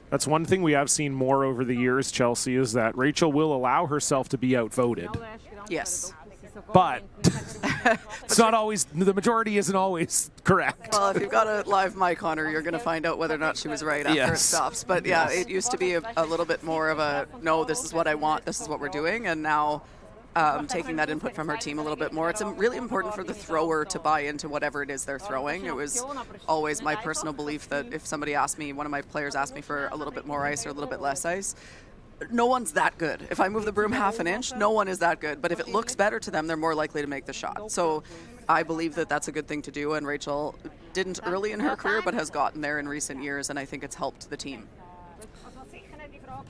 Speaker 17: That's one thing we have seen more over the years, Chelsea, is that Rachel will allow herself to be outvoted.
Speaker 19: Yes.
Speaker 17: But it's not always, the majority isn't always correct.
Speaker 19: Well, if you've got a live mic on her, you're going to find out whether or not she was right after it stops. But yeah, it used to be a little bit more of a, no, this is what I want, this is what we're doing. And now taking that input from her team a little bit more. It's really important for the thrower to buy into whatever it is they're throwing. It was always my personal belief that if somebody asked me, one of my players asked me for a little bit more ice or a little bit less ice, no one's that good. If I move the broom half an inch, no one is that good. But if it looks better to them, they're more likely to make the shot. So I believe that that's a good thing to do, and Rachel didn't early in her career, but has gotten there in recent years, and I think it's helped the team.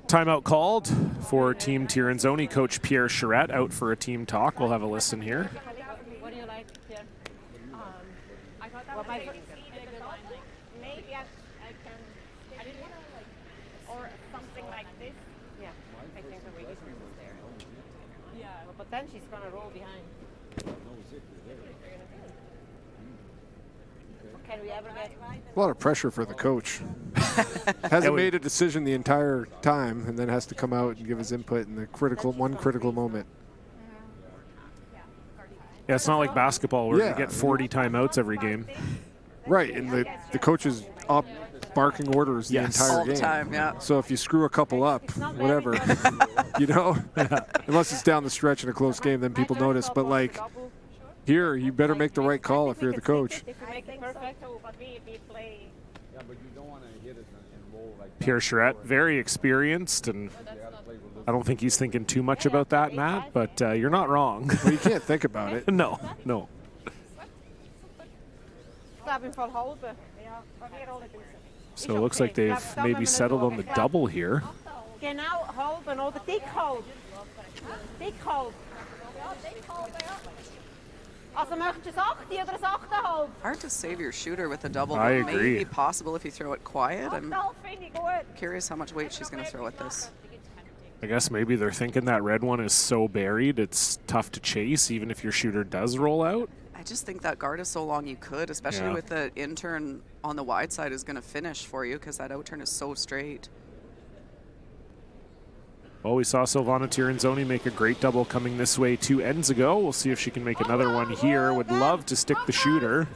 Speaker 17: Timeout called for Team Tirinzoni. Coach Pierre Charette out for a team talk. We'll have a listen here.
Speaker 8: What do you like, Pierre? I thought that was maybe I can. I didn't want to or something like this. Yeah, I think the weight is there. Yeah, but then she's gonna roll behind.
Speaker 12: A lot of pressure for the coach. Hasn't made a decision the entire time, and then has to come out and give his input in the critical moment.
Speaker 17: Yeah, it's not like basketball where you get 40 timeouts every game.
Speaker 12: Right, and the coach is up barking orders the entire
Speaker 19: all
Speaker 12: game.
Speaker 19: the time, yeah.
Speaker 12: So if you screw a couple up, whatever, you know, unless it's down the stretch in a close game, then people notice. But like here, you better make the right call if you're the coach.
Speaker 17: Pierre Charette, very experienced, and I don't think he's thinking too much about that, Matt, but you're not wrong.
Speaker 12: Well, you can't think about it.
Speaker 17: No. So it looks like they've maybe settled on the double here.
Speaker 19: Hard to save your shooter with a double,
Speaker 17: I
Speaker 19: but
Speaker 17: agree.
Speaker 19: maybe possible if you throw it quiet. I'm curious how much weight she's going to throw at this.
Speaker 17: I guess maybe they're thinking that red one is so buried it's tough to chase even if your shooter does roll out.
Speaker 19: I just think that guard is so long you could, especially with the in-turn on the wide side is going to finish for you because that out-turn is so straight.
Speaker 17: Well, we saw Silvana Tirinzoni make a great double coming this way 2 ends ago. We'll see if she can make another one here. Would love to stick the shooter.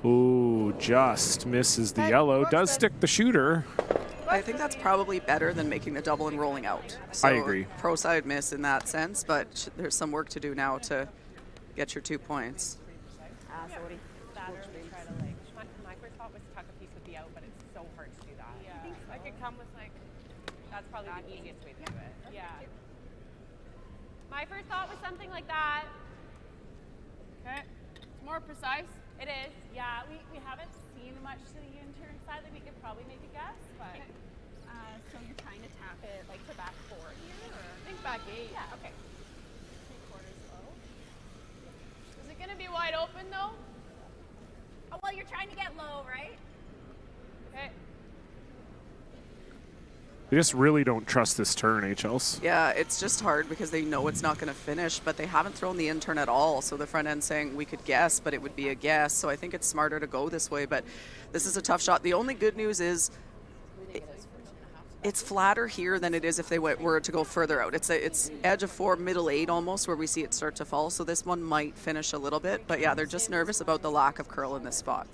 Speaker 17: Ooh, just misses the yellow. Does stick the shooter.
Speaker 19: I think that's probably better than making the double and rolling out. So
Speaker 17: I agree.
Speaker 19: Pro side miss in that sense, but there's some work to do now to get your 2 points.
Speaker 23: My first thought was tuck a piece with the out, but it's so hard to do that. Yeah. I could come with that's probably the easiest way to do it. Yeah. My first thought was something like that. Okay. It's more precise. It is. Yeah. We haven't seen much to the U-turn side. We could probably make a guess, but. Okay. So you're trying to tap it to back 4 here, or? I think back 8. Yeah. Okay. 3/4 low. Is it going to be wide open though? Oh, well, you're trying to get low, right? Okay.
Speaker 17: They just really don't trust this turn, HLs.
Speaker 19: Yeah, it's just hard because they know it's not going to finish, but they haven't thrown the in-turn at all. So the front end saying we could guess, but it would be a guess. So I think it's smarter to go this way, but this is a tough shot. The only good news is it's flatter here than it is if they were to go further out. It's edge of 4, middle 8 almost, where we see it start to fall. So this one might finish a little bit, but yeah, they're just nervous about the lack of curl in this spot.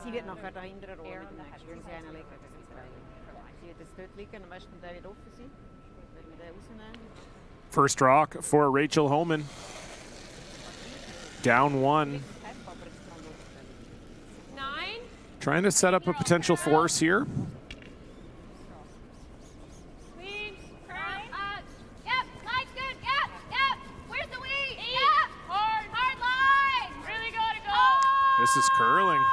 Speaker 8: Sie wird nachher dahinter rollen. Wenn sie einen legen, sie wird jetzt dort liegen, am besten der wird offen sein. Wenn wir den rausnehmen.
Speaker 17: First rock for Rachel Homan. Down 1.
Speaker 23: 9.
Speaker 17: Trying to set up a potential force here.
Speaker 7: Yep, line's good. Yep. Where's the weed? Yep. Hard line. Really gotta go.
Speaker 17: This is curling.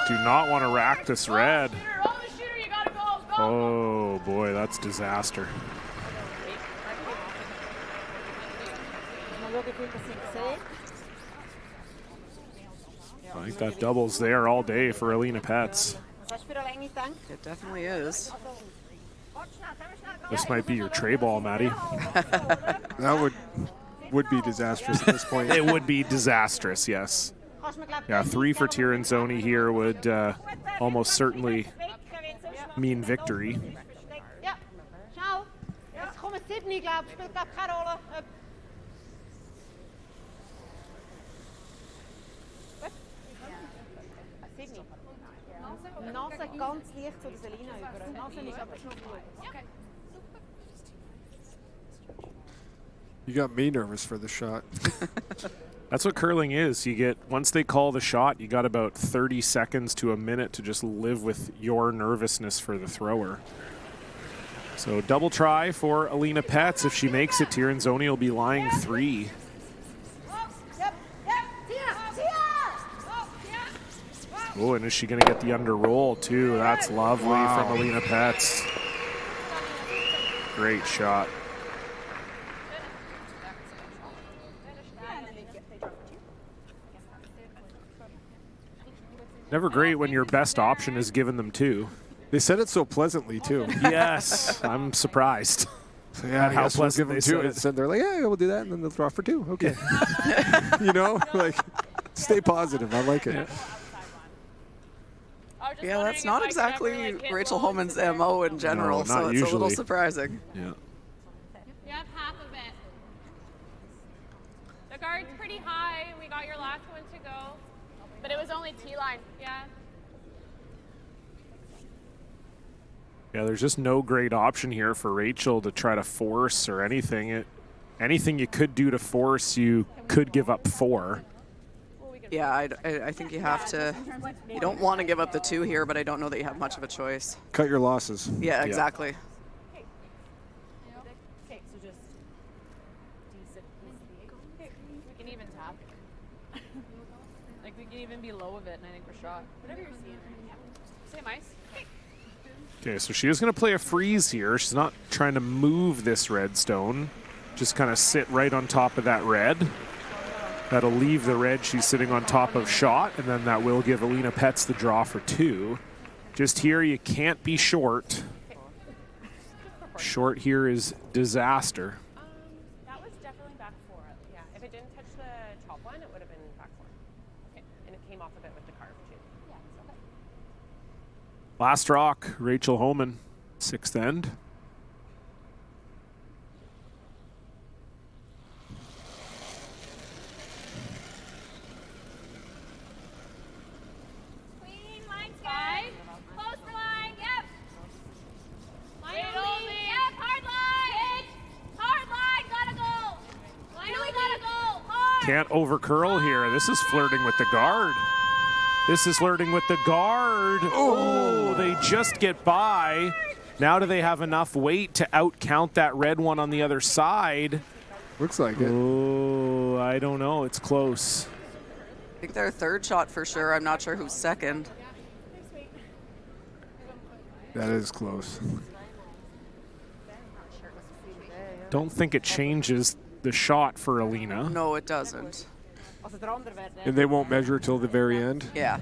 Speaker 17: Do not want to rack this red. Oh boy, that's disaster. I think that double's there all day for Alina Petz.
Speaker 19: It definitely is.
Speaker 17: This might be your tray ball, Maddie.
Speaker 12: That would be disastrous at this point.
Speaker 17: It would be disastrous, yes. Yeah, 3 for Tirinzoni here would almost certainly mean victory.
Speaker 8: Ja, schau. Jetzt kommen 7, glaube ich. Spielt glaube keine Rolle. Nase ganz leicht zu der Selina über. Nase ist aber schon gut. Okay.
Speaker 12: You got me nervous for the shot.
Speaker 17: That's what curling is. You get, once they call the shot, you got about 30 seconds to a minute to just live with your nervousness for the thrower. So double try for Alina Petz. If she makes it, Tirinzoni will be lying 3. Oh, and is she going to get the under roll too? That's lovely from Alina Petz. Great shot. Never great when your best option is given them 2.
Speaker 12: They said it so pleasantly, too.
Speaker 17: Yes, I'm surprised.
Speaker 12: So yeah,
Speaker 17: how
Speaker 12: we'll
Speaker 17: pleasant
Speaker 12: give
Speaker 17: they
Speaker 12: them 2.
Speaker 17: said
Speaker 12: And
Speaker 17: it.
Speaker 12: said they're like, yeah, we'll do that, and then they'll draw for 2. Okay. You know, like, stay positive. I like it.
Speaker 19: Yeah, that's not exactly Rachel Homan's MO in general, so it's a little surprising.
Speaker 17: Yeah.
Speaker 7: You have half of it. The guard's pretty high. We got your last one to go. But it was only T-line. Yeah.
Speaker 17: Yeah, there's just no great option here for Rachel to try to force or anything. Anything you could do to force, you could give up 4.
Speaker 19: Yeah, I think you have to. You don't want to give up the 2 here, but I don't know that you have much of a choice.
Speaker 12: Cut your losses.
Speaker 19: Yeah, exactly.
Speaker 8: Okay, so just
Speaker 1: We can even tap. Like we can even be low of it, and I think we're shot. Whatever you're seeing.
Speaker 7: Same ice.
Speaker 17: Okay, so she is going to play a freeze here. She's not trying to move this red stone. Just kind of sit right on top of that red. That'll leave the red she's sitting on top of shot, and then that will give Alina Petz the draw for 2. Just here, you can't be short. Short here is disaster.
Speaker 8: that was definitely back 4. Yeah, if it didn't touch the top one, it would have been back 4. Okay, and it came off a bit with the carve too. Yeah, it's okay.
Speaker 17: Last rock, Rachel Homan, 6th end.
Speaker 7: Queen, line's good. Close for line, yep. Line only. Yep, hard line. Hard line, gotta go. Line only, gotta go. Hard.
Speaker 17: Can't over curl here. This is flirting with the guard. This is flirting with the guard. Oh, they just get by. Now do they have enough weight to outcount that red one on the other side?
Speaker 12: Looks like it.
Speaker 17: Oh, I don't know. It's close.
Speaker 19: I think they're 3rd shot for sure. I'm not sure who's 2nd.
Speaker 12: That is close.
Speaker 17: Don't think it changes the shot for Alina.
Speaker 19: No, it doesn't.
Speaker 12: And they won't measure till the very end?
Speaker 19: Yeah,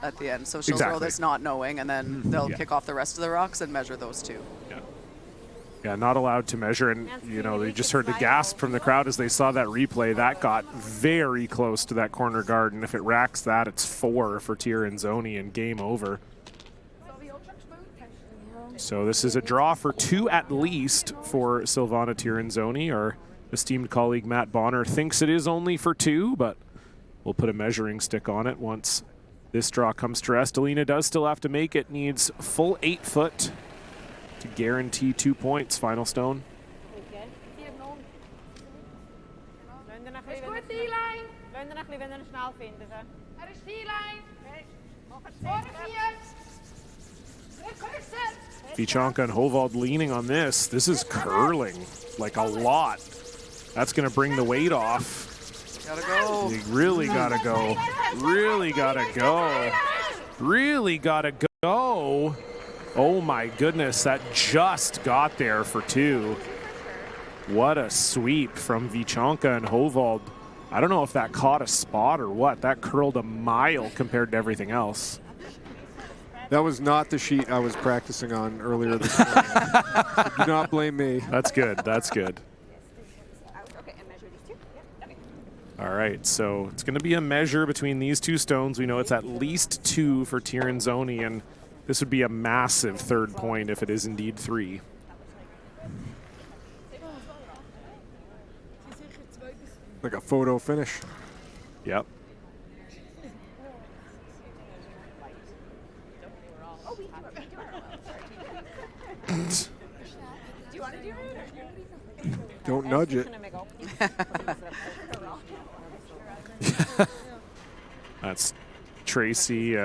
Speaker 19: at the end. So she'll throw this not knowing, and then they'll kick off the rest of the rocks and measure those 2.
Speaker 17: Yeah, not allowed to measure. And, you know, they just heard the gasp from the crowd as they saw that replay. That got very close to that corner guard. And if it racks that, it's 4 for Tirinzoni and game over. So this is a draw for 2 at least for Silvana Tirinzoni. Our esteemed colleague Matt Bonner thinks it is only for 2, but we'll put a measuring stick on it once this draw comes to rest. Alina does still have to make it, needs full 8 foot to guarantee 2 points. Final stone. Vichanka and Hovald leaning on this. This is curling like a lot. That's going to bring the weight off.
Speaker 19: Gotta go.
Speaker 17: You really gotta go. Really gotta go. Really gotta go. Oh my goodness, that just got there for 2. What a sweep from Vichanka and Hovald. I don't know if that caught a spot or what. That curled a mile compared to everything else.
Speaker 12: That was not the sheet I was practicing on earlier this morning. So do not blame me.
Speaker 17: That's good. That's good. All right, so it's going to be a measure between these 2 stones. We know it's at least 2 for Tirinzoni, and this would be a massive 3rd point if it is indeed 3.
Speaker 12: Like a photo finish.
Speaker 17: Yep.
Speaker 12: Don't nudge it.
Speaker 17: That's Tracy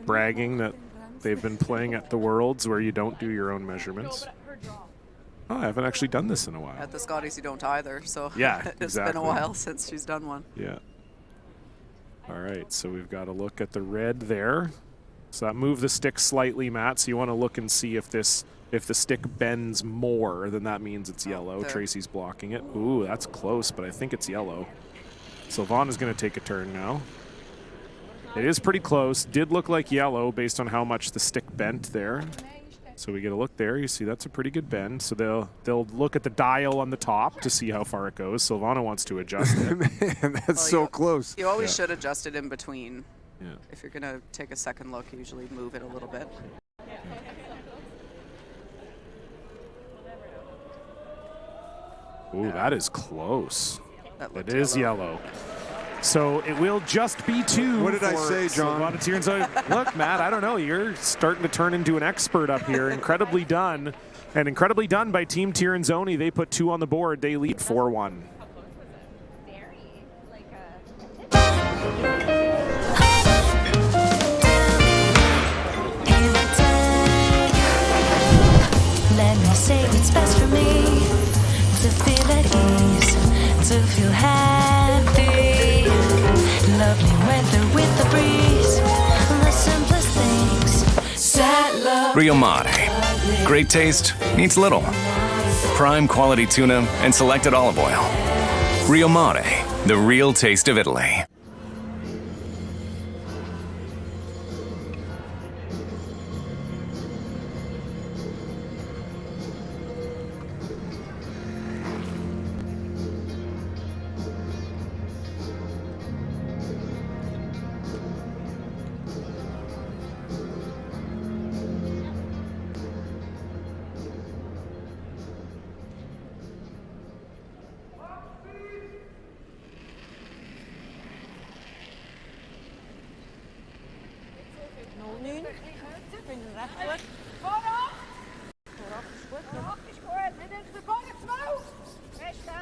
Speaker 17: bragging that they've been playing at the Worlds where you don't do your own measurements. Oh, I haven't actually done this in a while.
Speaker 19: At the Scotties, you don't either. So
Speaker 17: yeah,
Speaker 19: it's been a while since she's done one.
Speaker 17: Yeah. All right, so we've got to look at the red there. So that moved the stick slightly, Matt. So you want to look and see if the stick bends more, then that means it's yellow. Tracy's blocking it. Ooh, that's close, but I think it's yellow. Silvana's going to take a turn now. It is pretty close. Did look like yellow based on how much the stick bent there. So we get a look there. You see that's a pretty good bend. So they'll look at the dial on the top to see how far it goes. Silvana wants to adjust it.
Speaker 12: Man, that's so close.
Speaker 19: You always should adjust it in between.
Speaker 17: Yeah.
Speaker 19: If you're going to take a second look, usually move it a little bit.
Speaker 17: Ooh, that is close.
Speaker 19: It
Speaker 17: is yellow. So it will just be 2.
Speaker 12: What did I say, John?
Speaker 17: Silvana Tirinzoni. Look, Matt, I don't know. You're starting to turn into an expert up here. Incredibly done. And incredibly done by Team Tirinzoni. They put 2 on the board. They lead 4-1.
Speaker 10: Let me say what's best for me, to feel at ease, to feel happy. Lovely weather with the breeze, the simplest things. Sad love.
Speaker 22: Rio Mare. Great taste needs little. Prime quality tuna and selected olive oil. Rio Mare, the real taste of Italy.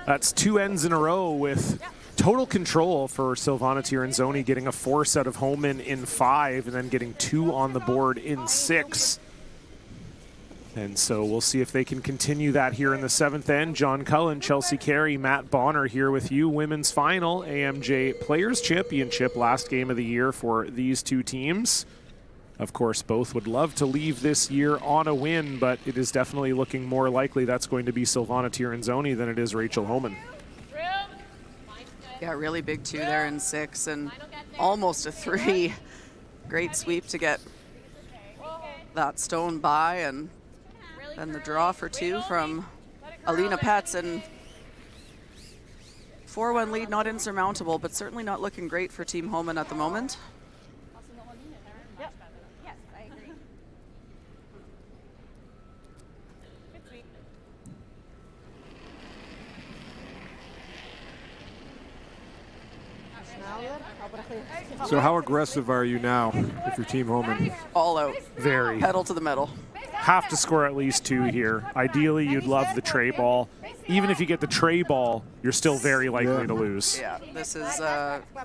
Speaker 17: That's 2 ends in a row with total control for Silvana Tirinzoni, getting a force out of Homan in 5 and then getting 2 on the board in 6. And so we'll see if they can continue that here in the 7th end. John Cullen, Chelsea Carey, Matt Bonner here with you. Women's final, AMJ Players Championship, last game of the year for these 2 teams. Of course, both would love to leave this year on a win, but it is definitely looking more likely that's going to be Silvana Tirinzoni than it is Rachel Homan.
Speaker 19: Yeah, really big 2 there in 6 and almost a 3. Great sweep to get that stone by, and then the draw for 2 from Alina Petz, and 4-1 lead, not insurmountable, but certainly not looking great for Team Homan at the moment.
Speaker 12: So how aggressive are you now if you're Team Homan?
Speaker 19: All out.
Speaker 17: Very.
Speaker 19: Pedal to the metal.
Speaker 17: Have to score at least 2 here. Ideally, you'd love the tray ball. Even if you get the tray ball, you're still very likely to lose.
Speaker 19: Yeah, this is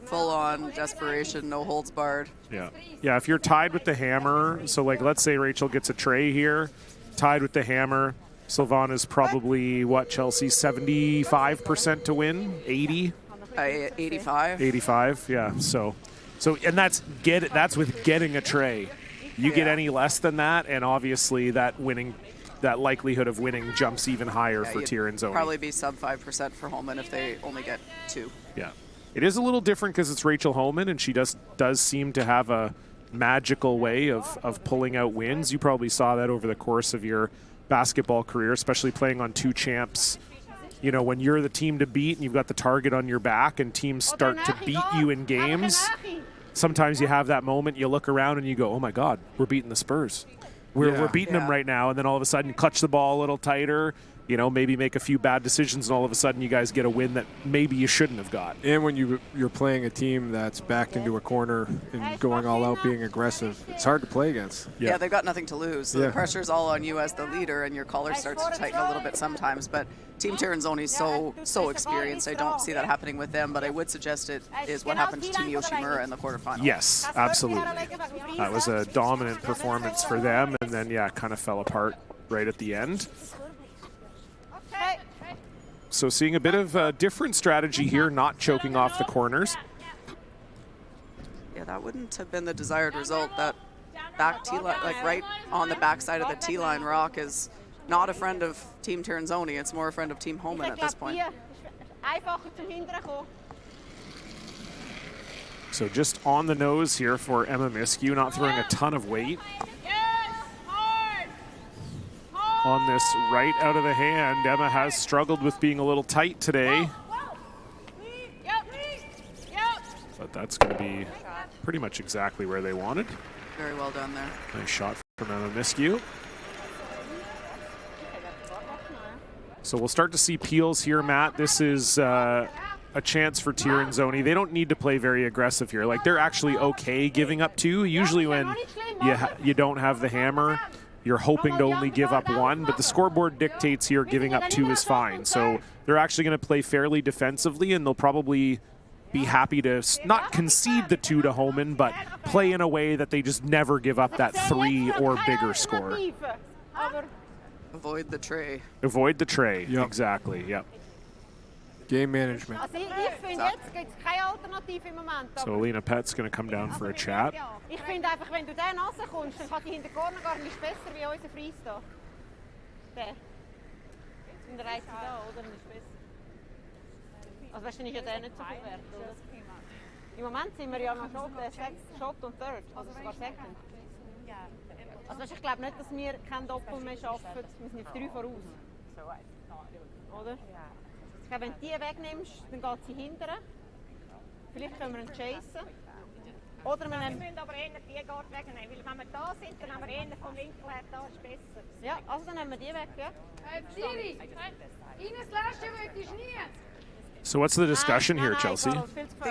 Speaker 19: full-on desperation, no holds barred.
Speaker 17: Yeah. Yeah, if you're tied with the hammer, so like let's say Rachel gets a tray here, tied with the hammer, Silvana's probably, what, Chelsea, 75% to win? 80?
Speaker 19: 85.
Speaker 17: 85, yeah. So and that's with getting a tray. You get any less than that, and obviously that likelihood of winning jumps even higher for Tirinzoni.
Speaker 19: Probably be sub 5% for Homan if they only get 2.
Speaker 17: Yeah. It is a little different because it's Rachel Homan, and she does seem to have a magical way of pulling out wins. You probably saw that over the course of your basketball career, especially playing on 2 champs. You know, when you're the team to beat and you've got the target on your back and teams start to beat you in games, sometimes you have that moment, you look around and you go, oh my God, we're beating the Spurs. We're beating them right now. And then all of a sudden clutch the ball a little tighter, you know, maybe make a few bad decisions, and all of a sudden you guys get a win that maybe you shouldn't have got.
Speaker 12: And when you're playing a team that's backed into a corner and going all out, being aggressive, it's hard to play against.
Speaker 19: Yeah, they've got nothing to lose. So the pressure's all on you as the leader, and your collar starts to tighten a little bit sometimes. But Team Tirinzoni is so experienced. I don't see that happening with them, but I would suggest it is what happened to Team Yoshimura in the quarterfinals.
Speaker 17: Yes, absolutely. That was a dominant performance for them, and then, kind of fell apart right at the end. So seeing a bit of a different strategy here, not choking off the corners.
Speaker 19: Yeah, that wouldn't have been the desired result. That back T line, like right on the backside of the T line rock, is not a friend of Team Tirinzoni. It's more a friend of Team Homan at this point.
Speaker 17: So just on the nose here for Emma Miskew, not throwing a ton of weight. On this right out of the hand, Emma has struggled with being a little tight today. But that's going to be pretty much exactly where they wanted.
Speaker 19: Very well done there.
Speaker 17: Nice shot from Emma Miskew. So we'll start to see peels here, Matt. This is a chance for Tirinzoni. They don't need to play very aggressive here. Like, they're actually okay giving up 2. Usually when you don't have the hammer, you're hoping to only give up 1, but the scoreboard dictates here giving up 2 is fine. So they're actually going to play fairly defensively, and they'll probably be happy to not concede the 2 to Homan, but play in a way that they just never give up that 3 or bigger score.
Speaker 19: Avoid the tray.
Speaker 17: Avoid the tray, exactly, yep.
Speaker 12: Game management.
Speaker 8: Also ich finde, jetzt gibt es keine Alternative im Moment.
Speaker 17: So Alina Pett's going to come down for a chat.
Speaker 8: Ich finde einfach, wenn du den rauskommst, dann kann die hinter Corner gar nicht besser wie unser Freis da. Der. In der Reihe da, oder? Nicht besser. Also wahrscheinlich ja der nicht so viel wert, oder? Im Moment sind wir ja noch Shot und Third, also sogar Second. Also ich glaube nicht, dass wir kein Doppel mehr schaffen. Wir sind auf 3 voraus. Oder? Ich glaube, wenn du die wegnimmst, dann geht sie hinterher. Vielleicht können wir ihn chasen. Oder wir müssen aber eher die Gart wegnehmen, weil wenn wir da sind, dann haben wir eher vom Winkel her, da ist besser. Ja, also dann nehmen wir die weg, ja?
Speaker 7: Siri, Ines Lasche wollte ich nie.
Speaker 17: So what's the discussion here, Chelsea?
Speaker 19: I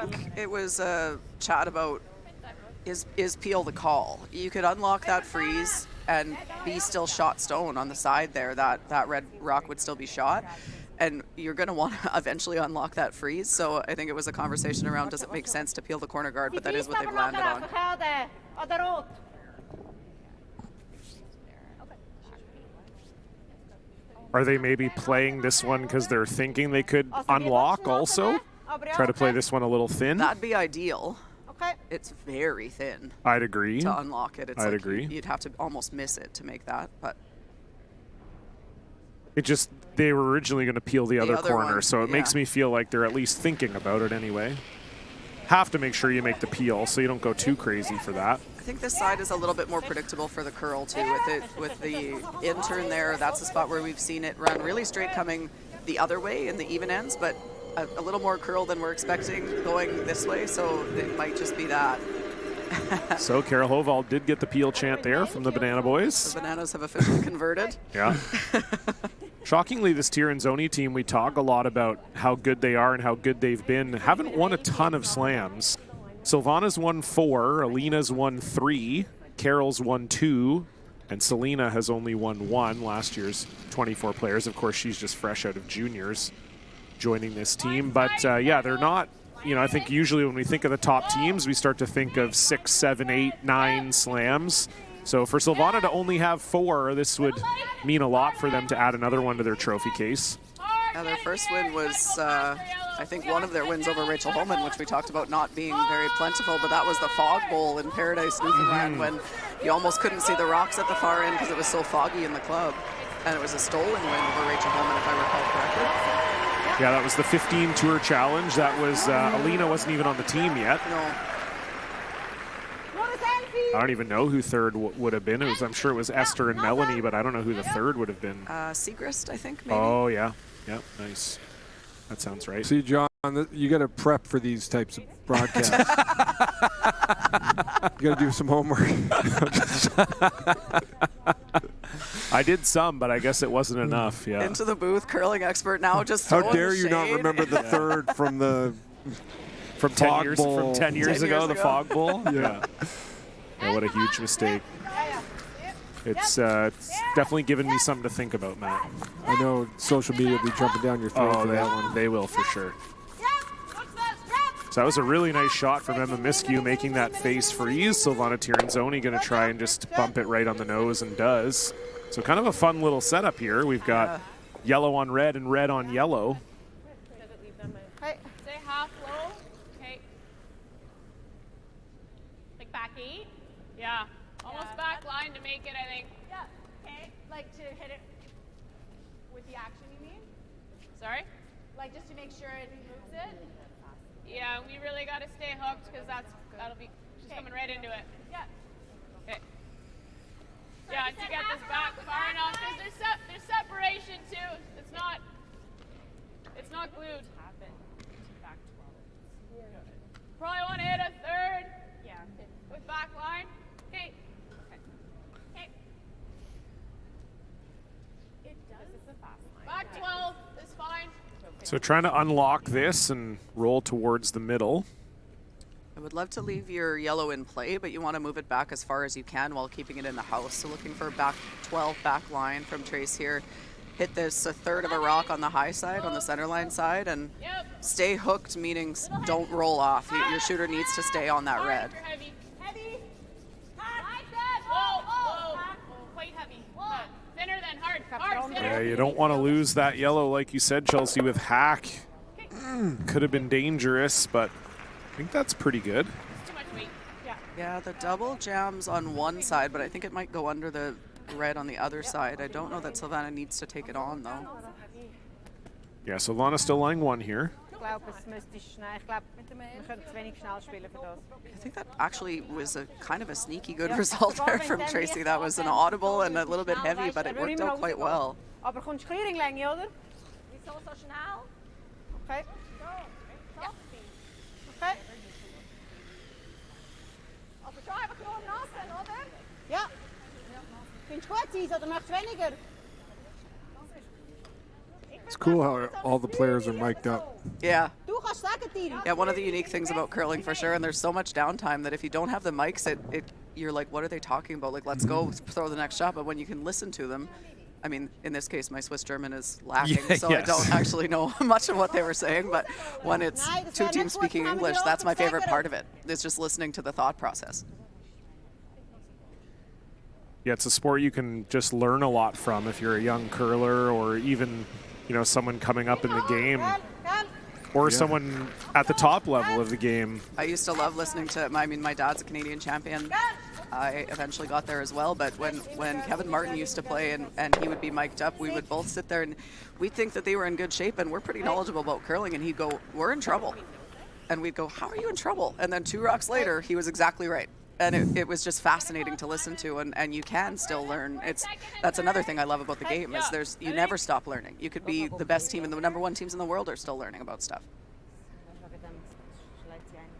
Speaker 19: think it was a chat about is peel the call. You could unlock that freeze and be still shot stone on the side there. That red rock would still be shot. And you're going to want to eventually unlock that freeze. So I think it was a conversation around, does it make sense to peel the corner guard? But that is what they've landed on.
Speaker 17: Are they maybe playing this one because they're thinking they could unlock also? Try to play this one a little thin?
Speaker 19: That'd be ideal. It's very thin.
Speaker 17: I'd agree.
Speaker 19: To unlock it. It's
Speaker 17: I'd
Speaker 19: like
Speaker 17: agree.
Speaker 19: You'd have to almost miss it to make that. But
Speaker 17: it just, they were originally going to peel the other corner,
Speaker 19: one,
Speaker 17: so it makes me feel like they're at least thinking about it anyway. Have to make sure you make the peel so you don't go too crazy for that.
Speaker 19: I think this side is a little bit more predictable for the curl too. With the in-turn there, that's a spot where we've seen it run really straight coming the other way in the even ends, but a little more curl than we're expecting going this way, so it might just be that.
Speaker 17: So Carol Hovald did get the peel chant there from the Banana Boys.
Speaker 19: The Bananas have officially converted.
Speaker 17: Yeah. Shockingly, this Tirinzoni team, we talk a lot about how good they are and how good they've been. Haven't won a ton of slams. Silvana's won 4, Alina's won 3, Carol's won 2, and Selena has only won 1. Last year's 24 players. Of course, she's just fresh out of juniors joining this team. But yeah, they're not, you know, I think usually when we think of the top teams, we start to think of 6, 7, 8, 9 slams. So for Silvana to only have 4, this would mean a lot for them to add another one to their trophy case.
Speaker 19: Yeah, their first win was, I think, one of their wins over Rachel Homan, which we talked about not being very plentiful, but that was the Fog Bowl in Paradise, Newfoundland, when you almost couldn't see the rocks at the far end because it was so foggy in the club. And it was a stolen win over Rachel Homan, if I recall correctly.
Speaker 17: Yeah, that was the 15 Tour Challenge. That was, Alina wasn't even on the team yet.
Speaker 19: No.
Speaker 17: I don't even know who third would have been. I'm sure it was Esther and Melanie, but I don't know who the third would have been.
Speaker 19: Segrist, I think, maybe.
Speaker 17: Oh, yeah. Yep, nice. That sounds right.
Speaker 12: See, John, you got to prep for these types of broadcasts. You got to do some homework.
Speaker 17: I did some, but I guess it wasn't enough. Yeah.
Speaker 19: Into the booth, curling expert now. Just
Speaker 12: how dare you not remember the third from the
Speaker 17: 10 years
Speaker 12: Bowl.
Speaker 17: from 10 years ago, the Fog Bowl? Yeah. Yeah, what a huge mistake. It's definitely given me something to think about, Matt.
Speaker 12: I know social media will be jumping down your throat for that one.
Speaker 17: They will for sure. So that was a really nice shot from Emma Miskew, making that face freeze. Silvana Tirinzoni going to try and just bump it right on the nose, and does. So kind of a fun little setup here. We've got yellow on red and red on yellow.
Speaker 7: Hey. Stay half low. Okay. Like back 8? Yeah. Almost back line to make it, I think. Yeah. Okay. Like to hit it with the action, you mean? Sorry? Like just to make sure it moves it. Yeah, we really got to stay hooked because that'll be she's coming right into it. Yeah. Okay. Yeah, to get this back far enough because there's separation too. It's not glued. Probably want to hit a third. Yeah. With back line. Okay. Okay. It does. This is the fast line. Back 12 is fine.
Speaker 17: So trying to unlock this and roll towards the middle.
Speaker 19: I would love to leave your yellow in play, but you want to move it back as far as you can while keeping it in the house. So looking for back 12 back line from Trace here. Hit this a third of a rock on the high side, on the center line side, and stay hooked, meaning don't roll off. Your shooter needs to stay on that red.
Speaker 7: Heavy. Heavy. Like that. Whoa. Quite heavy. Thinner than hard. Hard.
Speaker 17: Yeah, you don't want to lose that yellow, like you said, Chelsea, with hack. Could have been dangerous, but I think that's pretty good.
Speaker 7: Too much weight.
Speaker 19: Yeah, the double jams on one side, but I think it might go under the red on the other side. I don't know that Silvana needs to take it on, though.
Speaker 17: Yeah, so Lana's still lying one here.
Speaker 8: I
Speaker 19: think that actually was a kind of a sneaky good result there from Tracy. That was an audible and a little bit heavy, but it worked out quite well.
Speaker 8: Aber kommst du Clearing-Länge, oder?
Speaker 7: Wieso so schnell?
Speaker 8: Okay.
Speaker 7: Ja.
Speaker 8: Okay.
Speaker 7: Also schon einfach nur nassen, oder?
Speaker 8: Ja. Findest du gut, Sis, oder möchtest du weniger?
Speaker 12: It's cool how all the players are mic'd up.
Speaker 19: Yeah.
Speaker 8: Du kannst sagen, Tiri.
Speaker 19: Yeah, one of the unique things about curling for sure, and there's so much downtime that if you don't have the mics, you're like, what are they talking about? Like, let's go throw the next shot. But when you can listen to them, I mean, in this case, my Swiss German is lacking, so I don't actually know much of what they were saying. But when it's two teams speaking English, that's my favorite part of it. It's just listening to the thought process.
Speaker 17: Yeah, it's a sport you can just learn a lot from if you're a young curler or even, you know, someone coming up in the game or someone at the top level of the game.
Speaker 19: I used to love listening to, my dad's a Canadian champion. I eventually got there as well, but when Kevin Martin used to play and he would be mic'd up, we would both sit there and we'd think that they were in good shape and we're pretty knowledgeable about curling, and he'd go, we're in trouble. And we'd go, how are you in trouble? And then 2 rocks later, he was exactly right. And it was just fascinating to listen to, and you can still learn. That's another thing I love about the game is you never stop learning. You could be the best team and the #1 teams in the world are still learning about stuff.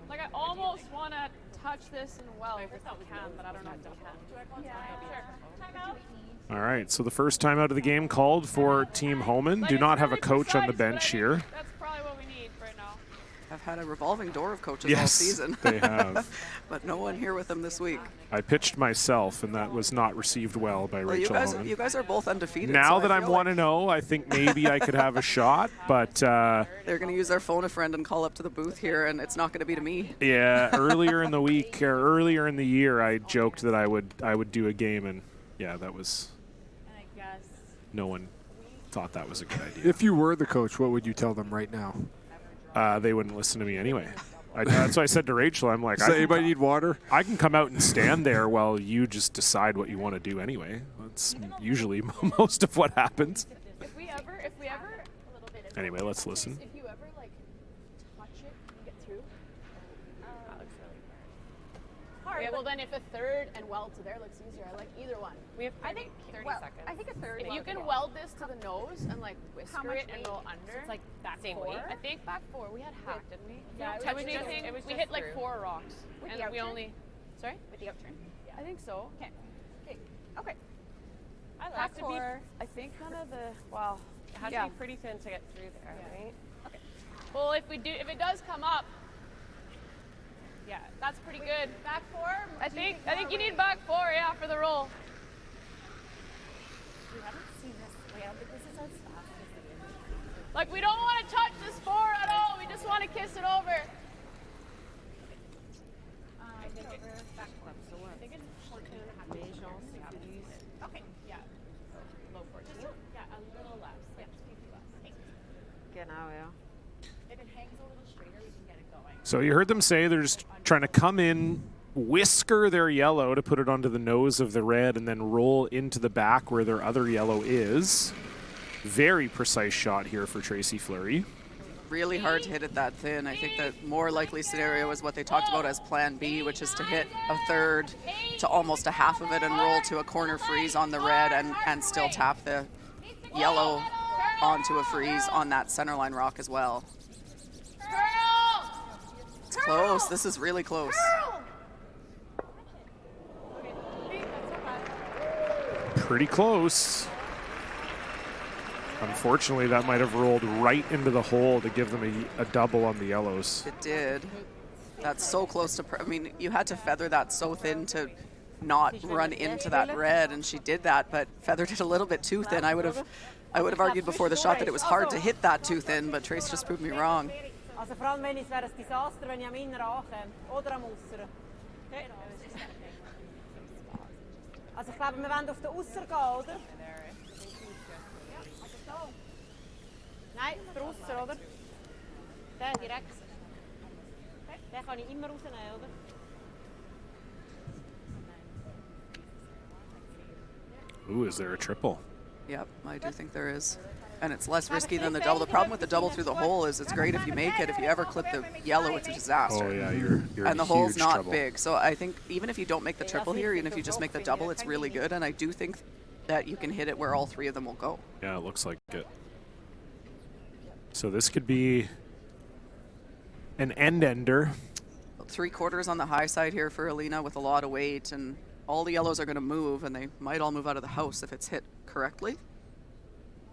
Speaker 1: Like I almost want to touch this and weld if we can, but I don't know if we can. Yeah, sure.
Speaker 17: All right, so the first time out of the game called for Team Homan. Do not have a coach on the bench here.
Speaker 1: That's probably what we need right now.
Speaker 19: I've had a revolving door of coaches all season.
Speaker 17: They have.
Speaker 19: But no one here with them this week.
Speaker 17: I pitched myself, and that was not received well by Rachel Homan.
Speaker 19: You guys are both undefeated.
Speaker 17: Now
Speaker 19: so
Speaker 17: that I'm 1-0, I think maybe I could have a shot, but...
Speaker 19: they're going to use their phone a friend and call up to the booth here, and it's not going to be to me.
Speaker 17: Yeah, earlier in the week, or earlier in the year, I joked that I would do a game, and yeah, that was... No one thought that was a good idea.
Speaker 12: If you were the coach, what would you tell them right now?
Speaker 17: They wouldn't listen to me anyway. That's what I said to Rachel. I'm like,
Speaker 12: does anybody need water?
Speaker 17: I can come out and stand there while you just decide what you want to do anyway. That's usually most of what happens.
Speaker 1: If we ever,
Speaker 17: anyway, let's listen.
Speaker 1: If you ever like touch it and get through, that looks really hard. Yeah, well then if a third and weld to there looks easier, I like either one. We have 30 seconds.
Speaker 7: I think a third.
Speaker 1: If you can weld this to the nose and like whisker it and go under,
Speaker 7: it's like back
Speaker 1: same
Speaker 7: 4.
Speaker 1: weight. I think back 4. We had hack, didn't we?
Speaker 7: Yeah,
Speaker 1: Touch anything. We hit like 4 rocks, and we only. Sorry.
Speaker 7: With the upturn. Yeah.
Speaker 1: I think so.
Speaker 7: Okay. Okay.
Speaker 1: I like to be. I think kind of the
Speaker 7: It has to be pretty thin to get through there, right?
Speaker 1: Okay. Well, if it does come up. Yeah, that's pretty good.
Speaker 7: Back 4.
Speaker 1: I think you need back 4, yeah, for the roll.
Speaker 7: We haven't seen this layout, but this is as fast as the game.
Speaker 1: Like, we don't want to touch this 4 at all. We just want to kiss it over.
Speaker 7: I think it's back 4. So what? I think it's 14.5 days. Okay. Yeah. Low 14. Yeah, a little less. Like 50 less.
Speaker 8: Genau, ja.
Speaker 7: If it hangs a little straighter, we can get it going.
Speaker 17: So you heard them say they're just trying to come in, whisker their yellow to put it onto the nose of the red, and then roll into the back where their other yellow is. Very precise shot here for Tracy Fleury.
Speaker 19: really hard to hit it that thin. I think the more likely scenario is what they talked about as plan B, which is to hit a third to almost a half of it and roll to a corner freeze on the red and still tap the yellow onto a freeze on that centerline rock as well. It's close. This is really close.
Speaker 17: Pretty close. Unfortunately, that might have rolled right into the hole to give them a double on the yellows.
Speaker 19: It did. That's so close to, I mean, you had to feather that so thin to not run into that red, and she did that, but feathered it a little bit too thin. I would have argued before the shot that it was hard to hit that too thin, but Trace just proved me wrong.
Speaker 8: Also vor allem, wenn es wäre ein Desaster, wenn ich am Inner ankäme oder am Ausser. Also ich glaube, wir wollen auf den Ausser gehen, oder? Nein, der Ausser, oder? Der direkt. Den kann ich immer rausnehmen, oder?
Speaker 17: Ooh, is there a triple?
Speaker 19: Yep, I do think there is. And it's less risky than the double. The problem with the double through the hole is it's great if you make it. If you ever clip the yellow, it's a disaster.
Speaker 17: Oh yeah, you're
Speaker 19: and
Speaker 17: in
Speaker 19: the hole's
Speaker 17: huge
Speaker 19: not
Speaker 17: trouble.
Speaker 19: big. So I think even if you don't make the triple here, even if you just make the double, it's really good. And I do think that you can hit it where all three of them will go.
Speaker 17: Yeah, it looks like it. So this could be an end-ender.
Speaker 19: 3/4 on the high side here for Alina with a lot of weight, and all the yellows are going to move, and they might all move out of the house if it's hit correctly.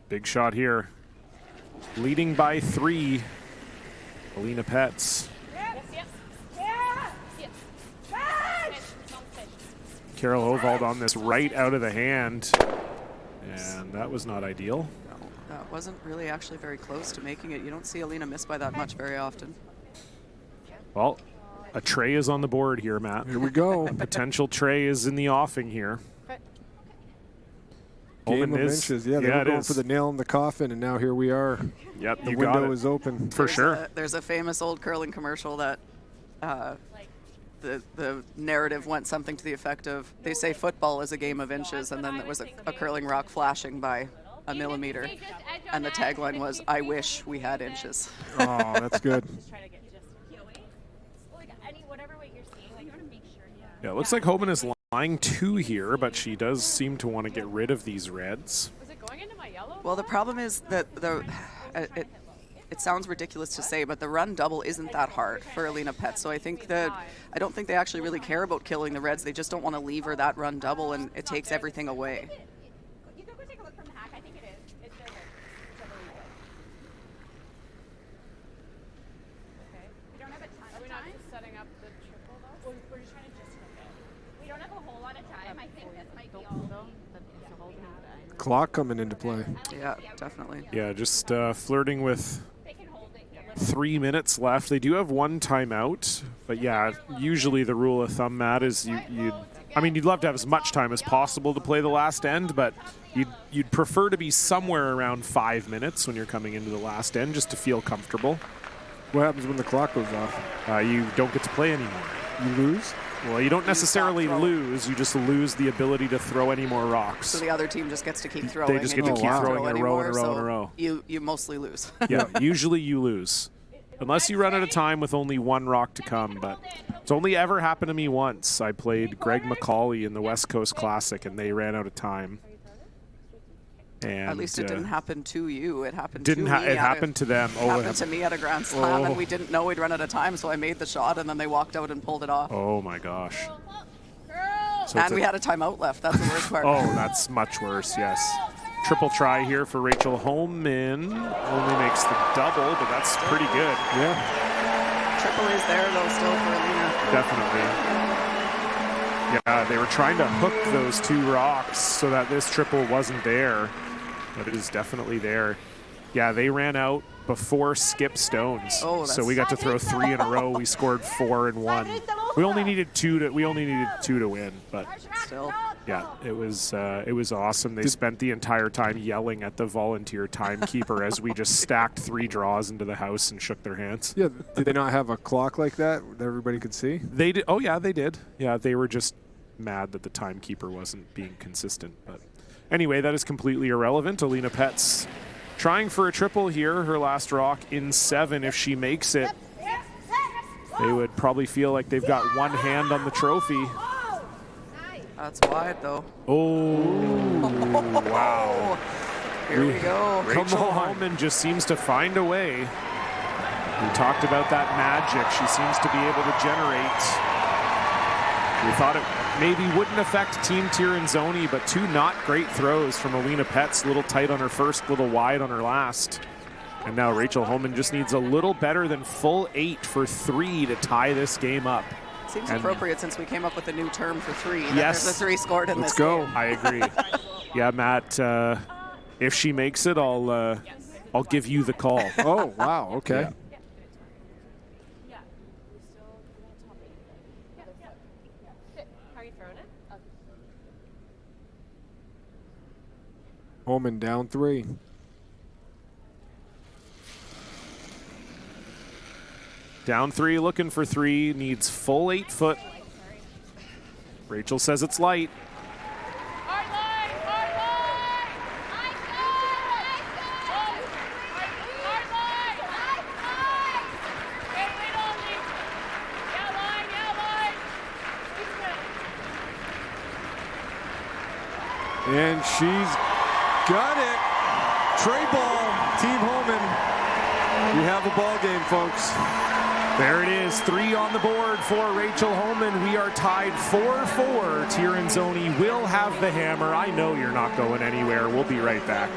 Speaker 17: Big shot here. Leading by 3, Alina Petz. Carol Hovald on this right out of the hand, and that was not ideal.
Speaker 19: No, that wasn't really actually very close to making it. You don't see Alina miss by that much very often.
Speaker 17: Well, a tray is on the board here, Matt.
Speaker 12: Here we go.
Speaker 17: A potential tray is in the offing here.
Speaker 12: Game of inches. Yeah, they were going for the nail in the coffin, and now here we are.
Speaker 17: Yep,
Speaker 12: the
Speaker 17: you got
Speaker 12: window
Speaker 17: it.
Speaker 12: is open.
Speaker 17: For sure.
Speaker 19: There's a famous old curling commercial that the narrative went something to the effect of, they say football is a game of inches, and then there was a curling rock flashing by a millimeter, and the tagline was, I wish we had inches.
Speaker 12: Oh, that's good.
Speaker 17: Yeah, it looks like Homan is lying 2 here, but she does seem to want to get rid of these reds.
Speaker 1: Was it going into my yellow?
Speaker 19: Well, the problem is that it sounds ridiculous to say, but the run double isn't that hard for Alina Petz. So I don't think they actually really care about killing the reds. They just don't want to leave her that run double, and it takes everything away.
Speaker 7: You can go take a look from the hack. I think it is. It's there. It's really good.
Speaker 1: Okay.
Speaker 7: We don't have a ton
Speaker 1: Are we
Speaker 7: of
Speaker 1: not
Speaker 7: time.
Speaker 1: just setting up the triple though?
Speaker 7: We're just trying to just look at it. We don't have a whole lot of time. I think this might be all.
Speaker 12: Clock coming into play.
Speaker 19: Yeah, definitely.
Speaker 17: Yeah, just flirting with 3 minutes left. They do have 1 timeout, but yeah, usually the rule of thumb, Matt, is you'd love to have as much time as possible to play the last end, but you'd prefer to be somewhere around 5 minutes when you're coming into the last end just to feel comfortable.
Speaker 12: What happens when the clock goes off?
Speaker 17: You don't get to play anymore.
Speaker 12: You lose?
Speaker 17: Well, you don't necessarily lose. You just lose the ability to throw any more rocks.
Speaker 19: So the other team just gets to keep throwing.
Speaker 17: They just get to keep throwing in a row and a row and a row.
Speaker 19: You mostly lose.
Speaker 17: Yeah, usually you lose. Unless you run out of time with only 1 rock to come, but it's only ever happened to me once. I played Greg McCauley in the West Coast Classic, and they ran out of time. And
Speaker 19: at least it didn't happen to you. It happened to me.
Speaker 17: It happened to them.
Speaker 19: It happened to me at a Grand Slam, and we didn't know we'd run out of time, so I made the shot, and then they walked out and pulled it off.
Speaker 17: Oh, my gosh.
Speaker 19: So and we had a timeout left. That's the worst part.
Speaker 17: Oh, that's much worse, yes. Triple try here for Rachel Homan. Only makes the double, but that's pretty good.
Speaker 12: Yeah.
Speaker 19: Triple is there, though, still for Alina.
Speaker 17: Definitely. Yeah, they were trying to hook those 2 rocks so that this triple wasn't there, but it is definitely there. Yeah, they ran out before skip stones, so we got to throw 3 in a row. We scored 4 and 1. We only needed 2 to win, but
Speaker 19: still,
Speaker 17: yeah, it was awesome. They spent the entire time yelling at the volunteer timekeeper as we just stacked 3 draws into the house and shook their hands.
Speaker 12: Yeah, did they not have a clock like that everybody could see?
Speaker 17: They did. Oh yeah, they did. Yeah, they were just mad that the timekeeper wasn't being consistent. But anyway, that is completely irrelevant. Alina Petz trying for a triple here, her last rock in 7. If she makes it, they would probably feel like they've got one hand on the trophy.
Speaker 19: That's wide, though.
Speaker 17: Oh, wow.
Speaker 19: Here we go.
Speaker 17: Rachel Homan just seems to find a way. We talked about that magic she seems to be able to generate. We thought it maybe wouldn't affect Team Tirinzoni, but 2 not great throws from Alina Petz. A little tight on her first, little wide on her last. And now Rachel Homan just needs a little better than full 8 for 3 to tie this game up.
Speaker 19: Seems appropriate since we came up with a new term for 3.
Speaker 17: Yes.
Speaker 19: There's a 3 scored in
Speaker 17: Let's
Speaker 19: this
Speaker 17: go.
Speaker 19: game.
Speaker 17: I agree. Yeah, Matt, if she makes it, I'll give you the call.
Speaker 12: Oh, wow. Okay.
Speaker 17: Yeah.
Speaker 1: How are you throwing it?
Speaker 12: Homan down 3.
Speaker 17: Down 3, looking for 3, needs full 8 foot. Rachel says it's light.
Speaker 12: And she's got it. Tray ball, Team Homan. We have a ball game, folks.
Speaker 17: There it is, 3 on the board for Rachel Homan. We are tied 4-4. Tirinzoni will have the hammer. I know you're not going anywhere. We'll be right back.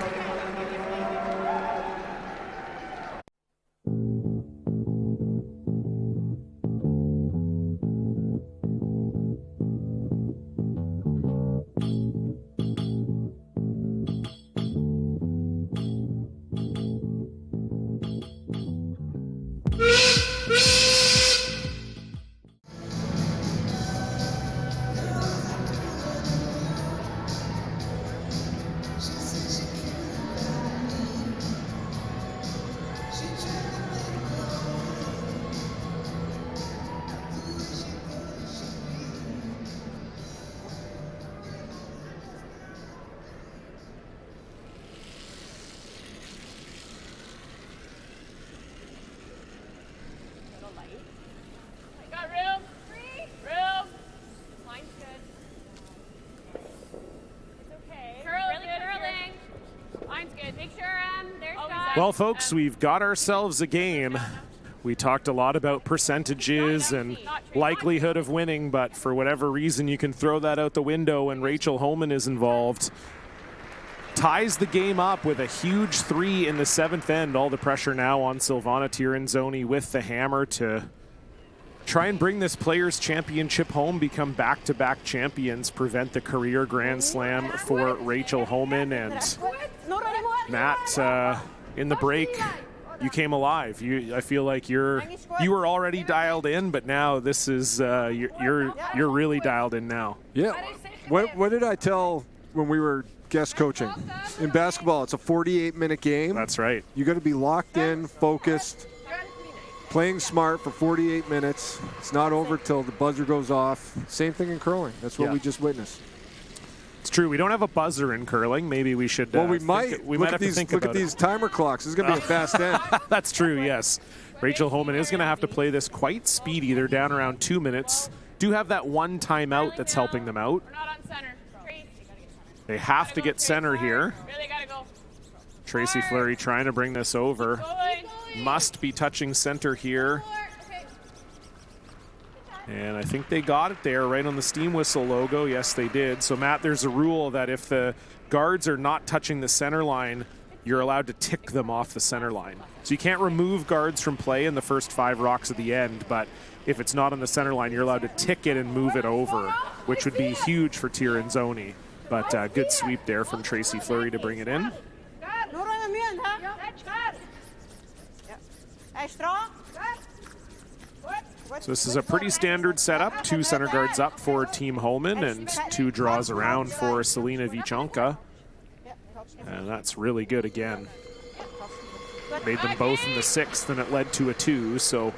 Speaker 17: Well, folks, we've got ourselves a game. We talked a lot about percentages and likelihood of winning, but for whatever reason, you can throw that out the window when Rachel Homan is involved. Ties the game up with a huge 3 in the 7th end. All the pressure now on Silvana Tirinzoni with the hammer to try and bring this Players' Championship home, become back-to-back champions, prevent the career Grand Slam for Rachel Homan. And Matt, in the break, you came alive. I feel like you were already dialed in, but now this is you're really dialed in now.
Speaker 12: Yeah. What did I tell when we were guest coaching? In basketball, it's a 48-minute game.
Speaker 17: That's right.
Speaker 12: You got to be locked in, focused, playing smart for 48 minutes. It's not over till the buzzer goes off. Same thing in curling. That's what we just witnessed.
Speaker 17: It's true. We don't have a buzzer in curling. Maybe we should.
Speaker 12: Well, we might have to think about it. Look at these timer clocks. This is going to be a fast end.
Speaker 17: That's true, yes. Rachel Homan is going to have to play this quite speedy. They're down around 2 minutes. Do have that one timeout that's helping them out.
Speaker 7: We're not on center.
Speaker 17: They have to get center here.
Speaker 7: Really gotta go.
Speaker 17: Tracy Fleury trying to bring this over. Must be touching center here. And I think they got it there right on the steam whistle logo. Yes, they did. So, Matt, there's a rule that if the guards are not touching the center line, you're allowed to tick them off the center line. So you can't remove guards from play in the first 5 rocks at the end, but if it's not on the center line, you're allowed to tick it and move it over, which would be huge for Tirinzoni. But good sweep there from Tracy Fleury to bring it in. So this is a pretty standard setup. 2 center guards up for Team Homan and 2 draws around for Selena Vichonka. And that's really good again. Made them both in the 6th and it led to a 2, so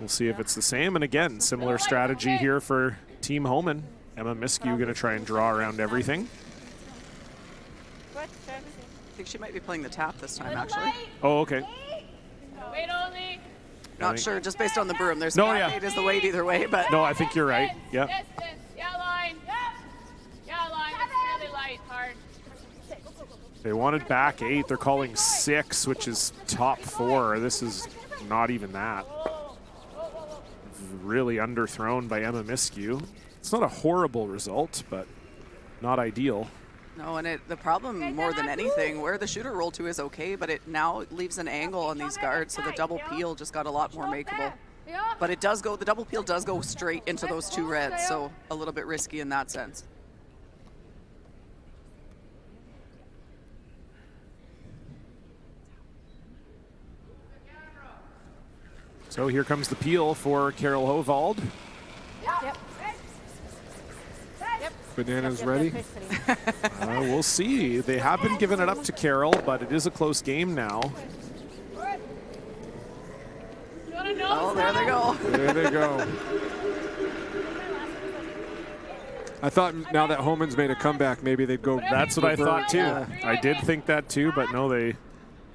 Speaker 17: we'll see if it's the same. And again, similar strategy here for Team Homan. Emma Miskew going to try and draw around everything.
Speaker 19: think she might be playing the tap this time, actually.
Speaker 17: Oh, okay.
Speaker 7: Weight only.
Speaker 19: Not sure, just based on the broom. There's
Speaker 17: No,
Speaker 19: weight is the weight either way, but
Speaker 17: No, I think you're right. Yep.
Speaker 7: Distance. Yeah, line. Yeah, line. It's really light, hard.
Speaker 17: They wanted back 8. They're calling 6, which is top 4. This is not even that. Really underthrown by Emma Miskew. It's not a horrible result, but not ideal.
Speaker 19: no, and the problem more than anything, where the shooter roll to is okay, but it now leaves an angle on these guards, so the double peel just got a lot more makeable. But it does go, the double peel does go straight into those 2 reds, so a little bit risky in that sense.
Speaker 17: So here comes the peel for Carol Hovald.
Speaker 12: Banana's ready.
Speaker 17: We'll see. They have been giving it up to Carol, but it is a close game now.
Speaker 19: Oh, there they go.
Speaker 12: There they go. I thought now that Homan's made a comeback, maybe they'd go.
Speaker 17: That's what I thought too.
Speaker 12: Yeah.
Speaker 17: I did think that too, but no, they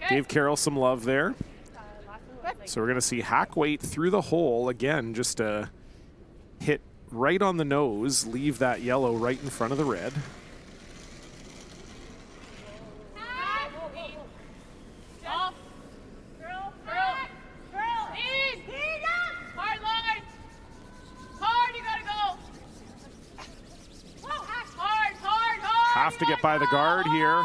Speaker 17: gave Carol some love there. So we're going to see hack weight through the hole again, just a hit right on the nose, leave that yellow right in front of the red. Have to get by the guard here.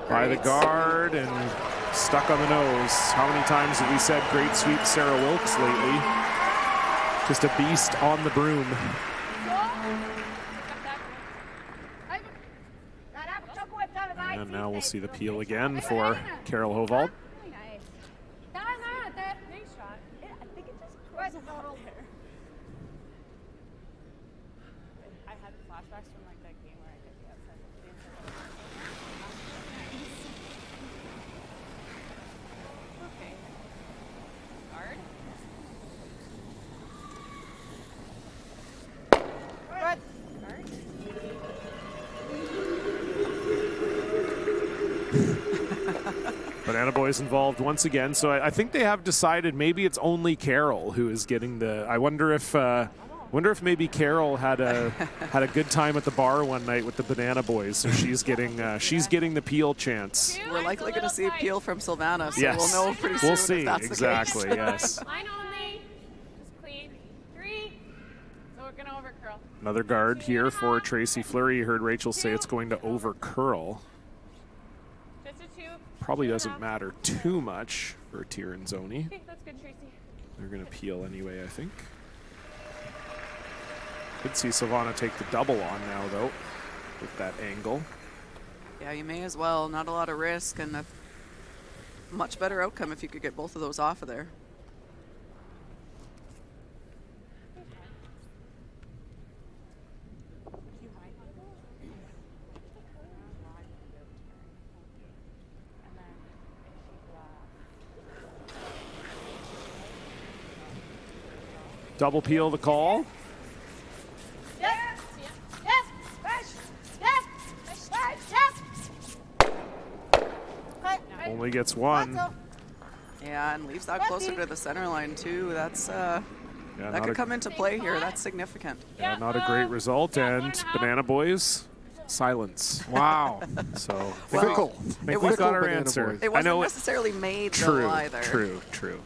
Speaker 17: By the guard and stuck on the nose. How many times have we said great sweep Sarah Wilkes lately? Just a beast on the broom. And now we'll see the peel again for Carol Hovald. Banana Boys involved once again, so I think they have decided maybe it's only Carol who is getting the. I wonder if maybe Carol had a good time at the bar one night with the Banana Boys, so she's getting the peel chance.
Speaker 19: We're likely going to see a peel from Silvana, so
Speaker 17: yes.
Speaker 19: we'll know pretty soon.
Speaker 17: We'll see
Speaker 19: if that's
Speaker 17: exactly.
Speaker 19: The case.
Speaker 17: Yes.
Speaker 7: Line only. Just clean. 3. So we're gonna over curl.
Speaker 17: Another guard here for Tracy Fleury. You heard Rachel say it's going to over curl. Probably doesn't matter too much for Tirinzoni.
Speaker 7: Okay, that's good, Tracy.
Speaker 17: They're going to peel anyway, I think. Could see Silvana take the double on now, though, with that angle.
Speaker 19: Yeah, you may as well. Not a lot of risk, and a much better outcome if you could get both of those off of there.
Speaker 17: Double peel the call. Only gets 1.
Speaker 19: Yeah, and leaves that closer to the center line too. That's that could come into play here. That's significant.
Speaker 17: Yeah, not a great result, and Banana Boys, silence.
Speaker 12: Wow.
Speaker 17: So
Speaker 12: fickle.
Speaker 17: I think we've got our answer.
Speaker 19: It wasn't necessarily made
Speaker 17: true,
Speaker 19: though either.
Speaker 17: True.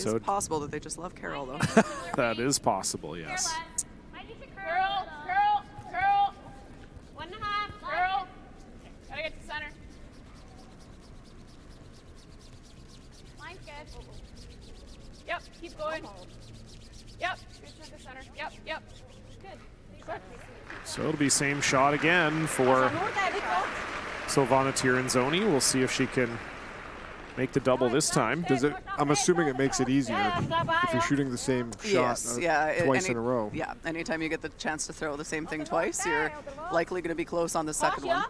Speaker 19: It's possible that they just love Carol, though.
Speaker 17: That is possible, yes.
Speaker 7: Curl. 1.5. Curl. Gotta get to center. Line's good. Yep, keep going. Yep, good chunk of center. Yep. Good.
Speaker 17: So it'll be same shot again for Silvana Tirinzoni. We'll see if she can make the double this time.
Speaker 12: Does it? I'm assuming it makes it easier if you're shooting the same shot twice in a row.
Speaker 19: Yeah, anytime you get the chance to throw the same thing twice, you're likely going to be close on the second one.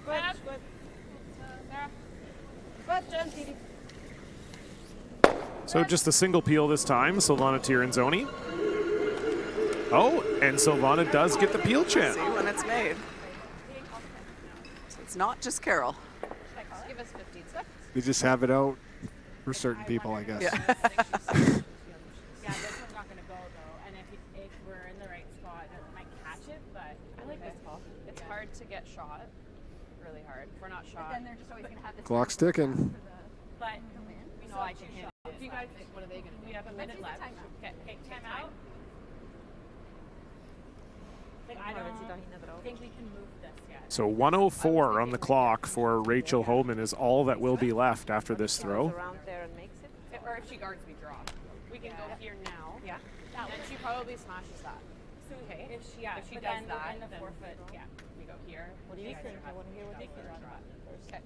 Speaker 8: Good. Good. Good. Good, Jen.
Speaker 17: So just a single peel this time, Silvana Tirinzoni. Oh, and Silvana does get the peel chant.
Speaker 19: See when it's made. So it's not just Carol.
Speaker 1: Give us 15 seconds.
Speaker 12: They just have it out for certain people, I guess.
Speaker 1: Yeah, this one's not going to go, though. And if we're in the right spot, it might catch it, but I like this call. It's hard to get shot. Really hard. If we're not shot. But then they're just always going to have this.
Speaker 12: Clock's ticking.
Speaker 1: But we know I can hit it. If you guys, what are they going to do? We have a minute left. Okay, time out. I don't think we can move this yet.
Speaker 17: So 1:04 on the clock for Rachel Homan is all that will be left after this throw.
Speaker 1: Around there and makes it. Or if she guards, we draw. We can go here now. Yeah. And she probably smashes that. Okay. If she does that, then the forfeit. Yeah. We go here. What do you think? I want to hear what they can draw. Okay.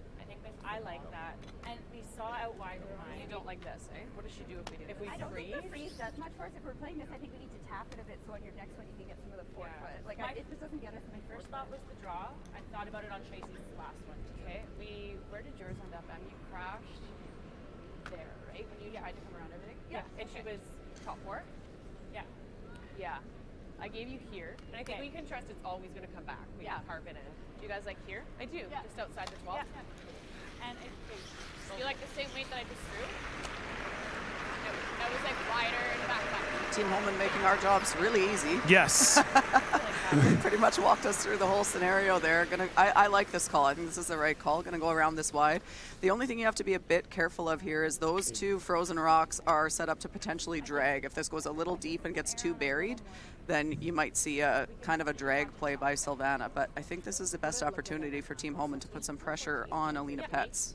Speaker 1: I like that. And we saw out wide of mine. You don't like this, eh? What does she do if we do? If we freeze?
Speaker 2: I don't think the freeze does much for us. If we're playing this, I think we need to tap it a bit so on your next one you can get some of the forefoot. Like, if this doesn't get us, my first thought was the draw. I thought about it on Tracy's last one. Okay. Where did yours end up? You crashed there, right? When you tried to come around everything? Yeah. And she was top four? Yeah. Yeah. I gave you here. And I think we can trust it's always going to come back. We can carve it in. Do you guys like here? I do. Yeah. Just outside the 12? Yeah. And do you like the same weight that I just threw? That was like wider and back.
Speaker 19: Team Homan making our jobs really easy.
Speaker 17: Yes.
Speaker 19: Pretty much walked us through the whole scenario there. I like this call. I think this is the right call. Gonna go around this wide. The only thing you have to be a bit careful of here is those two frozen rocks are set up to potentially drag. If this goes a little deep and gets too buried, then you might see a kind of a drag play by Silvana. But I think this is the best opportunity for Team Homan to put some pressure on Alina Petz.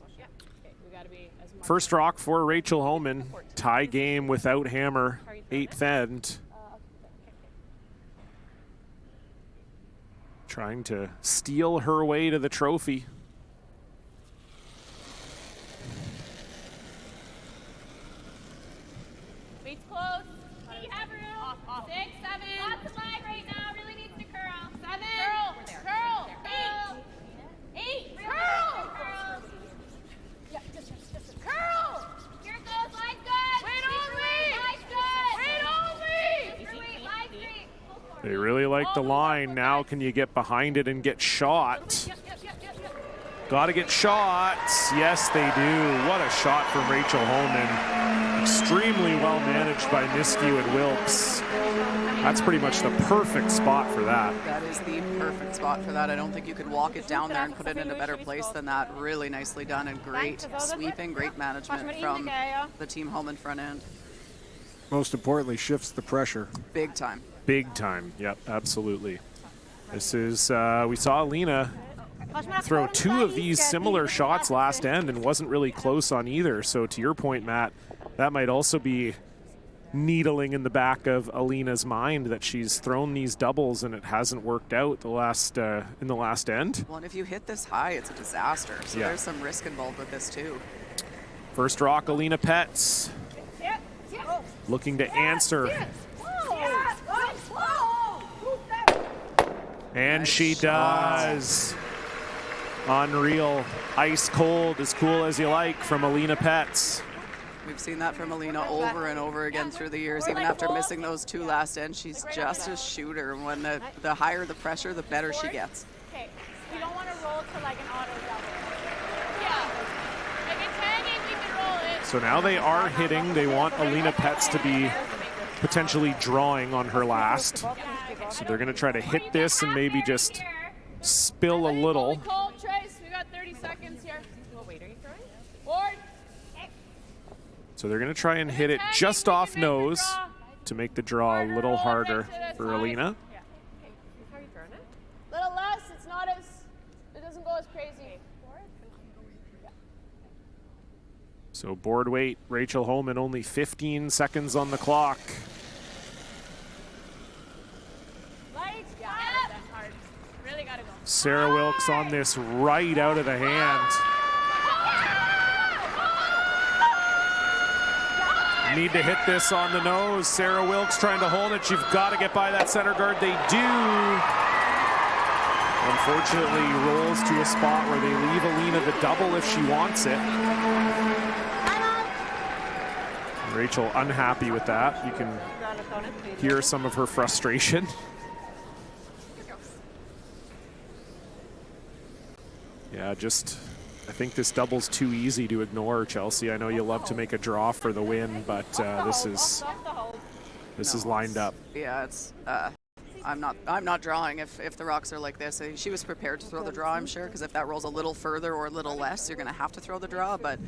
Speaker 17: First rock for Rachel Homan. Tie game without hammer. 8th end. Trying to steal her way to the trophy.
Speaker 7: Weight's close. You have room. 6, 7. Lots of line right now. Really needs to curl. 7. Curl. 8. Curl. Yeah, just curl. Here it goes. Line's good. Wait on me. Line's good. Wait on me. Line's great.
Speaker 17: They really like the line. Now can you get behind it and get shot? Got to get shots. Yes, they do. What a shot from Rachel Homan. Extremely well managed by Niskew and Wilkes. That's pretty much the perfect spot for that.
Speaker 19: That is the perfect spot for that. I don't think you could walk it down there and put it in a better place than that. Really nicely done and great sweeping, great management from the Team Homan front end.
Speaker 12: Most importantly, shifts the pressure.
Speaker 19: Big time.
Speaker 17: Big time. Yep, absolutely. This is, we saw Alina throw 2 of these similar shots last end and wasn't really close on either. So to your point, Matt, that might also be needling in the back of Alina's mind that she's thrown these doubles and it hasn't worked out the last in the last end.
Speaker 19: Well, and if you hit this high, it's a disaster. So there's some risk involved with this too.
Speaker 17: First rock, Alina Petz. Looking to answer. And she does. Unreal. Ice cold, as cool as you like from Alina Petz.
Speaker 19: We've seen that from Alina over and over again through the years. Even after missing those 2 last ends, she's just a shooter. When the higher the pressure, the better she gets.
Speaker 7: Okay, we don't want to roll to like an auto double. Yeah. If it's hanging, we can roll it.
Speaker 17: So now they are hitting. They want Alina Petz to be potentially drawing on her last. So they're going to try to hit this and maybe just spill a little.
Speaker 7: Trace, we got 30 seconds here. Oh, wait, are you throwing? Board.
Speaker 17: So they're going to try and hit it just off nose to make the draw a little harder for Alina.
Speaker 1: How are you throwing it? Little less. It's not as, it doesn't go as crazy.
Speaker 17: So board weight, Rachel Homan, only 15 seconds on the clock.
Speaker 7: Really gotta go.
Speaker 17: Sarah Wilkes on this right out of the hand. Need to hit this on the nose. Sarah Wilkes trying to hold it. You've got to get by that center guard. They do. Unfortunately, rolls to a spot where they leave Alina the double if she wants it. Rachel unhappy with that. You can hear some of her frustration. Yeah, I think this double's too easy to ignore, Chelsea. I know you love to make a draw for the win, but this is lined up.
Speaker 19: Yeah, it's I'm not drawing if the rocks are like this. She was prepared to throw the draw, I'm sure, because if that rolls a little further or a little less, you're going to have to throw the draw. But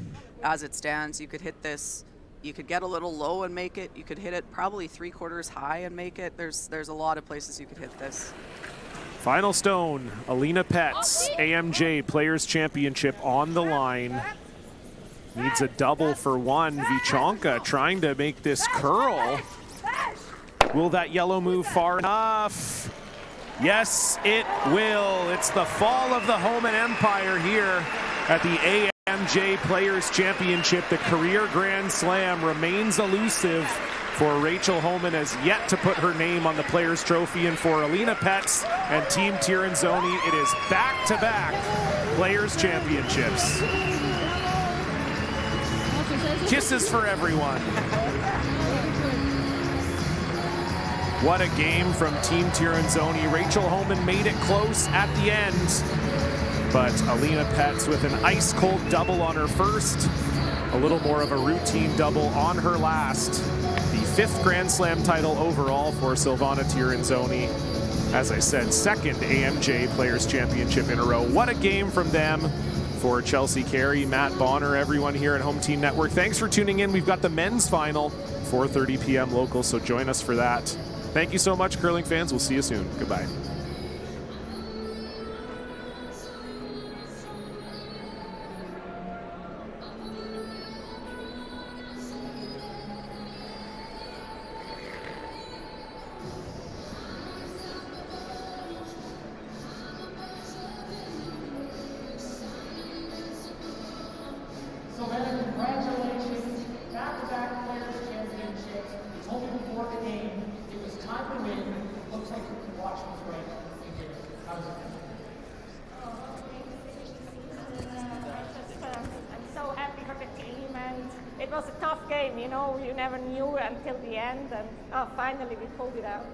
Speaker 19: as it stands, you could hit this. You could get a little low and make it. You could hit it probably 3/4 high and make it. There's a lot of places you could hit this.
Speaker 17: Final stone, Alina Petz, AMJ Players Championship on the line. Needs a double for one. Vichonka trying to make this curl. Will that yellow move far enough? Yes, it will. It's the fall of the Homan Empire here at the AMJ Players Championship. The career Grand Slam remains elusive for Rachel Homan, has yet to put her name on the Players Trophy, and for Alina Petz and Team Tirinzoni, it is back-to-back Players Championships. Kisses for everyone. What a game from Team Tirinzoni. Rachel Homan made it close at the end, but Alina Petz with an ice-cold double on her first, a little more of a routine double on her last. The 5th Grand Slam title overall for Silvana Tirinzoni. As I said, 2nd AMJ Players Championship in a row. What a game from them. For Chelsea Carey, Matt Bonner, everyone here at Home Team Network, thanks for tuning in. We've got the men's final, 4:30 p.m. local, so join us for that. Thank you so much, curling fans. We'll see you soon. Goodbye.
Speaker 18: Savannah, congratulations. Back-to-back Players Championships. You told me before the game it was time to win. Looks like you can watch me right. You did it. How was it?
Speaker 3: I'm so happy for the team, and it was a tough game, you know, you never knew until the end, and finally we pulled it out.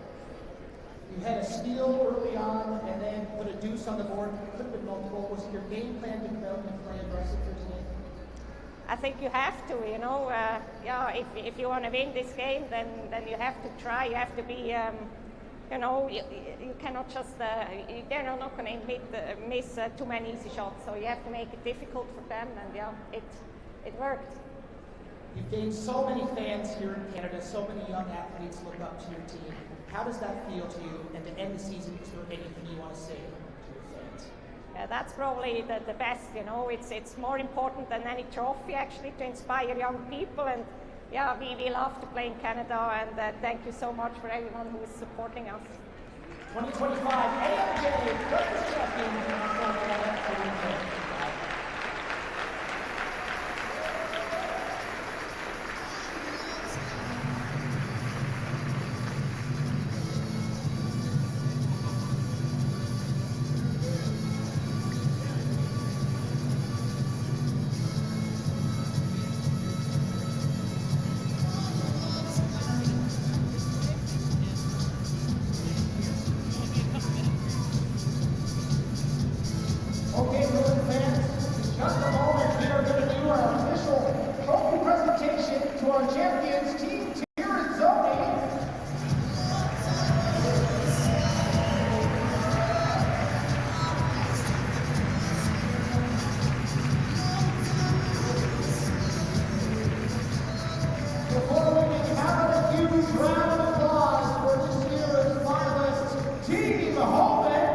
Speaker 18: You had a steal early on and then put a deuce on the board. Could have been multiple. Was it your game plan to go out and play aggressive for today?
Speaker 3: I think you have to, you know, if you want to win this game, then you have to try, you have to be, you know, you cannot just, they're not going to miss too many easy shots, so you have to make it difficult for them, and yeah, it worked.
Speaker 18: You've gained so many fans here in Canada, so many young athletes look up to your team. How does that feel to you? And to end the season, is there anything you want to say to your fans?
Speaker 3: That's probably the best, you know, it's more important than any trophy actually to inspire young people, and yeah, we love to play in Canada, and thank you so much for everyone who is supporting us.
Speaker 18: 2025 AMJ Players Champion. Okay, Bruins fans, in just a moment we are going to do our official trophy presentation to our champions, Team Tirinzoni. Before we can have a huge round of applause for this year's finalist, Team Homan.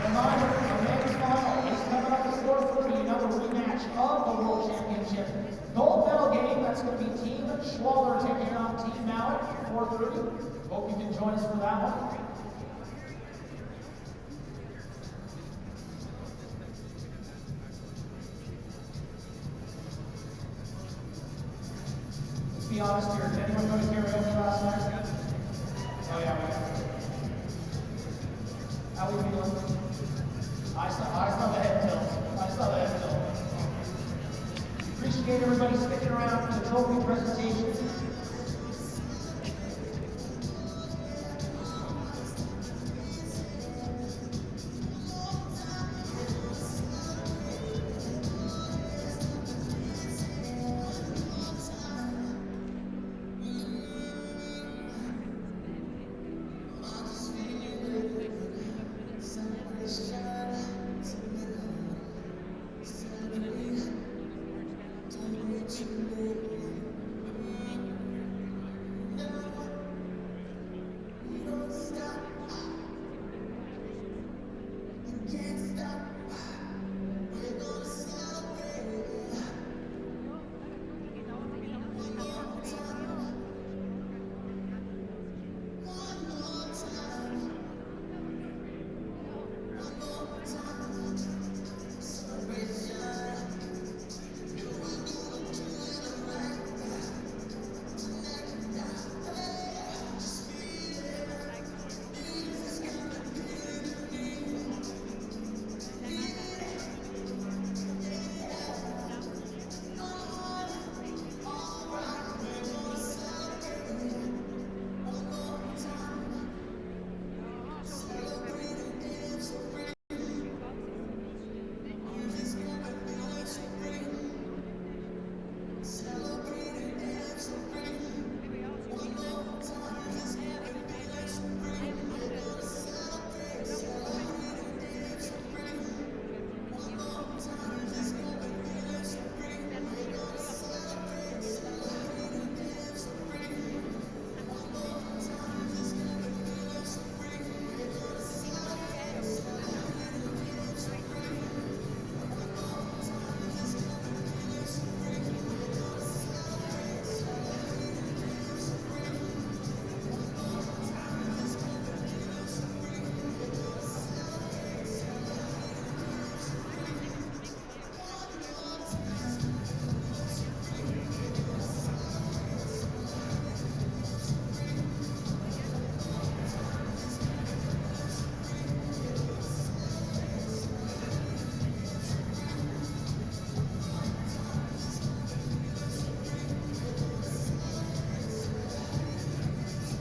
Speaker 18: Reminder, our men's final is coming up at 4:30, another rematch of the World Championship. Gold medal game, that's going to be Team Schwaller taking on Team Mallet at 4:30. Hope you can join us for that one. be honest here, did anyone go to karaoke last night? Oh yeah, how we feeling? I saw the head tilt. Appreciate everybody sticking around for the trophy presentation.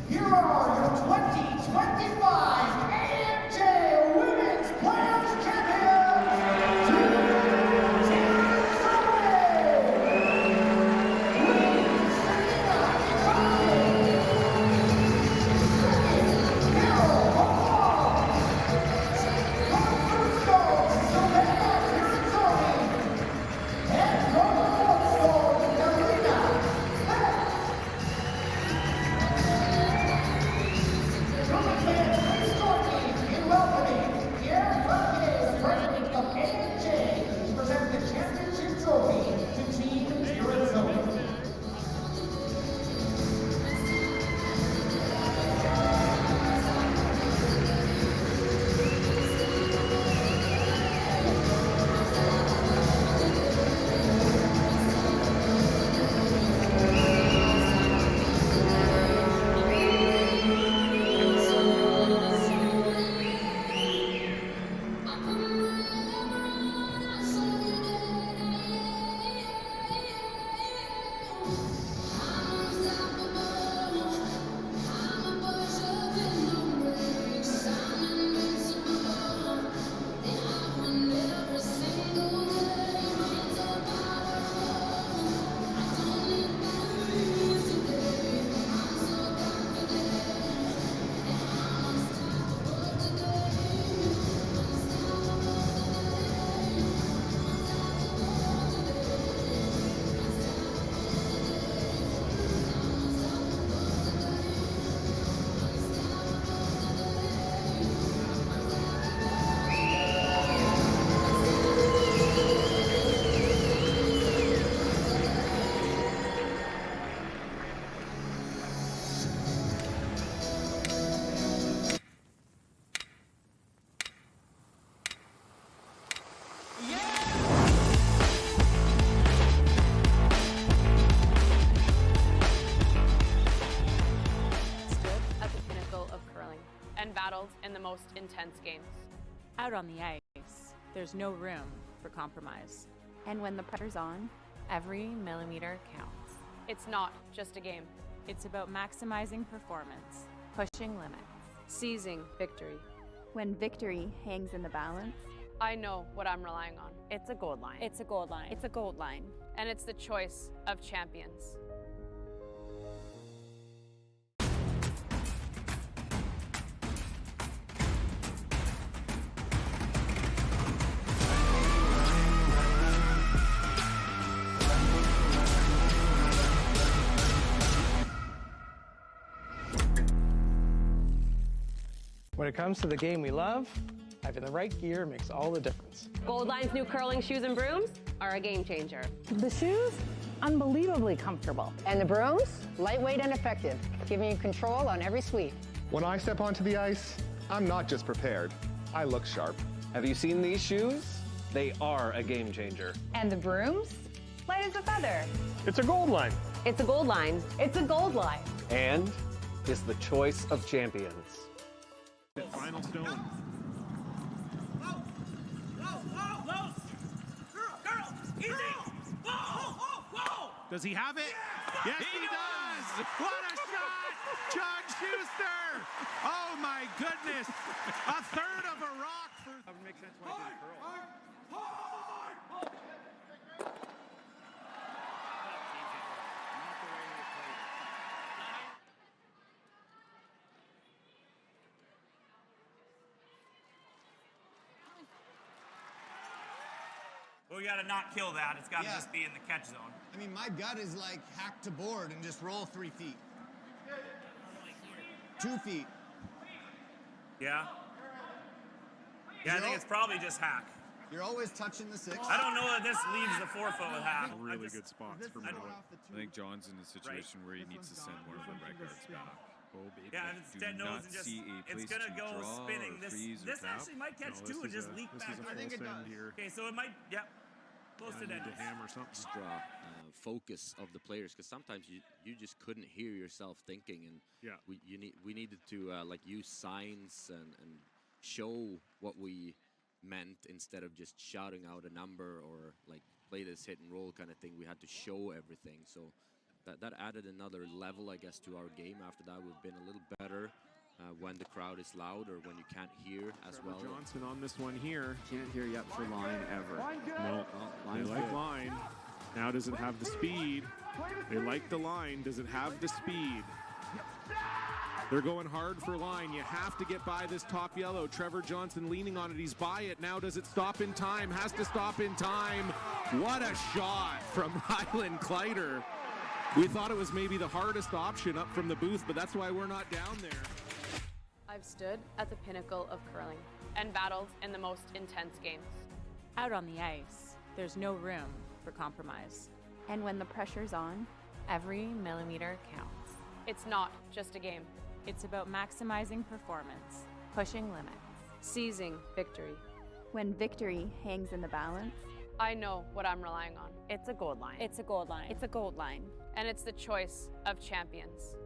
Speaker 18: Here are your 2025 AMJ Women's Players Champions, Tirinzoni.
Speaker 1: battled in the most intense games.
Speaker 4: Out on the ice, there's no room for compromise.
Speaker 25: And when the pressure's on,
Speaker 23: Every millimeter counts.
Speaker 1: It's not just a game.
Speaker 4: It's about maximizing performance,
Speaker 23: Pushing limits.
Speaker 1: Seizing victory.
Speaker 25: when victory hangs in the balance,
Speaker 1: I know what I'm relying on.
Speaker 23: It's a gold line.
Speaker 4: it's a gold line.
Speaker 25: it's a gold line.
Speaker 1: And it's the choice of champions.
Speaker 6: When it comes to the game we love, having the right gear makes all the difference.
Speaker 9: Gold Line's new curling shoes and brooms are a game changer.
Speaker 11: The shoes, unbelievably comfortable. And the brooms, lightweight and effective, giving you control on every sweep.
Speaker 15: When I step onto the ice, I'm not just prepared, I look sharp.
Speaker 16: Have you seen these shoes? They are a game changer.
Speaker 26: And the brooms, light as a feather.
Speaker 6: It's a gold line.
Speaker 9: It's a Gold Line.
Speaker 26: It's a gold line.
Speaker 16: And is the choice of champions.
Speaker 17: Final stone. Does he have it? Yes, he does! What a shot! John Schuster! Oh my goodness! A third of a rock for... That would make sense why I did curl.
Speaker 27: Well, we gotta not kill that. It's gotta just be in the catch zone.
Speaker 28: I mean, my gut is like hack to board and just roll 3 feet. 2 feet.
Speaker 27: Yeah? Yeah, I think it's probably just hack.
Speaker 28: You're always touching the 6.
Speaker 27: I don't know that this leaves the 4-foot with hack.
Speaker 17: Really good spots for Miller.
Speaker 29: I think John's in a situation where he needs to send one of the records back.
Speaker 17: Oh, baby.
Speaker 27: Yeah, and it's dead nose and just, it's gonna go spinning. This actually might catch two and just leak back.
Speaker 17: I think it does.
Speaker 27: Okay, so it might, close to dead.
Speaker 17: Hammer something.
Speaker 5: Extra focus of the players, because sometimes you just couldn't hear yourself thinking, and we needed to like use signs and show what we meant instead of just shouting out a number or like play this hit and roll kind of thing. We had to show everything, so that added another level, I guess, to our game. After that, we've been a little better when the crowd is loud or when you can't hear as
Speaker 17: Trevor
Speaker 5: well.
Speaker 17: Johnson on this one here.
Speaker 30: Can't hear yet for line ever.
Speaker 17: No, they like line. Now does it have the speed? They like the line. Does it have the speed? They're going hard for line. You have to get by this top yellow. Trevor Johnson leaning on it. He's by it. Now does it stop in time? Has to stop in time. What a shot from Ryland Kleider. We thought it was maybe the hardest option up from the booth, but that's why we're not down there.
Speaker 1: I've stood at the pinnacle of curling and battled in the most intense games.
Speaker 4: Out on the ice, there's no room for compromise.
Speaker 25: and when the pressure's on,
Speaker 23: every millimeter counts.
Speaker 1: It's not just a game.
Speaker 4: It's about maximizing performance,
Speaker 23: pushing limits,
Speaker 1: seizing victory.
Speaker 25: When victory hangs in the balance,
Speaker 1: I know what I'm relying on.
Speaker 23: It's a gold line.
Speaker 4: It's a gold line.
Speaker 25: It's a gold line.
Speaker 1: And it's the choice of champions.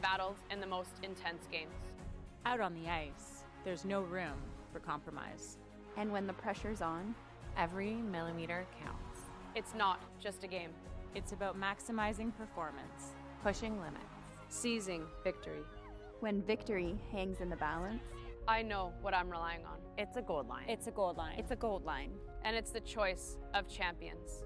Speaker 1: Battled in the most intense games.
Speaker 4: Out on the ice, there's no room for compromise.
Speaker 25: And when the pressure's on,
Speaker 23: every millimeter counts.
Speaker 1: It's not just a game.
Speaker 4: It's about maximizing performance,
Speaker 23: pushing limits,
Speaker 1: seizing victory.
Speaker 25: When victory hangs in the balance,
Speaker 1: I know what I'm relying on.
Speaker 4: It's a gold line.
Speaker 26: It's a gold line.
Speaker 4: It's a gold line.
Speaker 1: And it's the choice of champions.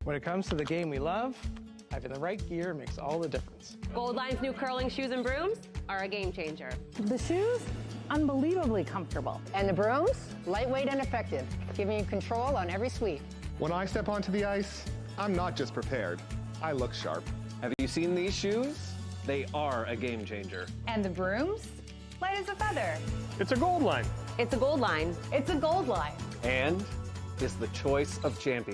Speaker 6: When it comes to the game we love, having the right gear makes all the difference.
Speaker 9: Gold Line's new curling shoes and brooms are a game changer.
Speaker 11: The shoes, unbelievably comfortable. And the brooms, lightweight and effective, giving you control on every sweep.
Speaker 15: When I step onto the ice, I'm not just prepared, I look sharp.
Speaker 16: Have you seen these shoes? They are a game changer.
Speaker 26: And the brooms? Light as a feather.
Speaker 17: It's a gold line.
Speaker 9: It's a gold line.
Speaker 26: It's a gold line.
Speaker 16: And is the choice of champions.